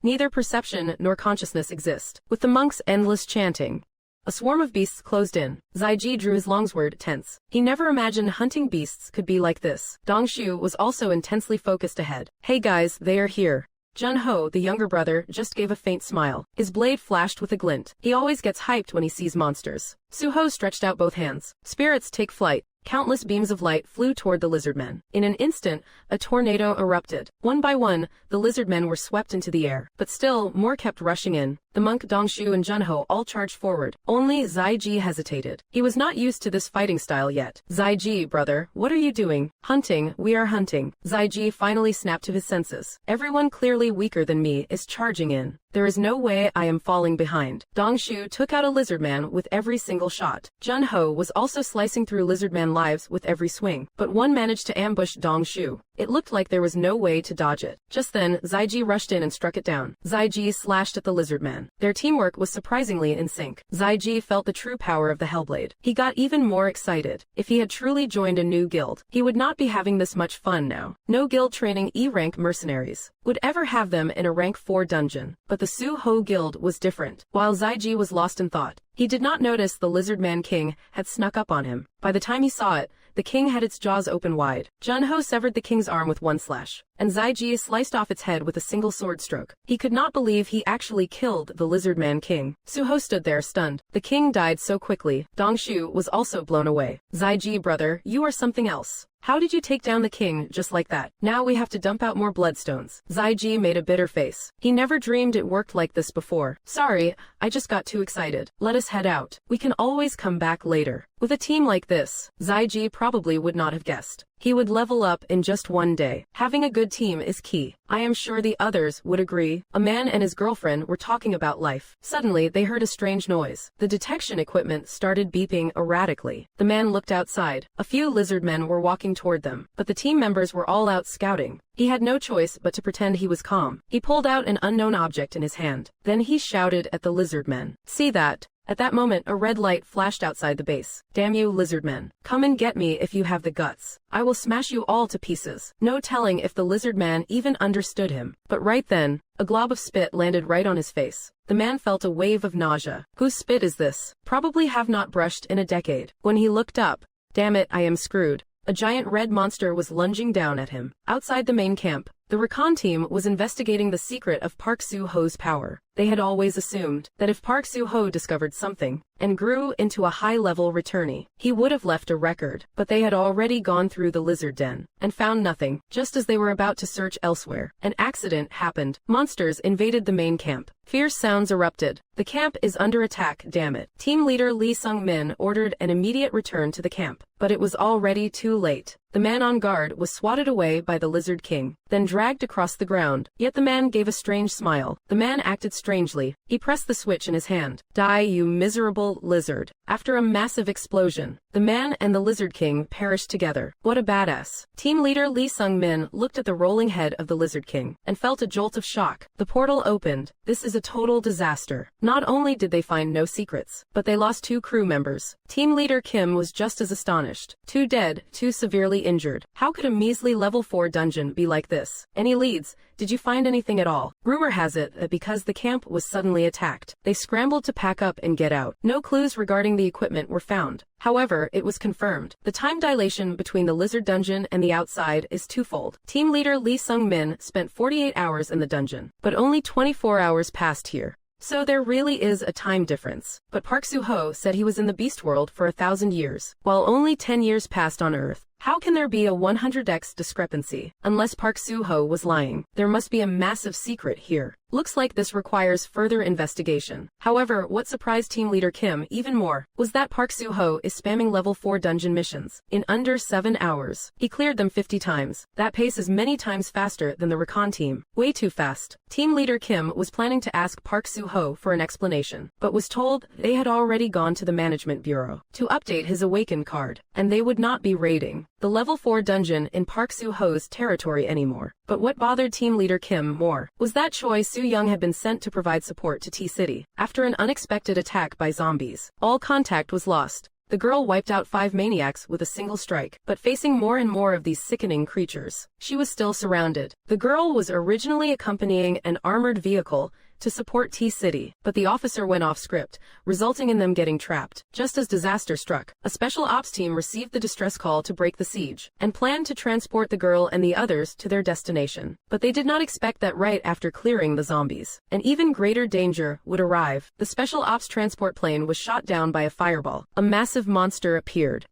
Neither perception nor consciousness exist. With the monk's endless chanting, a swarm of beasts closed in. Zaiji drew his longsword tense. He never imagined hunting beasts could be like this. Dongshu was also intensely focused ahead. Hey guys, they are here. Jun-ho, the younger brother, just gave a faint smile. His blade flashed with a glint. He always gets hyped when he sees monsters. Su-ho stretched out both hands. Spirits take flight. Countless beams of light flew toward the lizardmen. In an instant, a tornado erupted. One by one, the lizardmen were swept into the air. But still, more kept rushing in. The The monk Dongshu and Junho all charged forward. Only Zaiji hesitated. He was not used to this fighting style yet. Zaiji, brother, what are you doing? Hunting, we are hunting. Zaiji finally snapped to his senses. Everyone clearly weaker than me is charging in. There is no way I am falling behind. Dongshu took out a lizardman with every single shot. Junho was also slicing through lizardman lives with every swing, but one managed to ambush Dongshu. It looked like there was no way to dodge it. Just then, Zaiji rushed in and struck it down. Zaiji slashed at the lizardman. Their teamwork was surprisingly in sync. Zaiji felt the true power of the Hellblade. He got even more excited. If he had truly joined a new guild, he would not be having this much fun now. No guild training E-rank mercenaries would ever have them in a rank 4 dungeon. But the Su-Ho guild was different. While Zaiji was lost in thought, he did not notice the Lizardman King had snuck up on him. By the time he saw it, the king had its jaws open wide. Junho severed the king's arm with one slash, and Zaiji sliced off its head with a single sword stroke. He could not believe he actually killed the Lizardman King. Su-Ho stood there stunned. The king died so quickly. Dongshu was also blown away. Zaiji, brother, you are something else. How did you take down the king just like that? Now we have to dump out more bloodstones. Zaiji made a bitter face. He never dreamed it worked like this before. Sorry, I just got too excited. Let us head out. We can always come back later. With a team like this, Zaiji probably would not have guessed he would level up in just one day. Having a good team is key. I am sure the others would agree. A man and his girlfriend were talking about life. Suddenly, they heard a strange noise. The detection equipment started beeping erratically. The man looked outside. A few lizard men were walking toward them, but the team members were all out scouting. He had no choice but to pretend he was calm. He pulled out an unknown object in his hand. Then he shouted at the lizard men. See that? At that moment, a red light flashed outside the base. Damn you, lizardmen. Come and get me if you have the guts. I will smash you all to pieces. No telling if the lizardman even understood him. But right then, a glob of spit landed right on his face. The man felt a wave of nausea. Whose spit is this? Probably have not brushed in a decade. When he looked up, damn it, I am screwed. A giant red monster was lunging down at him. Outside the main camp, the recon team was investigating the secret of Park Su-Ho's power. They had always assumed that if Park Su-Ho discovered something and grew into a high-level returnee, he would have left a record. But they had already gone through the lizard den and found nothing. Just as they were about to search elsewhere, an accident happened. Monsters invaded the main camp. Fierce sounds erupted. The camp is under attack, damn it. Team leader Lee Sung-min ordered an immediate return to the camp, but it was already too late. The man on guard was swatted away by the Lizard King, then dragged across the ground. Yet the man gave a strange smile. The man acted strangely. He pressed the switch in his hand. Die, you miserable lizard. After a massive explosion, the man and the Lizard King perished together. What a badass. Team leader Lee Sung-min looked at the rolling head of the Lizard King and felt a jolt of shock. The portal opened. This is a total disaster. Not only did they find no secrets, but they lost 2 crew members. Team leader Kim was just as astonished. 2 dead, 2 severely injured. How could a measly level 4 dungeon be like this? Any leads? Did you find anything at all? Rumor has it that because the camp was suddenly attacked, they scrambled to pack up and get out. No clues regarding the equipment were found. However, it was confirmed. The time dilation between the lizard dungeon and the outside is twofold. Team leader Lee Sung-min spent 48 hours in the dungeon, but only 24 hours passed here. So there really is a time difference. But Park Su-Ho said he was in the beast world for 1,000 years, while only 10 years passed on Earth. How can there be a 100x discrepancy? Unless Park Su-Ho was lying, there must be a massive secret here. Looks like this requires further investigation. However, what surprised team leader Kim even more was that Park Su-Ho is spamming level 4 dungeon missions in under 7 hours. He cleared them 50 times. That pace is many times faster than the recon team. Way too fast. Team leader Kim was planning to ask Park Su-Ho for an explanation, but was told they had already gone to the management bureau to update his awakened card, and they would not be raiding the level 4 dungeon in Park Su-Ho's territory anymore. But what bothered team leader Kim more was that Choi Soo-young had been sent to provide support to T-City after an unexpected attack by zombies. All contact was lost. The girl wiped out 5 maniacs with a single strike, but facing more and more of these sickening creatures, she was still surrounded. The girl was originally accompanying an armored vehicle to support T-City, but the officer went off script, resulting in them getting trapped. Just as disaster struck, a special ops team received the distress call to break the siege, and planned to transport the girl and the others to their destination. But they did not expect that right after clearing the zombies, an even greater danger would arrive. The special ops transport plane was shot down by a fireball. A massive monster appeared.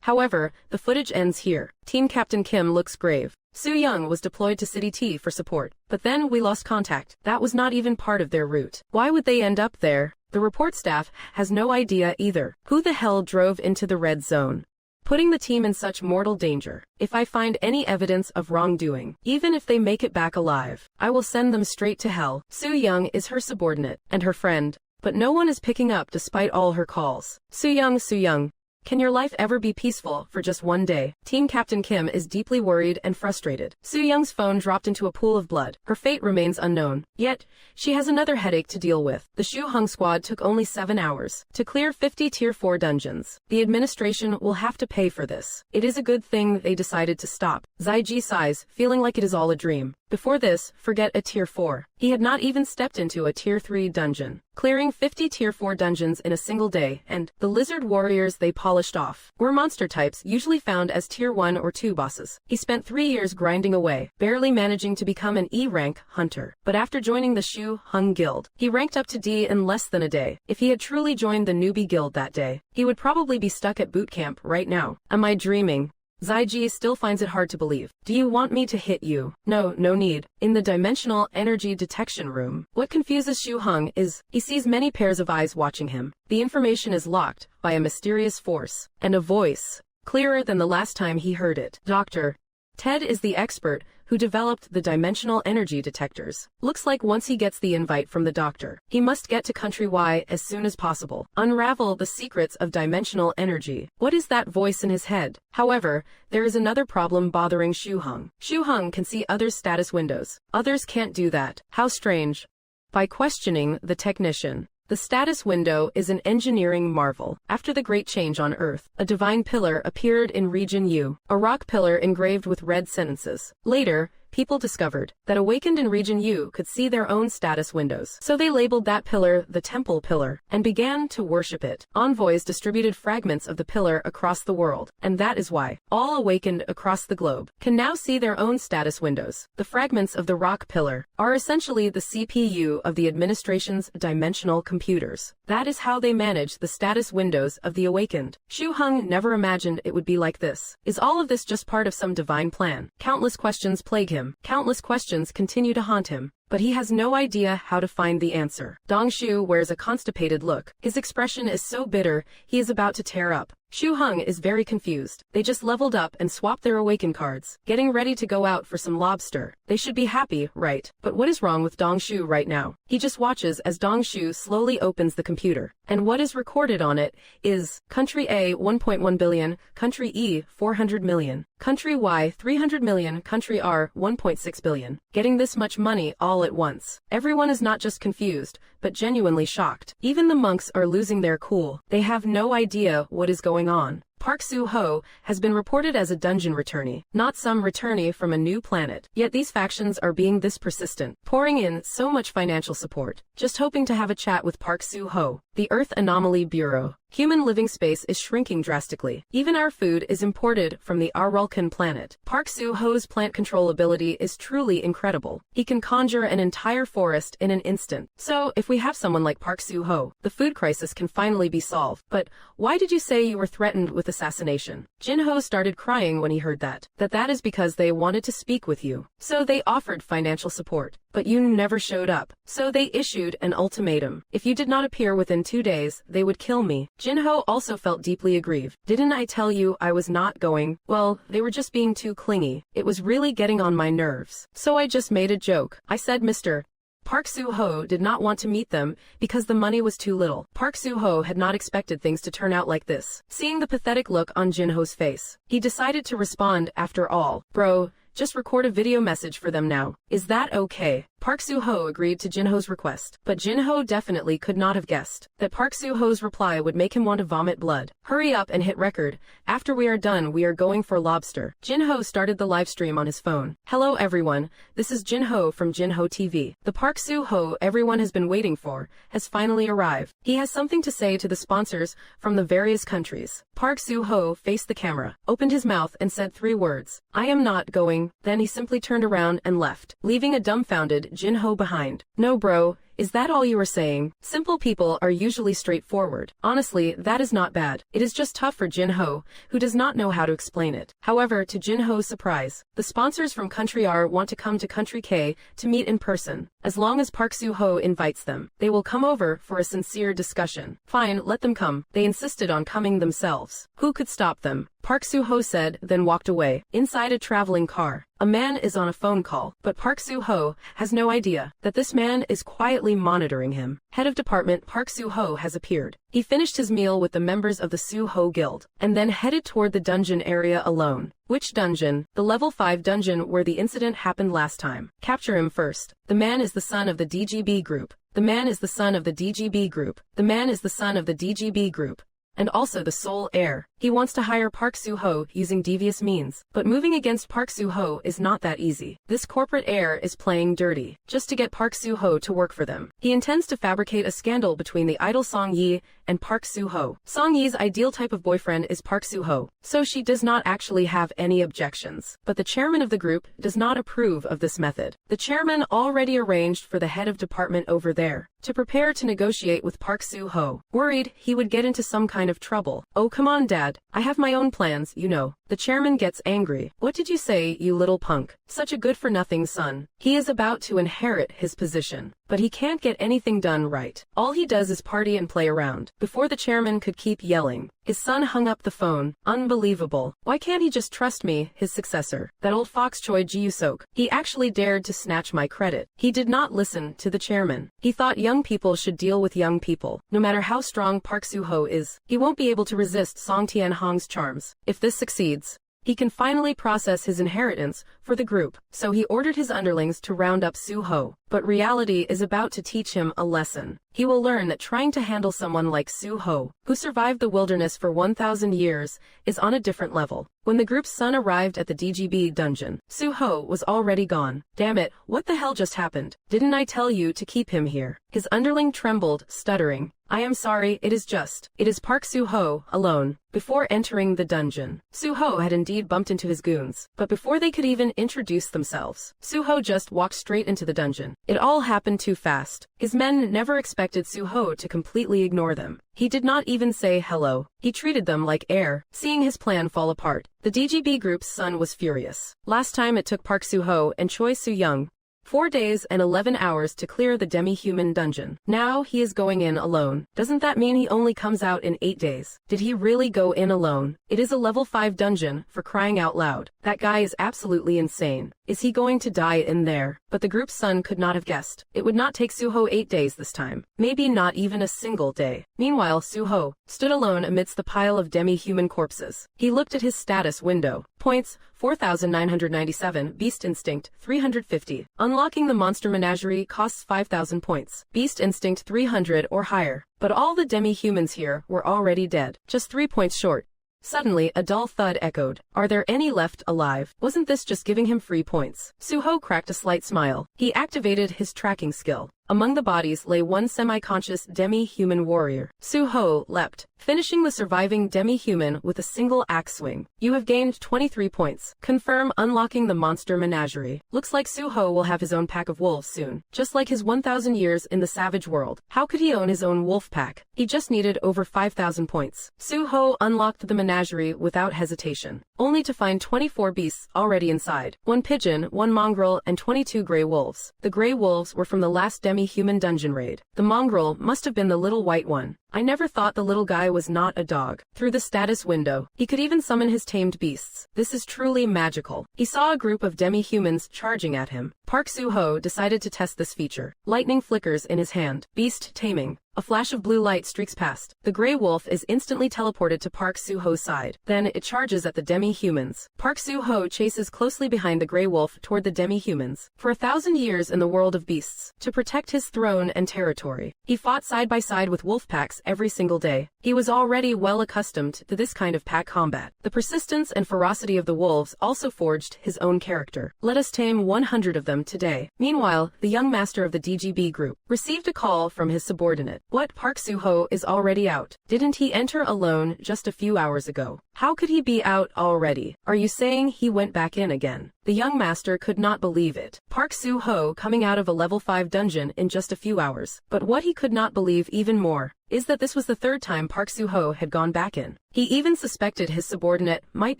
However, the footage ends here. Team Captain Kim looks grave. Soo Young was deployed to City T for support, but then we lost contact. That was not even part of their route. Why would they end up there? The report staff has no idea either. Who the hell drove into the red zone, putting the team in such mortal danger? If I find any evidence of wrongdoing, even if they make it back alive, I will send them straight to hell. Soo Young is her subordinate and her friend, but no one is picking up despite all her calls. Soo Young, can your life ever be peaceful for just one day? Team Captain Kim is deeply worried and frustrated. Soo Young's phone dropped into a pool of blood. Her fate remains unknown. Yet, she has another headache to deal with. The Shu Hung squad took only 7 hours to clear 50 Tier 4 dungeons. The administration will have to pay for this. It is a good thing they decided to stop. Zaiji sighs, feeling like it is all a dream. Before this, forget a Tier 4. He had not even stepped into a Tier 3 dungeon. Clearing 50 Tier 4 dungeons in a single day, and the lizard warriors they polished off were monster types usually found as Tier 1 or 2 bosses. He spent 3 years grinding away, barely managing to become an E-rank hunter. But after joining the Shu Hung Guild, he ranked up to D in less than a day. If he had truly joined the newbie guild that day, he would probably be stuck at boot camp right now. Am I dreaming? Zaiji still finds it hard to believe. Do you want me to hit you? No need. In the dimensional energy detection room, what confuses Shu Hung is, he sees many pairs of eyes watching him. The information is locked by a mysterious force, and a voice, clearer than the last time he heard it. Dr. Ted is the expert who developed the dimensional energy detectors. Looks like once he gets the invite from the doctor, he must get to Country Y as soon as possible. Unravel the secrets of dimensional energy. What is that voice in his head? However, there is another problem bothering Shu Hung. Shu Hung can see others' status windows. Others can't do that. How strange. By questioning the technician, the status window is an engineering marvel. After the Great Change on Earth, a divine pillar appeared in Region U, a rock pillar engraved with red sentences. Later, people discovered that awakened in Region U could see their own status windows. So they labeled that pillar the Temple Pillar, and began to worship it. Envoys distributed fragments of the pillar across the world, and that is why all awakened across the globe can now see their own status windows. The fragments of the rock pillar are essentially the CPU of the administration's dimensional computers. That is how they manage the status windows of the awakened. Shu Hung never imagined it would be like this. Is all of this just part of some divine plan? Countless questions plague him. Countless questions continue to haunt him, but he has no idea how to find the answer. Dong Shu wears a constipated look. His expression is so bitter, he is about to tear up. Shu Hung is very confused. They just leveled up and swapped their awaken cards, getting ready to go out for some lobster. They should be happy, right? But what is wrong with Dong Shu right now? He just watches as Dong Shu slowly opens the computer, and what is recorded on it is Country A 1.1 billion, Country E 400 million, Country Y 300 million, Country R 1.6 billion. Getting this much money all at once. Everyone is not just confused, but genuinely shocked. Even the monks are losing their cool. They have no idea what is going on. Park Soo-ho has been reported as a dungeon returnee, not some returnee from a new planet. Yet these factions are being this persistent, pouring in so much financial support, just hoping to have a chat with Park Soo-ho. The Earth Anomaly Bureau. Human living space is shrinking drastically. Even our food is imported from the Arulkan planet. Park Soo-ho's plant control ability is truly incredible. He can conjure an entire forest in an instant. So, if we have someone like Park Soo-ho, the food crisis can finally be solved. But why did you say you were threatened with assassination? Jin-ho started crying when he heard that. That is because they wanted to speak with you. So they offered financial support. But you never showed up. So they issued an ultimatum. If you did not appear within 2 days, they would kill me. Jin-ho also felt deeply aggrieved. Didn't I tell you I was not going? Well, they were just being too clingy. It was really getting on my nerves. So I just made a joke. I said Mr. Park Soo-ho did not want to meet them because the money was too little. Park Soo-ho had not expected things to turn out like this. Seeing the pathetic look on Jin-ho's face, he decided to respond. After all, bro, just record a video message for them now. Is that okay? Park Soo-ho agreed to Jin-ho's request, but Jin-ho definitely could not have guessed that Park Soo-ho's reply would make him want to vomit blood. Hurry up and hit record. After we are done, we are going for lobster. Jin-ho started the live stream on his phone. Hello everyone, this is Jin-ho from Jin-ho TV. The Park Soo-ho everyone has been waiting for has finally arrived. He has something to say to the sponsors from the various countries. Park Soo-ho faced the camera, opened his mouth and said 3 words. I am not going. Then he simply turned around and left, leaving a dumbfounded Jin-ho behind. No bro, Is that all you are saying? Simple people are usually straightforward. Honestly, that is not bad. It is just tough for Jin-ho, who does not know how to explain it. However, to Jin-ho's surprise, the sponsors from Country R want to come to Country K to meet in person. As long as Park Soo-ho invites them, they will come over for a sincere discussion. Fine, let them come. They insisted on coming themselves. Who could stop them? Park Soo-ho said, then walked away. Inside a traveling car, a man is on a phone call, but Park Soo-ho has no idea that this man is quietly monitoring him. Head of department Park Soo-ho has appeared. He finished his meal with the members of the Soo-ho Guild, and then headed toward the dungeon area alone. Which dungeon? The level 5 dungeon where the incident happened last time. Capture him first. The man is the son of the DGB group. The man is the son of the DGB group. The man is the son of the DGB group. And also the sole heir. He wants to hire Park Soo-ho using devious means. But moving against Park Soo-ho is not that easy. This corporate heir is playing dirty, just to get Park Soo-ho to work for them. He intends to fabricate a scandal between the idol Song Yi and Park Soo-ho. Song Yi's ideal type of boyfriend is Park Soo-ho, so she does not actually have any objections. But the chairman of the group does not approve of this method. The chairman already arranged for the head of department over there to prepare to negotiate with Park Soo-ho. Worried he would get into some kind of trouble. Oh, come on, Dad. I have my own plans, you know. The chairman gets angry. What did you say, you little punk? Such a good-for-nothing son. He is about to inherit his position, but he can't get anything done right. All he does is party and play around. Before the chairman could keep yelling, his son hung up the phone. Unbelievable. Why can't he just trust me, his successor? That old fox Choi Ji-usok. He actually dared to snatch my credit. He did not listen to the chairman. He thought young people should deal with young people. No matter how strong Park Soo-ho is, he won't be able to resist Song Tian-hong's charms. If this succeeds, he can finally process his inheritance for the group. So he ordered his underlings to round up Soo-ho. But reality is about to teach him a lesson. He will learn that trying to handle someone like Soo-ho, who survived the wilderness for 1,000 years, is on a different level. When the group's son arrived at the DGB dungeon, Soo-ho was already gone. Damn it, what the hell just happened? Didn't I tell you to keep him here? His underling trembled, stuttering. I am sorry, it is Park Soo-ho, alone. Before entering the dungeon, Soo-ho had indeed bumped into his goons, but before they could even introduce themselves, Soo-ho just walked straight into the dungeon. It all happened too fast. His men never expected Soo-ho to completely ignore them. He did not even say hello. He treated them like air. Seeing his plan fall apart, the DGB group's son was furious. Last time it took Park Soo-ho and Choi Soo-young 4 days and 11 hours to clear the demi-human dungeon. Now he is going in alone. Doesn't that mean he only comes out in 8 days? Did he really go in alone? It is a level 5 dungeon, for crying out loud. That guy is absolutely insane. Is he going to die in there? But the group's son could not have guessed. It would not take Soo-ho 8 days this time. Maybe not even a single day. Meanwhile, Soo-ho stood alone amidst the pile of demi-human corpses. He looked at his status window. Points, 4,997, Beast Instinct, 350. Unlocking the Monster Menagerie costs 5,000 points. Beast Instinct 300 or higher. But all the demi-humans here were already dead. Just 3 points short. Suddenly, a dull thud echoed. Are there any left alive? Wasn't this just giving him free points? Soo-ho cracked a slight smile. He activated his tracking skill. Among the bodies lay one semi-conscious demi-human warrior. Soo-ho leapt, finishing the surviving demi-human with a single axe swing. You have gained 23 points. Confirm unlocking the Monster Menagerie. Looks like Soo-ho will have his own pack of wolves soon. Just like his 1,000 years in the savage world. How could he own his own wolf pack? He just needed over 5,000 points. Soo-ho unlocked the menagerie without hesitation, only to find 24 beasts already inside. 1 pigeon, 1 mongrel, and 22 gray wolves. The gray wolves were from the last demi-human dungeon raid. The mongrel must have been the little white one. I never thought the little guy was not a dog. Through the status window, he could even summon his tamed beasts. This is truly magical. He saw a group of demi-humans charging at him. Park Soo-ho decided to test this feature. Lightning flickers in his hand. Beast taming. A flash of blue light streaks past. The gray wolf is instantly teleported to Park Soo-ho's side. Then it charges at the demi-humans. Park Soo-ho chases closely behind the gray wolf toward the demi-humans. For 1,000 years in the world of beasts, to protect his throne and territory, he fought side by side with wolf packs every single day. He was already well accustomed to this kind of pack combat. The persistence and ferocity of the wolves also forged his own character. Let us tame 100 of them today. Meanwhile, the young master of the DGB group received a call from his subordinate. What, Park Soo-ho is already out? Didn't he enter alone just a few hours ago? How could he be out already? Are you saying he went back in again? The young master could not believe it. Park Soo-ho coming out of a level 5 dungeon in just a few hours. But what he could not believe even more is that this was the third time Park Soo-ho had gone back in. He even suspected his subordinate might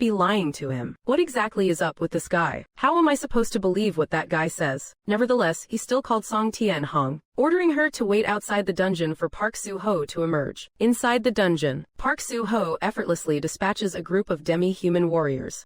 be lying to him. What exactly is up with this guy? How am I supposed to believe what that guy says? Nevertheless, he still called Song Tian-hong, ordering her to wait outside the dungeon for Park Soo-ho to emerge. Inside the dungeon, Park Soo-ho effortlessly dispatches a group of demi-human warriors.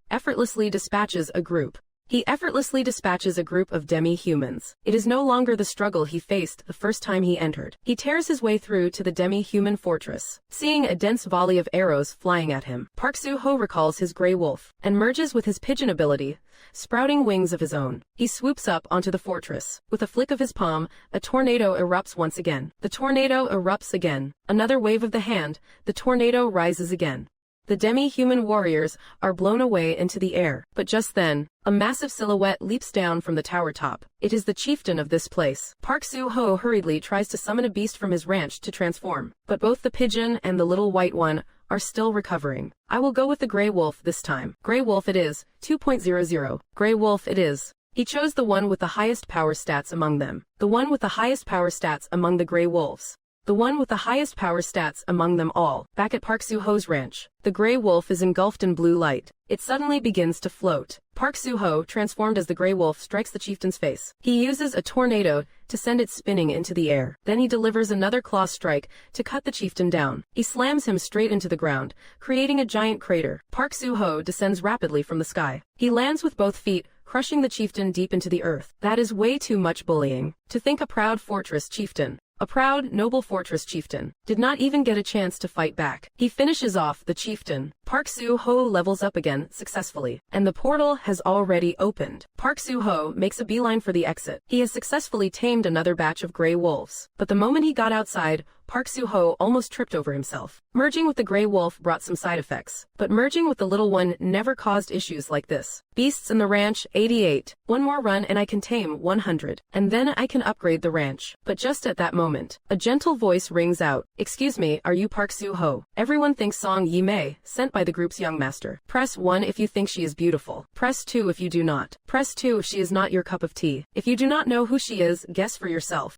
He effortlessly dispatches a group of demi-humans. It is no longer the struggle he faced the first time he entered. He tears his way through to the demi-human fortress. Seeing a dense volley of arrows flying at him, Park Soo-ho recalls his gray wolf and merges with his pigeon ability, sprouting wings of his own. He swoops up onto the fortress. With a flick of his palm, a tornado erupts once again. The tornado erupts again. Another wave of the hand, the tornado rises again. The demi-human warriors are blown away into the air. But just then, a massive silhouette leaps down from the tower top. It is the chieftain of this place. Park Soo-ho hurriedly tries to summon a beast from his ranch to transform. But both the pigeon and the little white one are still recovering. I will go with the gray wolf this time. Gray wolf it is, 2.00. Gray wolf it is. He chose the one with the highest power stats among them. The one with the highest power stats among the gray wolves. The one with the highest power stats among them all. Back at Park Soo-ho's ranch, the gray wolf is engulfed in blue light. It suddenly begins to float. Park Soo-ho, transformed as the gray wolf, strikes the chieftain's face. He uses a tornado to send it spinning into the air. Then he delivers another claw strike to cut the chieftain down. He slams him straight into the ground, creating a giant crater. Park Soo-ho descends rapidly from the sky. He lands with both feet, crushing the chieftain deep into the earth. That is way too much bullying. To think a proud fortress chieftain, a proud, noble fortress chieftain, did not even get a chance to fight back. He finishes off the chieftain. Park Soo-ho levels up again successfully, and the portal has already opened. Park Soo-ho makes a beeline for the exit. He has successfully tamed another batch of gray wolves. But the moment he got outside, Park Soo-ho almost tripped over himself. Merging with the gray wolf brought some side effects, but merging with the little one never caused issues like this. Beasts in the ranch, 88. One more run and I can tame 100. And then I can upgrade the ranch. But just at that moment, a gentle voice rings out. Excuse me, are you Park Soo-ho? Everyone thinks Song Yi-mei, sent by the group's young master. Press 1 if you think she is beautiful. Press 2 if you do not. Press 2 if she is not your cup of tea. If you do not know who she is, guess for yourself.